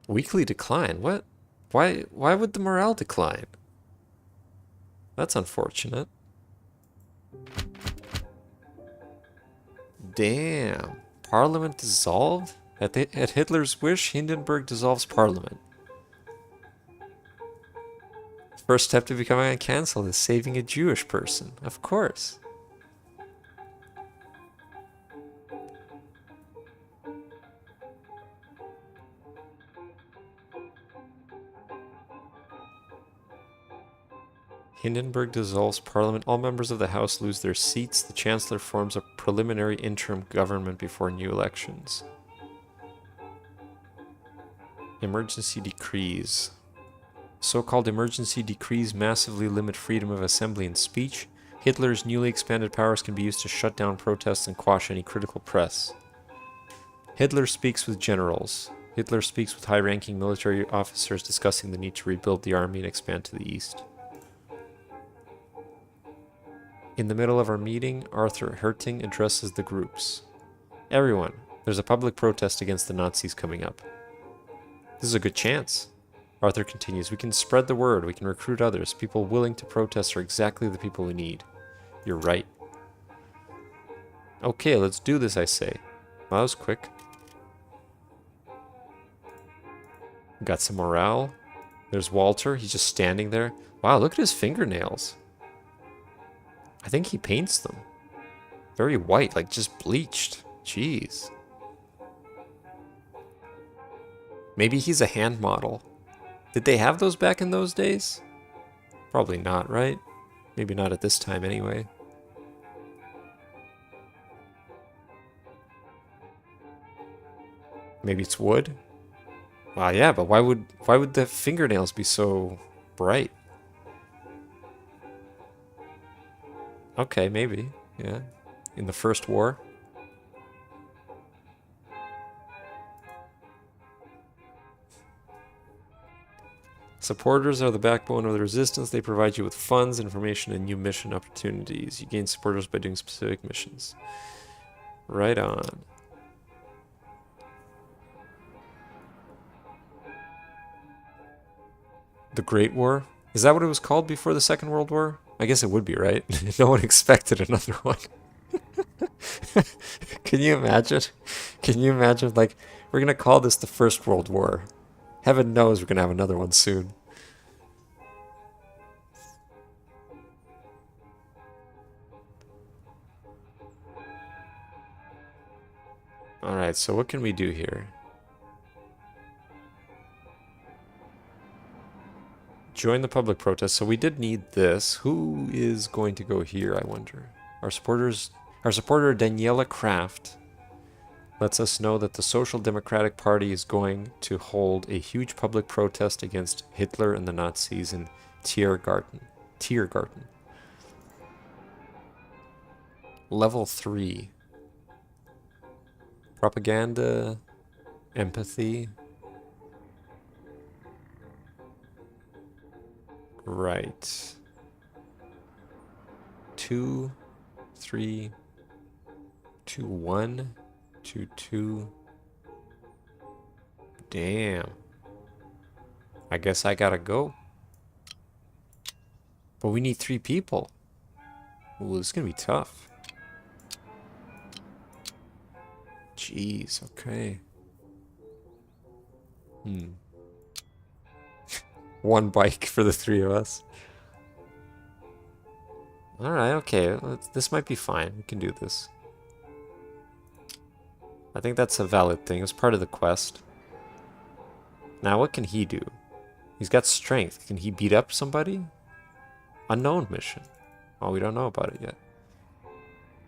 Weekly decline? What? Why would the morale decline? That's unfortunate. Damn. Parliament dissolved? At Hitler's wish, Hindenburg dissolves Parliament. First step to becoming uncancelled is saving a Jewish person. Of course. Hindenburg dissolves Parliament. All members of the House lose their seats. The Chancellor forms a preliminary interim government before new elections. Emergency decrees. So-called emergency decrees massively limit freedom of assembly and speech. Hitler's newly expanded powers can be used to shut down protests and quash any critical press. Hitler speaks with generals. Hitler speaks with high-ranking military officers discussing the need to rebuild the army and expand to the east. In the middle of our meeting, Arthur Herting addresses the groups. Everyone, there's a public protest against the Nazis coming up. This is a good chance. Arthur continues, we can spread the word, we can recruit others. People willing to protest are exactly the people we need. You're right. Okay, let's do this, I say. Well, that was quick. Got some morale. There's Walter, he's just standing there. Wow, look at his fingernails. I think he paints them. Very white, like just bleached. Jeez. Maybe he's a hand model. Did they have those back in those days? Probably not, right? Maybe not at this time anyway. Maybe it's wood? Yeah, but why would the fingernails be so bright? Okay, maybe. Yeah. In the First War. Supporters are the backbone of the resistance. They provide you with funds, information, and new mission opportunities. You gain supporters by doing specific missions. Right on. The Great War? Is that what it was called before the Second World War? I guess it would be, right? No one expected another one. Can you imagine? Can you imagine, like, we're going to call this the First World War. Heaven knows we're going to have another one soon. Alright, so what can we do here? Join the public protest. So we did need this. Who is going to go here, I wonder? Our supporter Daniela Kraft lets us know that the Social Democratic Party is going to hold a huge public protest against Hitler and the Nazis in Tiergarten. Level 3. Propaganda, empathy. Right. 2, 3, 2, 1, 2, 2. Damn. I guess I gotta go. But we need 3 people. Ooh, this is gonna be tough. Jeez, okay. One bike for the 3 of us. Alright, okay. This might be fine. We can do this. I think that's a valid thing. It's part of the quest. Now, what can he do? He's got strength. Can he beat up somebody? Unknown mission. Oh, we don't know about it yet.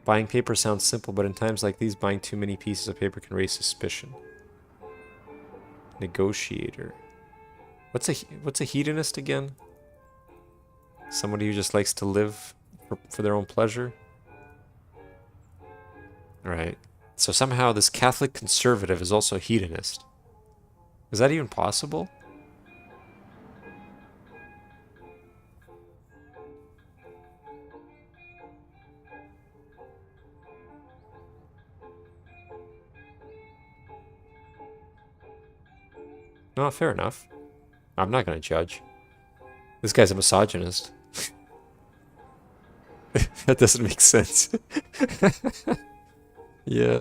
Buying paper sounds simple, but in times like these, buying too many pieces of paper can raise suspicion. Negotiator. What's a hedonist again? Somebody who just likes to live for their own pleasure? Alright. So somehow this Catholic conservative is also a hedonist. Is that even possible? No, fair enough. I'm not going to judge. This guy's a misogynist. That doesn't make sense. Yeah,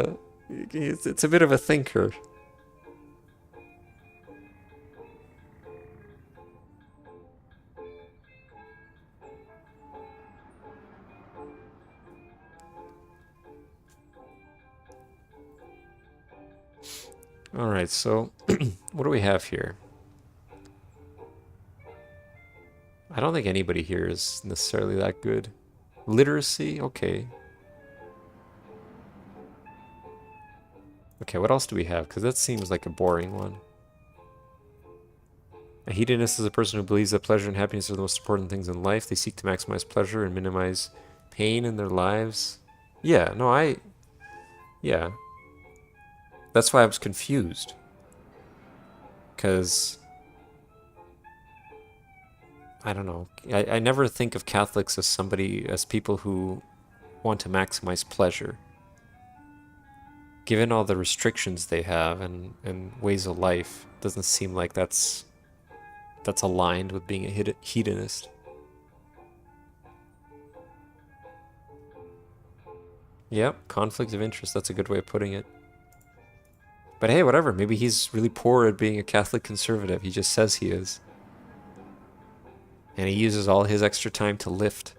it's a bit of a thinker. Alright, so what do we have here? I don't think anybody here is necessarily that good. Literacy? Okay. Okay, what else do we have? Because that seems like a boring one. A hedonist is a person who believes that pleasure and happiness are the most important things in life. They seek to maximize pleasure and minimize pain in their lives. Yeah, no, yeah. That's why I was confused. Because, I don't know. I never think of Catholics as people who want to maximize pleasure. Given all the restrictions they have and ways of life, it doesn't seem like that's aligned with being a hedonist. Yep, conflict of interest, that's a good way of putting it. But hey, whatever, maybe he's really poor at being a Catholic conservative. He just says he is. And he uses all his extra time to lift.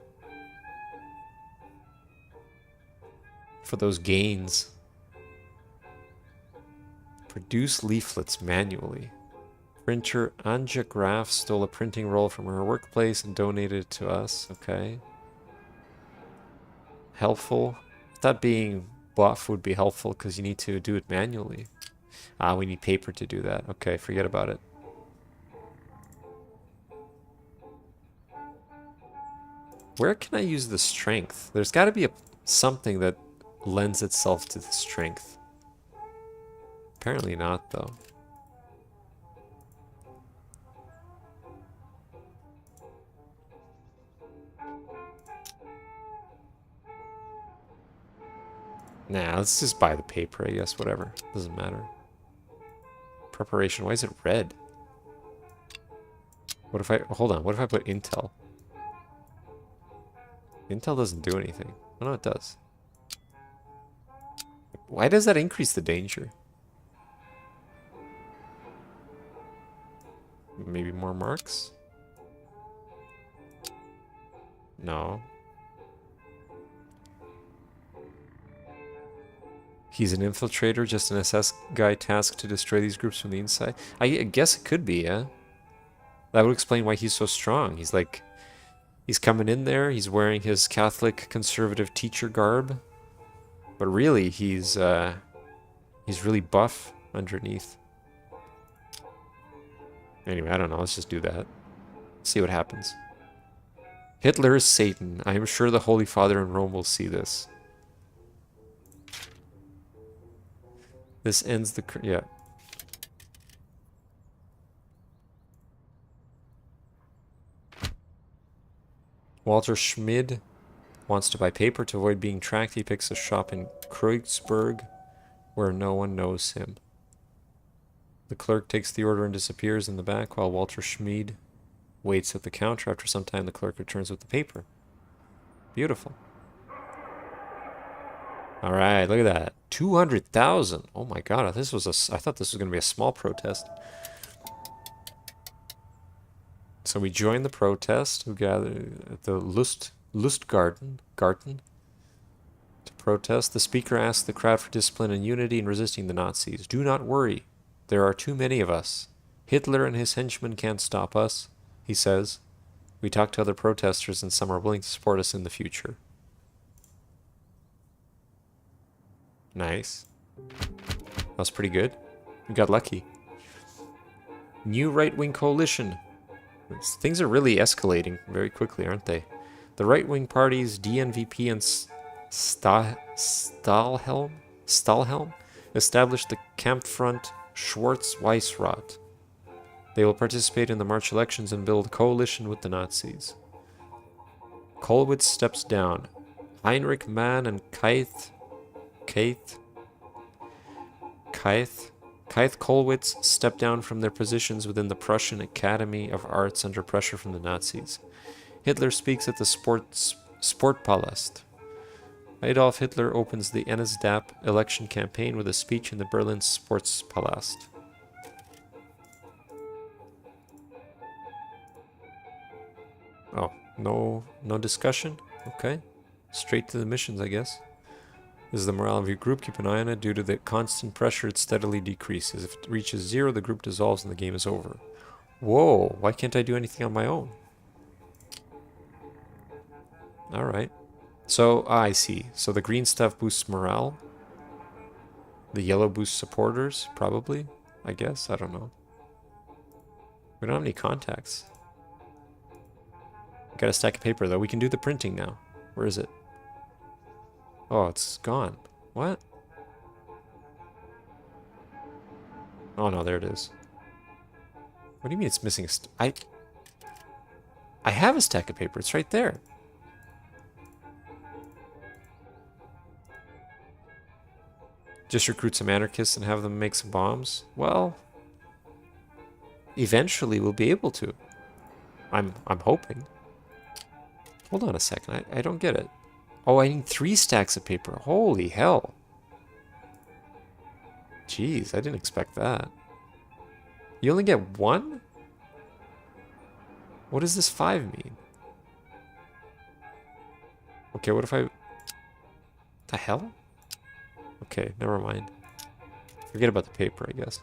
For those gains. Produce leaflets manually. Printer Anja Graf stole a printing roll from her workplace and donated it to us. Okay. Helpful. I thought being buff would be helpful because you need to do it manually. Ah, we need paper to do that. Okay, forget about it. Where can I use the strength? There's got to be something that lends itself to the strength. Apparently not, though. Nah, let's just buy the paper, I guess. Whatever. Doesn't matter. Preparation. Why is it red? What if I... Hold on. What if I put Intel? Intel doesn't do anything. Oh, no, it does. Why does that increase the danger? Maybe more marks? No. He's an infiltrator, just an SS guy tasked to destroy these groups from the inside. I guess it could be, yeah. That would explain why he's so strong. He's like... He's coming in there, he's wearing his Catholic conservative teacher garb. But really, he's really buff underneath. Anyway, I don't know, let's just do that. See what happens. Hitler is Satan. I am sure the Holy Father in Rome will see this. This ends the... yeah. Walter Schmid wants to buy paper to avoid being tracked. He picks a shop in Kreuzberg where no one knows him. The clerk takes the order and disappears in the back while Walter Schmid waits at the counter. After some time, the clerk returns with the paper. Beautiful. All right, look at that. 200,000. Oh my god, I thought this was going to be a small protest. So we join the protest, who gather at the Lustgarten to protest. The speaker asks the crowd for discipline and unity in resisting the Nazis. Do not worry. There are too many of us. Hitler and his henchmen can't stop us, he says. We talk to other protesters and some are willing to support us in the future. Nice. That was pretty good. We got lucky. New right-wing coalition. Things are really escalating very quickly, aren't they? The right-wing parties, DNVP and Stahlhelm, established the Kampffront Schwarz-Weiß-Rot. They will participate in the March elections and build coalition with the Nazis. Kollwitz steps down. Heinrich Mann and Keith Kollwitz stepped down from their positions within the Prussian Academy of Arts under pressure from the Nazis. Hitler speaks at the Sportpalast. Adolf Hitler opens the NSDAP election campaign with a speech in the Berlin Sportspalast. Oh, no discussion? Okay. Straight to the missions, I guess. This is the morale of your group. Keep an eye on it. Due to the constant pressure, it steadily decreases. If it reaches 0, the group dissolves and the game is over. Whoa, why can't I do anything on my own? Alright. So, I see. So the green stuff boosts morale. The yellow boosts supporters, probably. I guess. I don't know. We don't have any contacts. Got a stack of paper, though. We can do the printing now. Where is it? Oh, it's gone. What? Oh no, there it is. What do you mean it's missing I have a stack of paper. It's right there. Just recruit some anarchists and have them make some bombs? Well, eventually we'll be able to. I'm hoping. Hold on a second. I don't get it. Oh, I need 3 stacks of paper. Holy hell. Jeez, I didn't expect that. You only get 1? What does this 5 mean? Okay, what if I... The hell? Okay, never mind. Forget about the paper, I guess.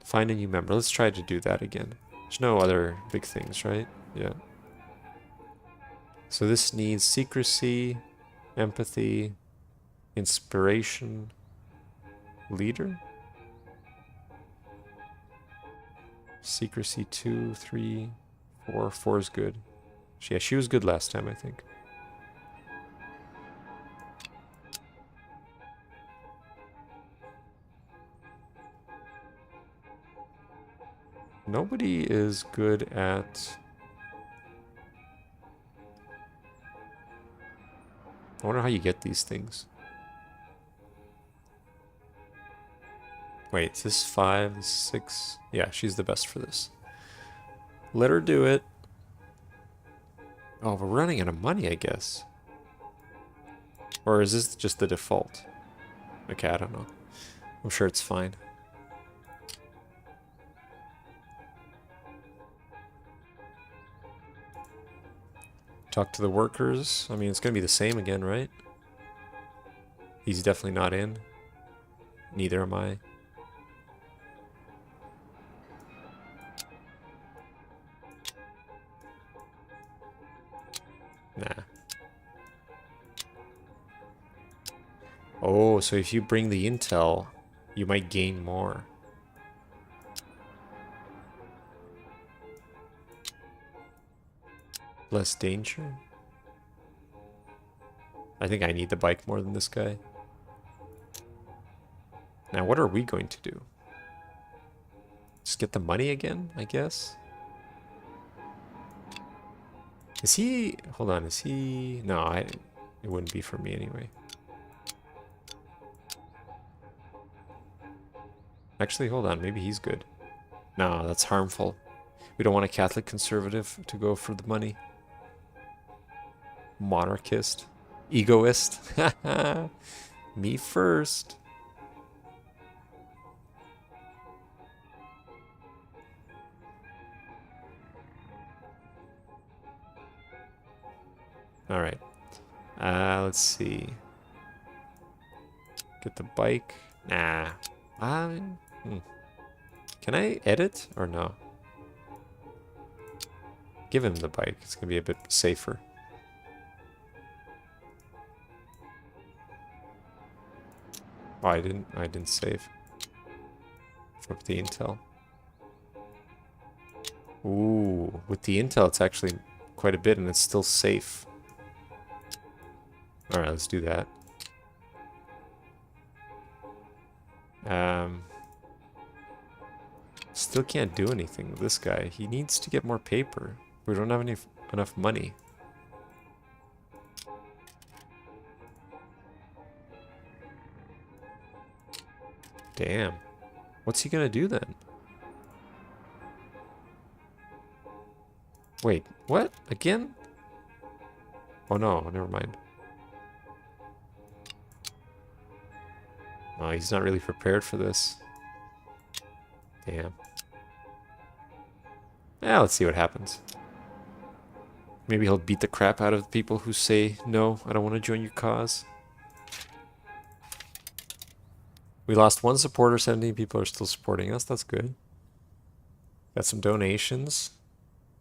Find a new member. Let's try to do that again. There's no other big things, right? Yeah. So this needs secrecy, empathy, inspiration, leader? Secrecy 2, 3, 4. 4 is good. Yeah, she was good last time, I think. Nobody is good at... I wonder how you get these things. Wait, is this 5, this 6? Yeah, she's the best for this. Let her do it. Oh, we're running out of money, I guess. Or is this just the default? Okay, I don't know. I'm sure it's fine. Talk to the workers. I mean, it's going to be the same again, right? He's definitely not in. Neither am I. Nah. Oh, so if you bring the intel, you might gain more. Less danger? I think I need the bike more than this guy. Now, what are we going to do? Just get the money again, I guess? Is he... Hold on, is he... No, it wouldn't be for me anyway. Actually, hold on, maybe he's good. No, that's harmful. We don't want a Catholic conservative to go for the money. Monarchist. Egoist. Me first. Alright. Let's see. Get the bike. Nah. Can I edit or no? Give him the bike. It's gonna be a bit safer. Oh, I didn't save. Flip the intel. Ooh, with the intel it's actually quite a bit and it's still safe. Alright, let's do that. Still can't do anything with this guy. He needs to get more paper. We don't have enough money. Damn. What's he gonna do then? Wait, what? Again? Oh no, never mind. Oh, he's not really prepared for this. Damn. Yeah, let's see what happens. Maybe he'll beat the crap out of the people who say, no, I don't want to join your cause. We lost 1 supporter, 17 people are still supporting us. That's good. Got some donations.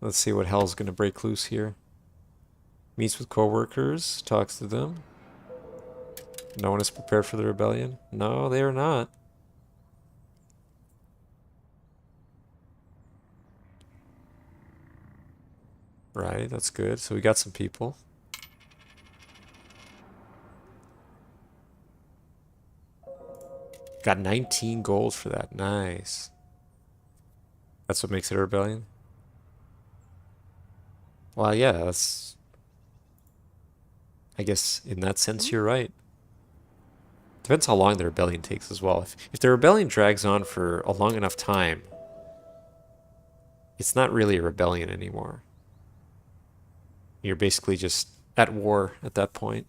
Let's see what hell's gonna break loose here. Meets with co-workers, talks to them. No one is prepared for the rebellion? No, they are not. Right, that's good. So we got some people. Got 19 gold for that. Nice. That's what makes it a rebellion? Well, yeah, that's... I guess in that sense you're right. Depends how long the rebellion takes as well. If the rebellion drags on for a long enough time, it's not really a rebellion anymore. You're basically just at war at that point.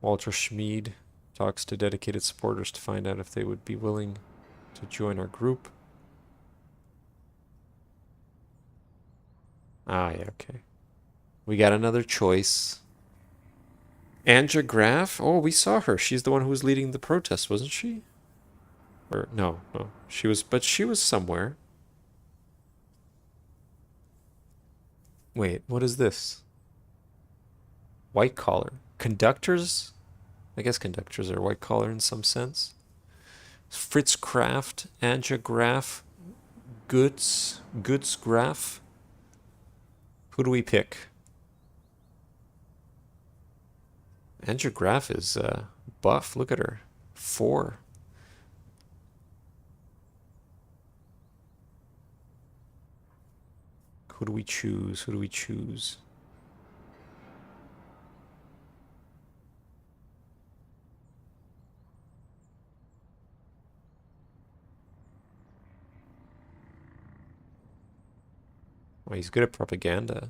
Walter Schmid talks to dedicated supporters to find out if they would be willing to join our group. Ah, yeah, okay. We got another choice. Anja Graf? Oh, we saw her. She's the one who was leading the protest, wasn't she? Or no. She was, but she was somewhere. Wait, what is this? White collar. Conductors? I guess conductors are white collar in some sense. Fritz Kraft, Anja Graf, Goods Graf. Who do we pick? Anja Graf is buff. Look at her. 4. Who do we choose? Who do we choose? Well, he's good at propaganda.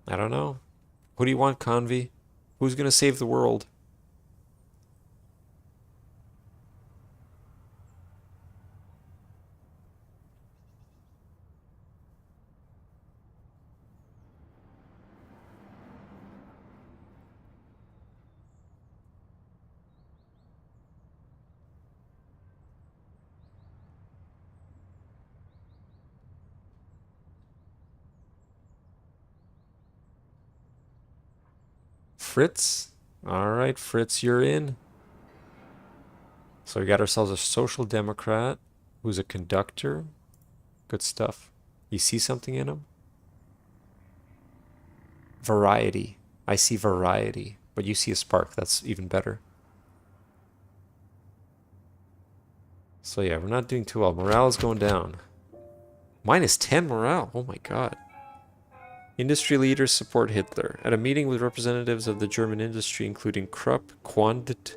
I don't know. Who do you want, Convy? Who's gonna save the world? Fritz? Alright, Fritz, you're in. So we got ourselves a social democrat who's a conductor. Good stuff. You see something in him? Variety. I see variety. But you see a spark. That's even better. So yeah, we're not doing too well. Morale is going down. -10 morale. Oh my god. Industry leaders support Hitler. At a meeting with representatives of the German industry, including Krupp, Quandt,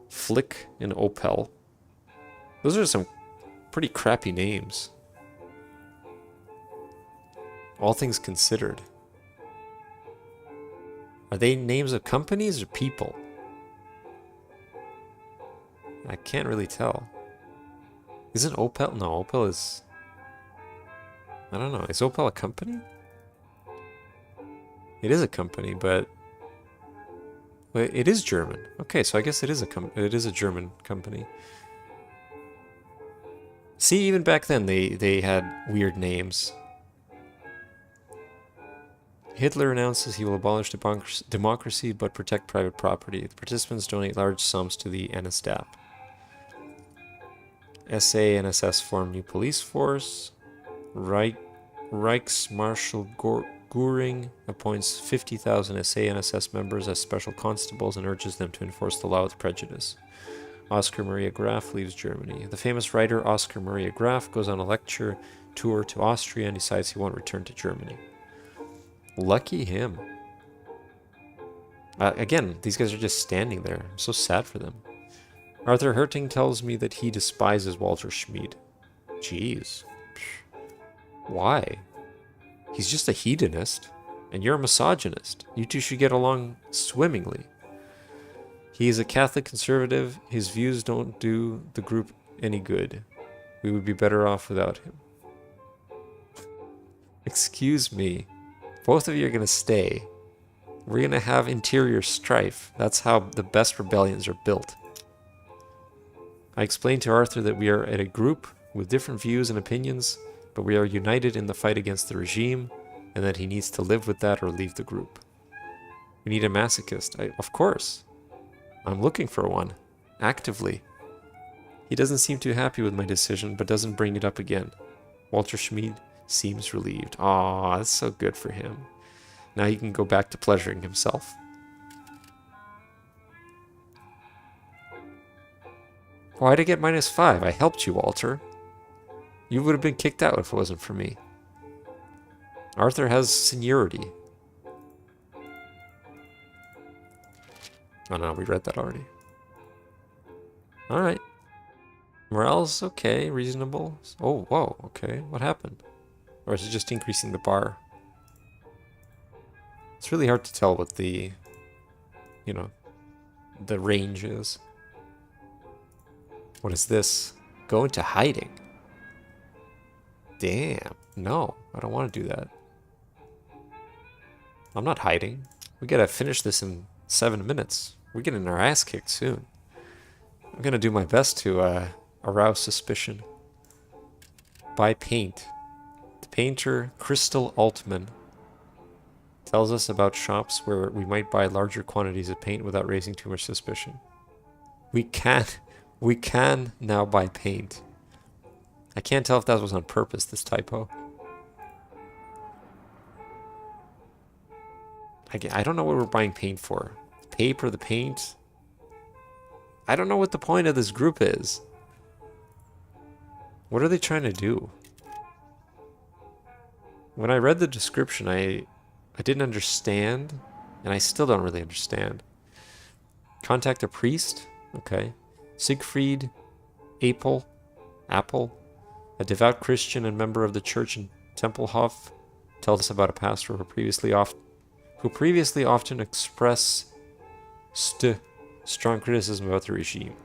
Flick, and Opel. Those are some pretty crappy names. All things considered. Are they names of companies or people? I can't really tell. Isn't Opel? No, Opel is... I don't know. Is Opel a company? It is a company, but it is German. Okay, so I guess it is a German company. See, even back then they had weird names. Hitler announces he will abolish democracy but protect private property. The participants donate large sums to the NSDAP. SA and SS form new police force. Reichsmarschall Göring appoints 50,000 SA and SS members as special constables and urges them to enforce the law with prejudice. Oskar Maria Graf leaves Germany. The famous writer Oskar Maria Graf goes on a lecture tour to Austria and decides he won't return to Germany. Lucky him. Again, these guys are just standing there. I'm so sad for them. Arthur Herting tells me that he despises Walter Schmid. Jeez. Why? He's just a hedonist, and you're a misogynist. You two should get along swimmingly. He is a Catholic conservative. His views don't do the group any good. We would be better off without him. Excuse me. Both of you are going to stay. We're going to have interior strife. That's how the best rebellions are built. I explained to Arthur that we are at a group with different views and opinions, but we are united in the fight against the regime, and that he needs to live with that or leave the group. We need a masochist. Of course. I'm looking for one. Actively. He doesn't seem too happy with my decision, but doesn't bring it up again. Walter Schmid seems relieved. Aw, that's so good for him. Now he can go back to pleasuring himself. Why'd I get -5? I helped you, Walter. You would have been kicked out if it wasn't for me. Arthur has seniority. Oh no, we read that already. Alright. Morale's okay, reasonable. Oh, whoa, okay. What happened? Or is it just increasing the bar? It's really hard to tell what the, you know, the range is. What is this? Go into hiding. Damn. No, I don't want to do that. I'm not hiding. We gotta finish this in 7 minutes. We're getting our ass kicked soon. I'm gonna do my best to arouse suspicion. Buy paint. The painter Crystal Altman tells us about shops where we might buy larger quantities of paint without raising too much suspicion. We can now buy paint. I can't tell if that was on purpose, this typo. I don't know what we're buying paint for. Paper, the paint. I don't know what the point of this group is. What are they trying to do? When I read the description, I didn't understand, and I still don't really understand. Contact a priest? Okay. Siegfried Apel, a devout Christian and member of the church in Tempelhof, tells us about a pastor who previously often expressed strong criticism about the regime.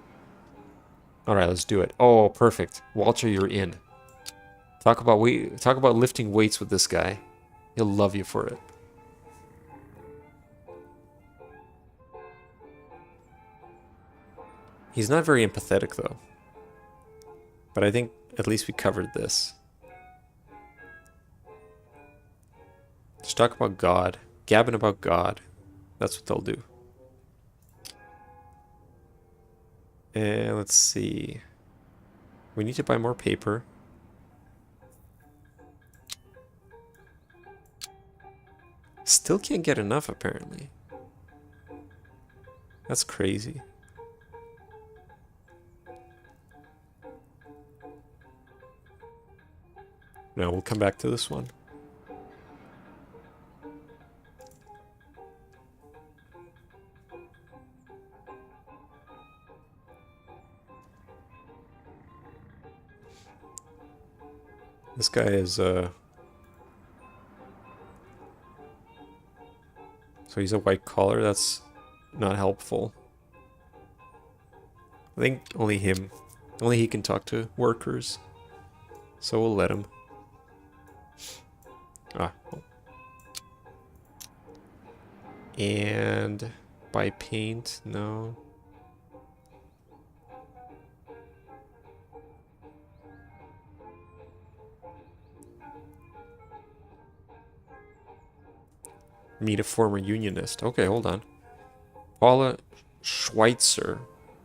Alright, let's do it. Oh, perfect. Walter, you're in. Talk about lifting weights with this guy. He'll love you for it. He's not very empathetic, though. But I think at least we covered this. Just talk about God. Gabbing about God. That's what they'll do. And let's see. We need to buy more paper. Still can't get enough, apparently. That's crazy. No, we'll come back to this one. This guy is, so he's a white collar, that's not helpful. I think only he can talk to workers. So we'll let him. And buy paint, no. Meet a former unionist. Okay, hold on. Paula Schweitzer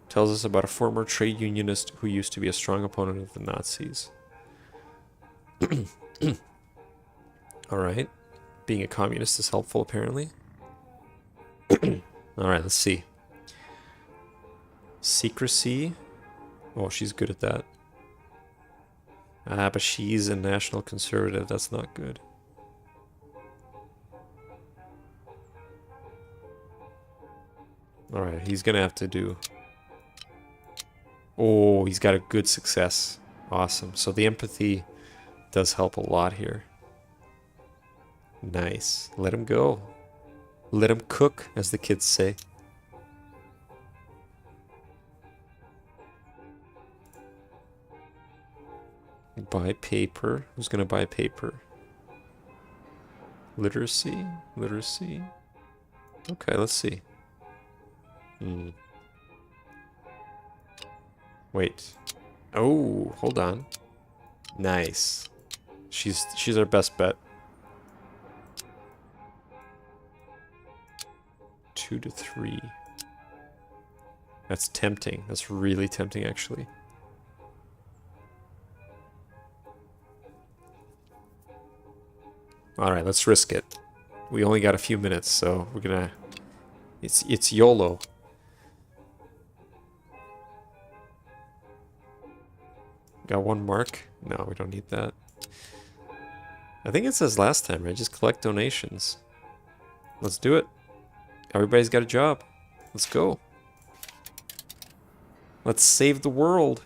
tells us about a former trade unionist who used to be a strong opponent of the Nazis. Alright. Being a communist is helpful, apparently. Alright, let's see. Secrecy. Oh, she's good at that. But she's a national conservative. That's not good. Alright, he's gonna have to do... Oh, he's got a good success. Awesome. So the empathy does help a lot here. Nice. Let him go. Let him cook, as the kids say. Buy paper. Who's gonna buy paper? Literacy? Literacy? Okay, let's see. Wait. Oh, hold on. Nice. She's our best bet. 2 to 3. That's tempting. That's really tempting, actually. Alright, let's risk it. We only got a few minutes, so we're gonna... It's YOLO. Got one mark? No, we don't need that. I think it says last time, right? Just collect donations. Let's do it. Everybody's got a job. Let's go. Let's save the world.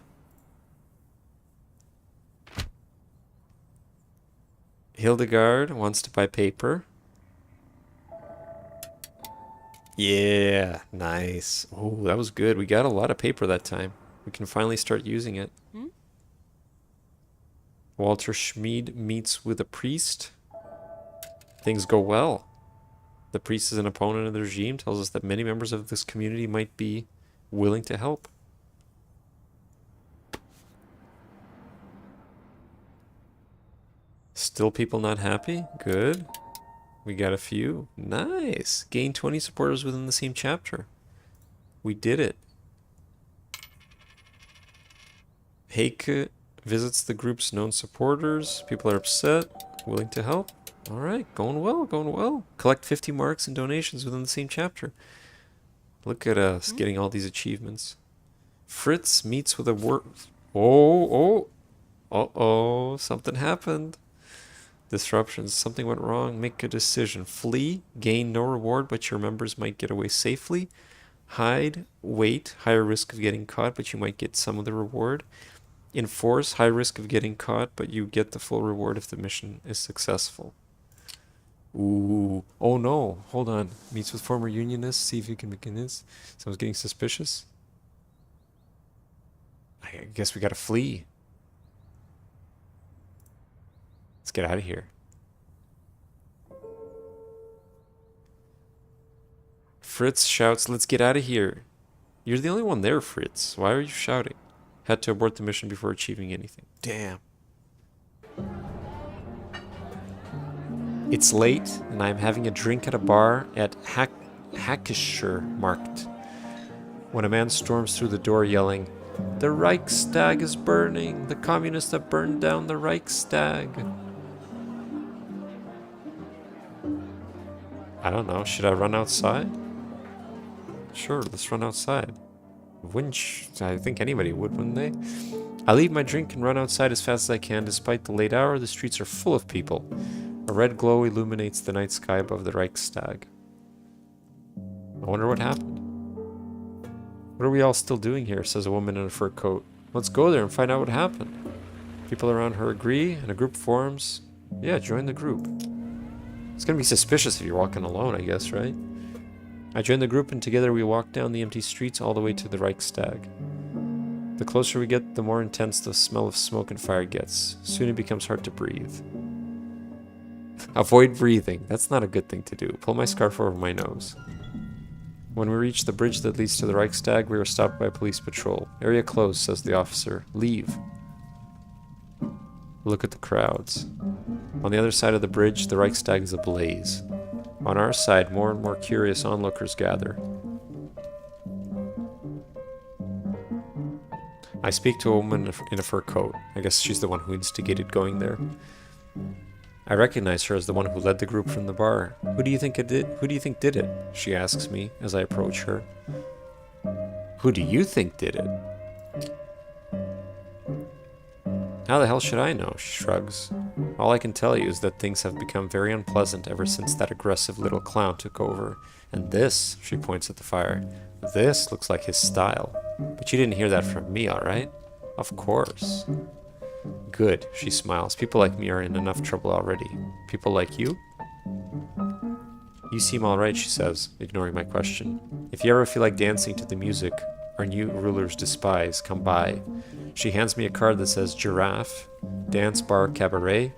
Hildegard wants to buy paper. Yeah, nice. Oh, that was good. We got a lot of paper that time. We can finally start using it. Walter Schmid meets with a priest. Things go well. The priest is an opponent of the regime, tells us that many members of this community might be willing to help. Still people not happy? Good. We got a few. Nice. Gain 20 supporters within the same chapter. We did it. Heike visits the group's known supporters. People are upset. Willing to help. Alright, going well, going well. Collect 50 marks and donations within the same chapter. Look at us getting all these achievements. Fritz meets with a word. Oh, uh-oh, something happened. Disruptions, something went wrong. Make a decision. Flee, gain no reward, but your members might get away safely. Hide, wait, higher risk of getting caught, but you might get some of the reward. Enforce, high risk of getting caught, but you get the full reward if the mission is successful. Ooh, oh no, hold on. Meets with former unionists, see if you can begin this. Someone's getting suspicious. I guess we gotta flee. Let's get out of here. Fritz shouts, let's get out of here. You're the only one there, Fritz. Why are you shouting? Had to abort the mission before achieving anything. Damn. It's late, and I'm having a drink at a bar at Hackischer Markt, when a man storms through the door yelling, "The Reichstag is burning! The communists have burned down the Reichstag!" I don't know, should I run outside? Sure, let's run outside. I think anybody would, wouldn't they? I leave my drink and run outside as fast as I can. Despite the late hour, the streets are full of people. A red glow illuminates the night sky above the Reichstag. I wonder what happened. What are we all still doing here, says a woman in a fur coat. Let's go there and find out what happened. People around her agree, and a group forms. Yeah, join the group. It's gonna be suspicious if you're walking alone, I guess, right? I join the group, and together we walk down the empty streets all the way to the Reichstag. The closer we get, the more intense the smell of smoke and fire gets. Soon it becomes hard to breathe. Avoid breathing. That's not a good thing to do. Pull my scarf over my nose. When we reach the bridge that leads to the Reichstag, we are stopped by a police patrol. Area closed, says the officer. Leave. Look at the crowds. On the other side of the bridge, the Reichstag is ablaze. On our side, more and more curious onlookers gather. I speak to a woman in a fur coat. I guess she's the one who instigated going there. I recognize her as the one who led the group from the bar. Who do you think did it? She asks me as I approach her. Who do you think did it? How the hell should I know? She shrugs. All I can tell you is that things have become very unpleasant ever since that aggressive little clown took over. And this, she points at the fire, this looks like his style. But you didn't hear that from me, alright? Of course. Good, she smiles. People like me are in enough trouble already. People like you? You seem alright, she says, ignoring my question. If you ever feel like dancing to the music our new rulers despise, come by. She hands me a card that says Giraffe, Dance Bar Cabaret,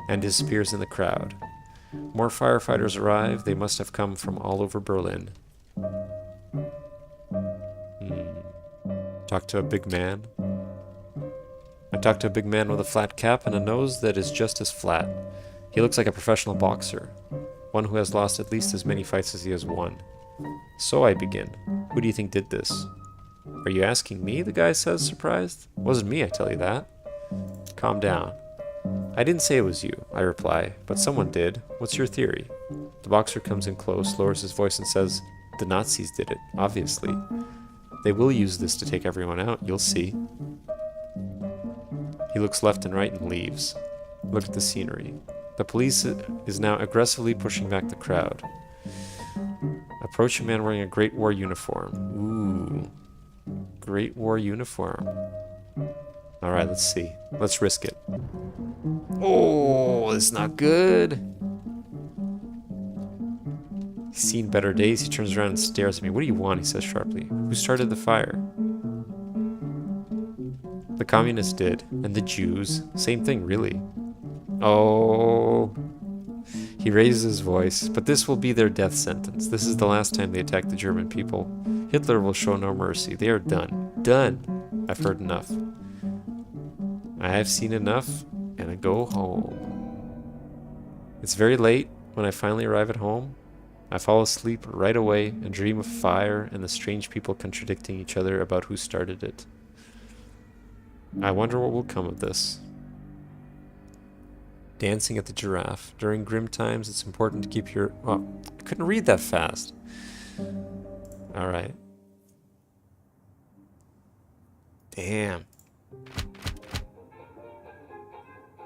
and disappears in the crowd. More firefighters arrive. They must have come from all over Berlin. Talk to a big man. I talk to a big man with a flat cap and a nose that is just as flat. He looks like a professional boxer, one who has lost at least as many fights as he has won. So I begin. Who do you think did this? Are you asking me? The guy says, surprised. Wasn't me, I tell you that. Calm down. I didn't say it was you, I reply, but someone did. What's your theory? The boxer comes in close, lowers his voice and says, "The Nazis did it, obviously. They will use this to take everyone out, you'll see." He looks left and right and leaves. Look at the scenery. The police is now aggressively pushing back the crowd. Approach a man wearing a Great War uniform. Ooh. Great War uniform. Alright, let's see. Let's risk it. Oh, it's not good. He's seen better days. He turns around and stares at me. "What do you want?" he says sharply. "Who started the fire?" "The communists did. And the Jews. Same thing, really." Oh. He raises his voice. "But this will be their death sentence. This is the last time they attack the German people. Hitler will show no mercy. They are done. Done. I've heard enough. I have seen enough, and I go home." It's very late when I finally arrive at home. I fall asleep right away and dream of fire and the strange people contradicting each other about who started it. I wonder what will come of this. Dancing at the giraffe. During grim times, it's important to keep your... Oh, I couldn't read that fast. Alright. Damn.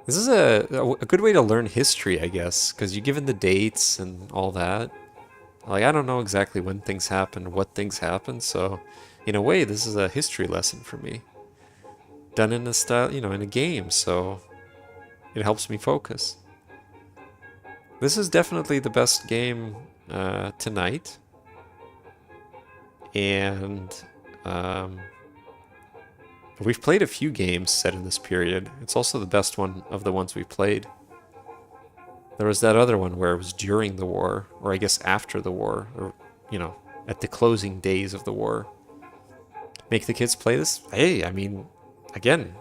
This is a good way to learn history, I guess, because you're given the dates and all that. Like, I don't know exactly when things happen, what things happen, so in a way, this is a history lesson for me. Done in a style, you know, in a game, so it helps me focus. This is definitely the best game tonight. And we've played a few games set in this period. It's also the best one of the ones we've played. There was that other one where it was during the war, or I guess after the war, or, you know, at the closing days of the war. Make the kids play this? Hey, I mean, again,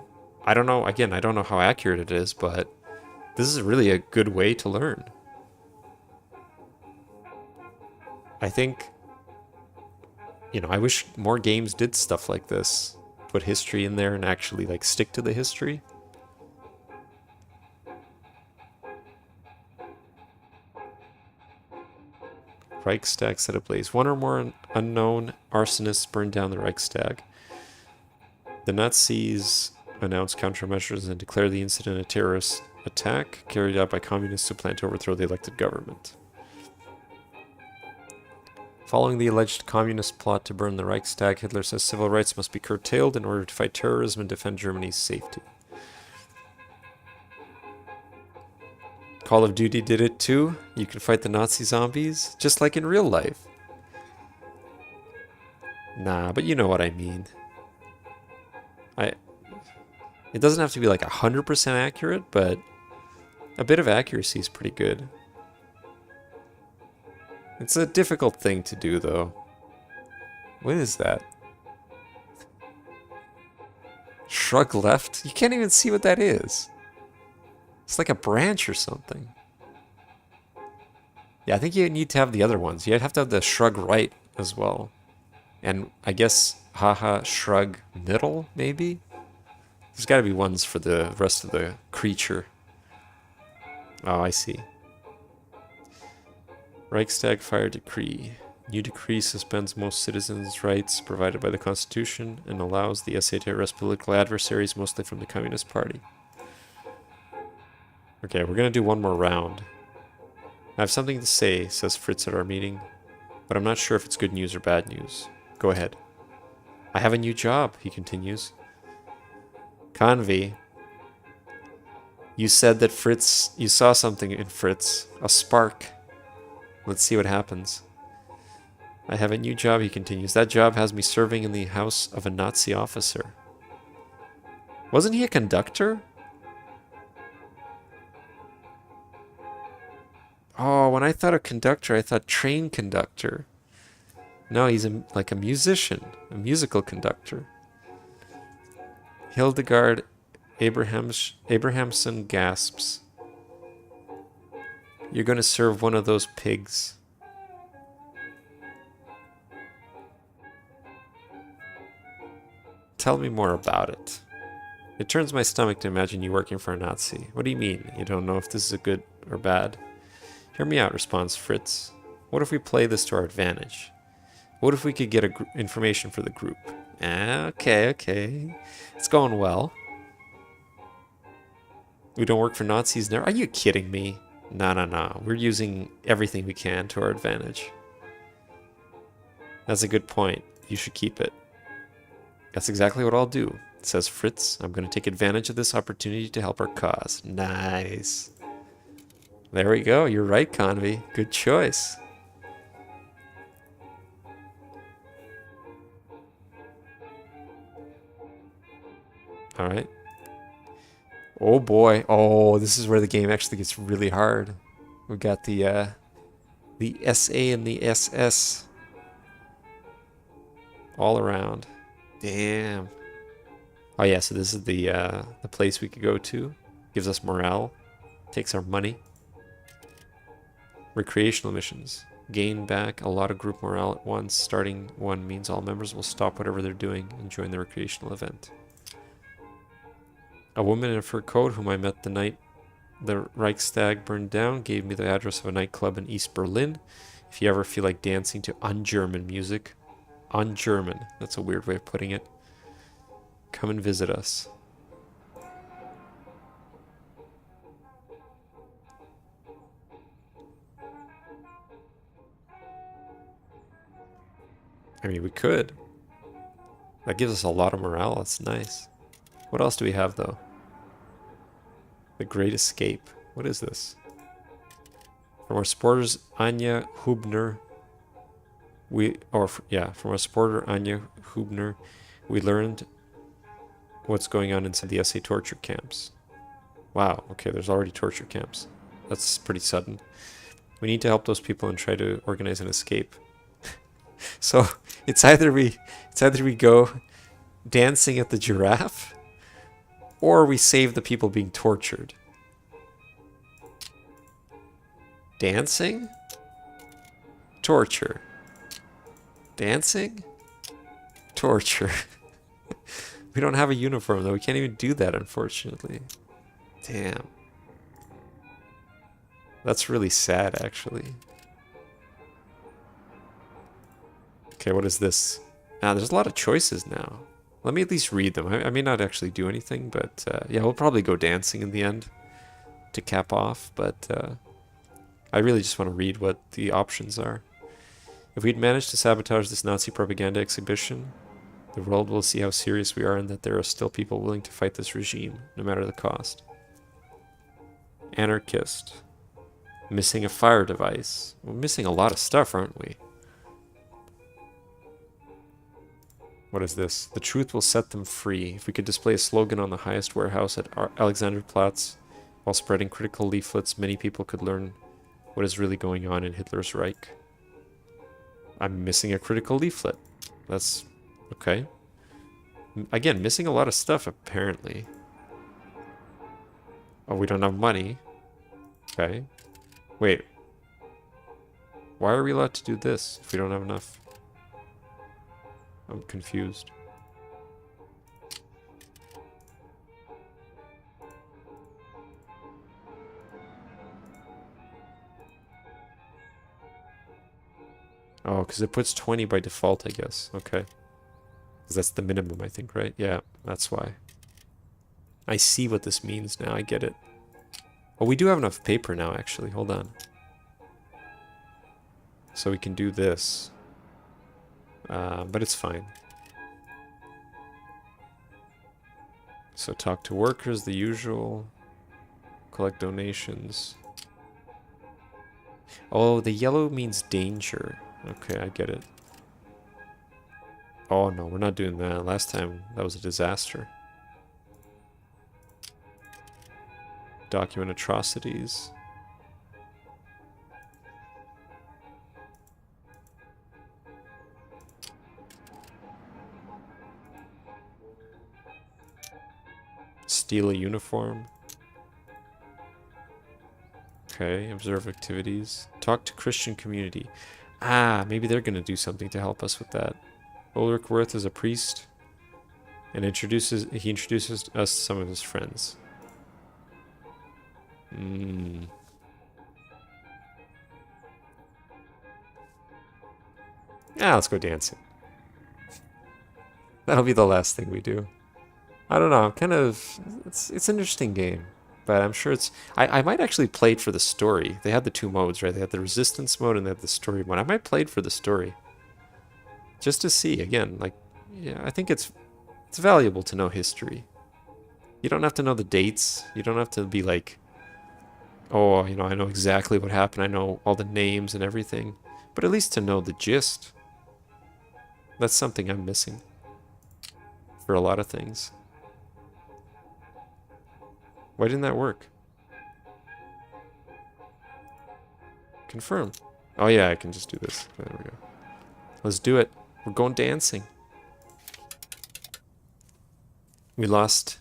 I don't know how accurate it is, but this is really a good way to learn. I think, you know, I wish more games did stuff like this. Put history in there and actually, like, stick to the history. Reichstag set ablaze. One or more unknown arsonists burned down the Reichstag. The Nazis announced countermeasures and declared the incident a terrorist attack carried out by communists who plan to overthrow the elected government. Following the alleged communist plot to burn the Reichstag, Hitler says civil rights must be curtailed in order to fight terrorism and defend Germany's safety. Call of Duty did it too. You can fight the Nazi zombies, just like in real life. Nah, but you know what I mean. It doesn't have to be like 100% accurate, but a bit of accuracy is pretty good. It's a difficult thing to do, though. What is that? Shrug left? You can't even see what that is. It's like a branch or something. Yeah, I think you need to have the other ones. You have to have the shrug right as well. And I guess haha shrug middle, maybe? There's got to be ones for the rest of the creature. Oh, I see. Reichstag fire decree. New decree suspends most citizens' rights provided by the Constitution and allows the SA to arrest political adversaries, mostly from the Communist Party. Okay, we're gonna do one more round. I have something to say, says Fritz at our meeting, but I'm not sure if it's good news or bad news. Go ahead. I have a new job, he continues. Convey, you said that Fritz, you saw something in Fritz, a spark. Let's see what happens. I have a new job, he continues. That job has me serving in the house of a Nazi officer. Wasn't he a conductor? Oh, when I thought of conductor, I thought train conductor. No, he's like a musician, a musical conductor. Hildegard Abrahamson gasps. You're going to serve one of those pigs. Tell me more about it. It turns my stomach to imagine you working for a Nazi. What do you mean? You don't know if this is a good or bad? Hear me out, responds Fritz. What if we play this to our advantage? What if we could get information for the group? Okay. It's going well. We don't work for Nazis now. Are you kidding me? No. We're using everything we can to our advantage. That's a good point. You should keep it. That's exactly what I'll do, says Fritz. I'm going to take advantage of this opportunity to help our cause. Nice. There we go. You're right, Convy. Good choice. All right. Oh boy. Oh, this is where the game actually gets really hard. We got the SA and the SS all around. Damn. Oh yeah, so this is the place we could go to. Gives us morale. Takes our money. Recreational missions. Gain back a lot of group morale at once. Starting one means all members will stop whatever they're doing and join the recreational event. A woman in a fur coat whom I met the night the Reichstag burned down gave me the address of a nightclub in East Berlin. If you ever feel like dancing to un-German music. Un-German. That's a weird way of putting it. Come and visit us. I mean, we could. That gives us a lot of morale. That's nice. What else do we have, though? The Great Escape. What is this? From our supporters, Anja Hubner. From our supporter, Anja Hubner, we learned what's going on inside the SA torture camps. Wow, okay, there's already torture camps. That's pretty sudden. We need to help those people and try to organize an escape. So it's either we go dancing at the giraffe, or we save the people being tortured. Dancing? Torture. Dancing? Torture. We don't have a uniform though. We can't even do that, unfortunately. Damn. That's really sad, actually. Okay, what is this? There's a lot of choices now. Let me at least read them. I may not actually do anything, but yeah, we'll probably go dancing in the end to cap off, but I really just want to read what the options are. If we'd managed to sabotage this Nazi propaganda exhibition, the world will see how serious we are and that there are still people willing to fight this regime, no matter the cost. Anarchist. Missing a fire device. We're missing a lot of stuff, aren't we? What is this? The truth will set them free. If we could display a slogan on the highest warehouse at Alexanderplatz while spreading critical leaflets, many people could learn what is really going on in Hitler's Reich. I'm missing a critical leaflet. That's okay. Again, missing a lot of stuff, apparently. Oh, we don't have money. Okay. Wait. Why are we allowed to do this if we don't have enough? I'm confused. Oh, because it puts 20 by default, I guess. Okay. Because that's the minimum, I think, right? Yeah, that's why. I see what this means now. I get it. Oh, we do have enough paper now, actually. Hold on. So we can do this. But it's fine. So talk to workers, the usual. Collect donations. Oh, the yellow means danger. Okay, I get it. Oh no, we're not doing that. Last time, that was a disaster. Document atrocities. Steal a uniform. Okay, observe activities. Talk to Christian community. Ah, maybe they're going to do something to help us with that. Ulrich Wirth is a priest and he introduces us to some of his friends. Yeah, let's go dancing. That'll be the last thing we do. I don't know. I'm kind of. It's an interesting game, but I'm sure it's. I might actually play it for the story. They had the two modes, right? They had the resistance mode and they had the story mode. I might play it for the story, just to see again. Like, yeah, I think it's valuable to know history. You don't have to know the dates. You don't have to be like, oh, you know, I know exactly what happened. I know all the names and everything, but at least to know the gist. That's something I'm missing for a lot of things. Why didn't that work? Confirm. Oh yeah, I can just do this. There we go. Let's do it. We're going dancing. We lost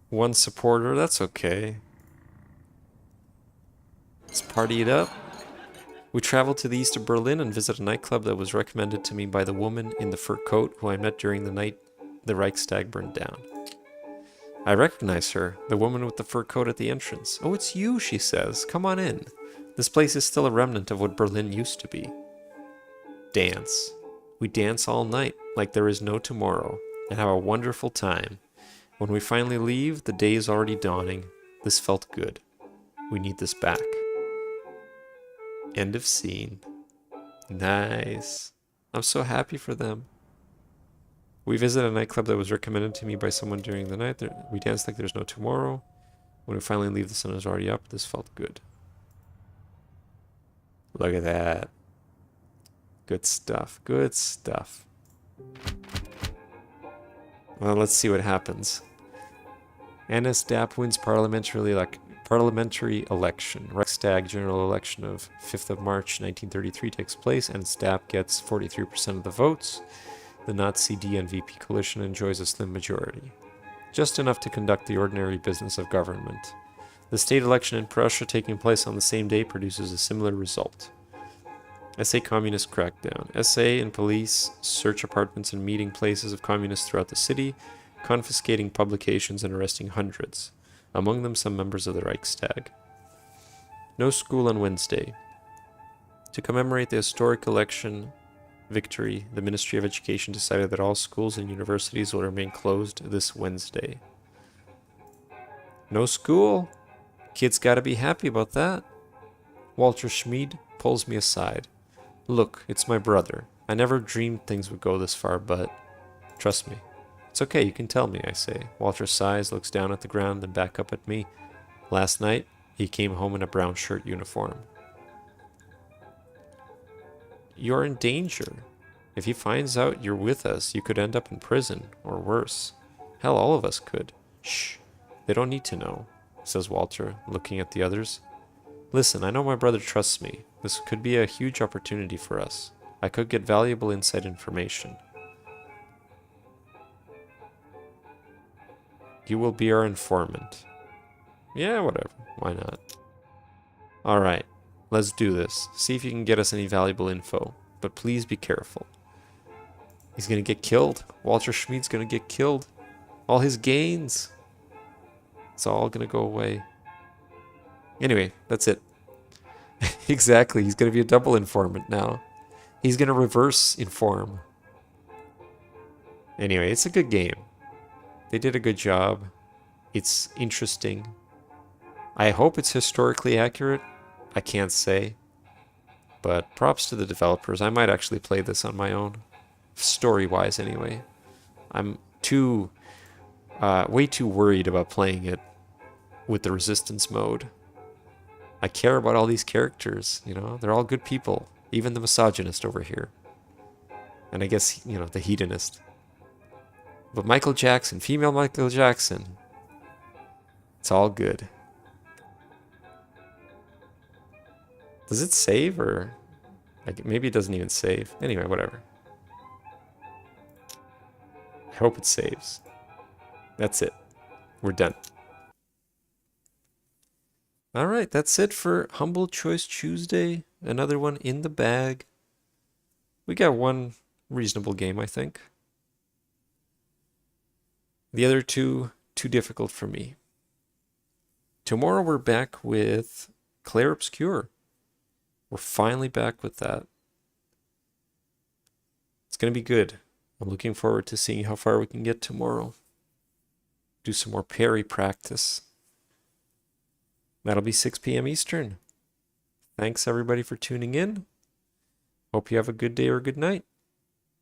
one supporter. That's okay. Let's party it up. We traveled to the east of Berlin and visited a nightclub that was recommended to me by the woman in the fur coat who I met during the night the Reichstag burned down. I recognize her, the woman with the fur coat at the entrance. Oh, it's you, she says. Come on in. This place is still a remnant of what Berlin used to be. Dance. We dance all night, like there is no tomorrow, and have a wonderful time. When we finally leave, the day is already dawning. This felt good. We need this back. End of scene. Nice. I'm so happy for them. We visited a nightclub that was recommended to me by someone during the night. We danced like there's no tomorrow. When we finally leave, the sun is already up. This felt good. Look at that. Good stuff. Good stuff. Well, let's see what happens. NSDAP wins parliamentary election. Reichstag general election of 5th of March 1933 takes place, and NSDAP gets 43% of the votes. The Nazi DNVP coalition enjoys a slim majority, just enough to conduct the ordinary business of government. The state election in Prussia taking place on the same day produces a similar result. SA Communist crackdown. SA and police search apartments and meeting places of communists throughout the city, confiscating publications and arresting hundreds, among them some members of the Reichstag. No school on Wednesday. To commemorate the historic election victory, the Ministry of Education decided that all schools and universities will remain closed this Wednesday. No school? Kids gotta be happy about that. Walter Schmid pulls me aside. Look, it's my brother. I never dreamed things would go this far, but trust me. It's okay, you can tell me, I say. Walter sighs, looks down at the ground, then back up at me. Last night, he came home in a brown shirt uniform. You're in danger. If he finds out you're with us, you could end up in prison, or worse. Hell, all of us could. Shh, they don't need to know, says Walter, looking at the others. Listen, I know my brother trusts me. This could be a huge opportunity for us. I could get valuable inside information. You will be our informant. Yeah, whatever. Why not? Alright, let's do this. See if you can get us any valuable info. But please be careful. He's gonna get killed. Walter Schmid's gonna get killed. All his gains. It's all gonna go away. Anyway, that's it. Exactly, he's gonna be a double informant now. He's gonna reverse inform. Anyway, it's a good game. They did a good job. It's interesting. I hope it's historically accurate. I can't say. But props to the developers. I might actually play this on my own. Story-wise, anyway. I'm way too worried about playing it with the resistance mode. I care about all these characters, you know? They're all good people. Even the misogynist over here. And I guess, you know, the hedonist. But Michael Jackson, female Michael Jackson. It's all good. Does it save or... like, maybe it doesn't even save. Anyway, whatever. I hope it saves. That's it. We're done. Alright, that's it for Humble Choice Tuesday. Another one in the bag. We got one reasonable game, I think. The other two, too difficult for me. Tomorrow we're back with Clair Obscur. We're finally back with that. going to be good. I'm looking forward to seeing how far we can get tomorrow. Do some more parry practice. That'll be 6 p.m. Eastern. Thanks everybody for tuning in. Hope you have a good day or good night.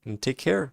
And take care.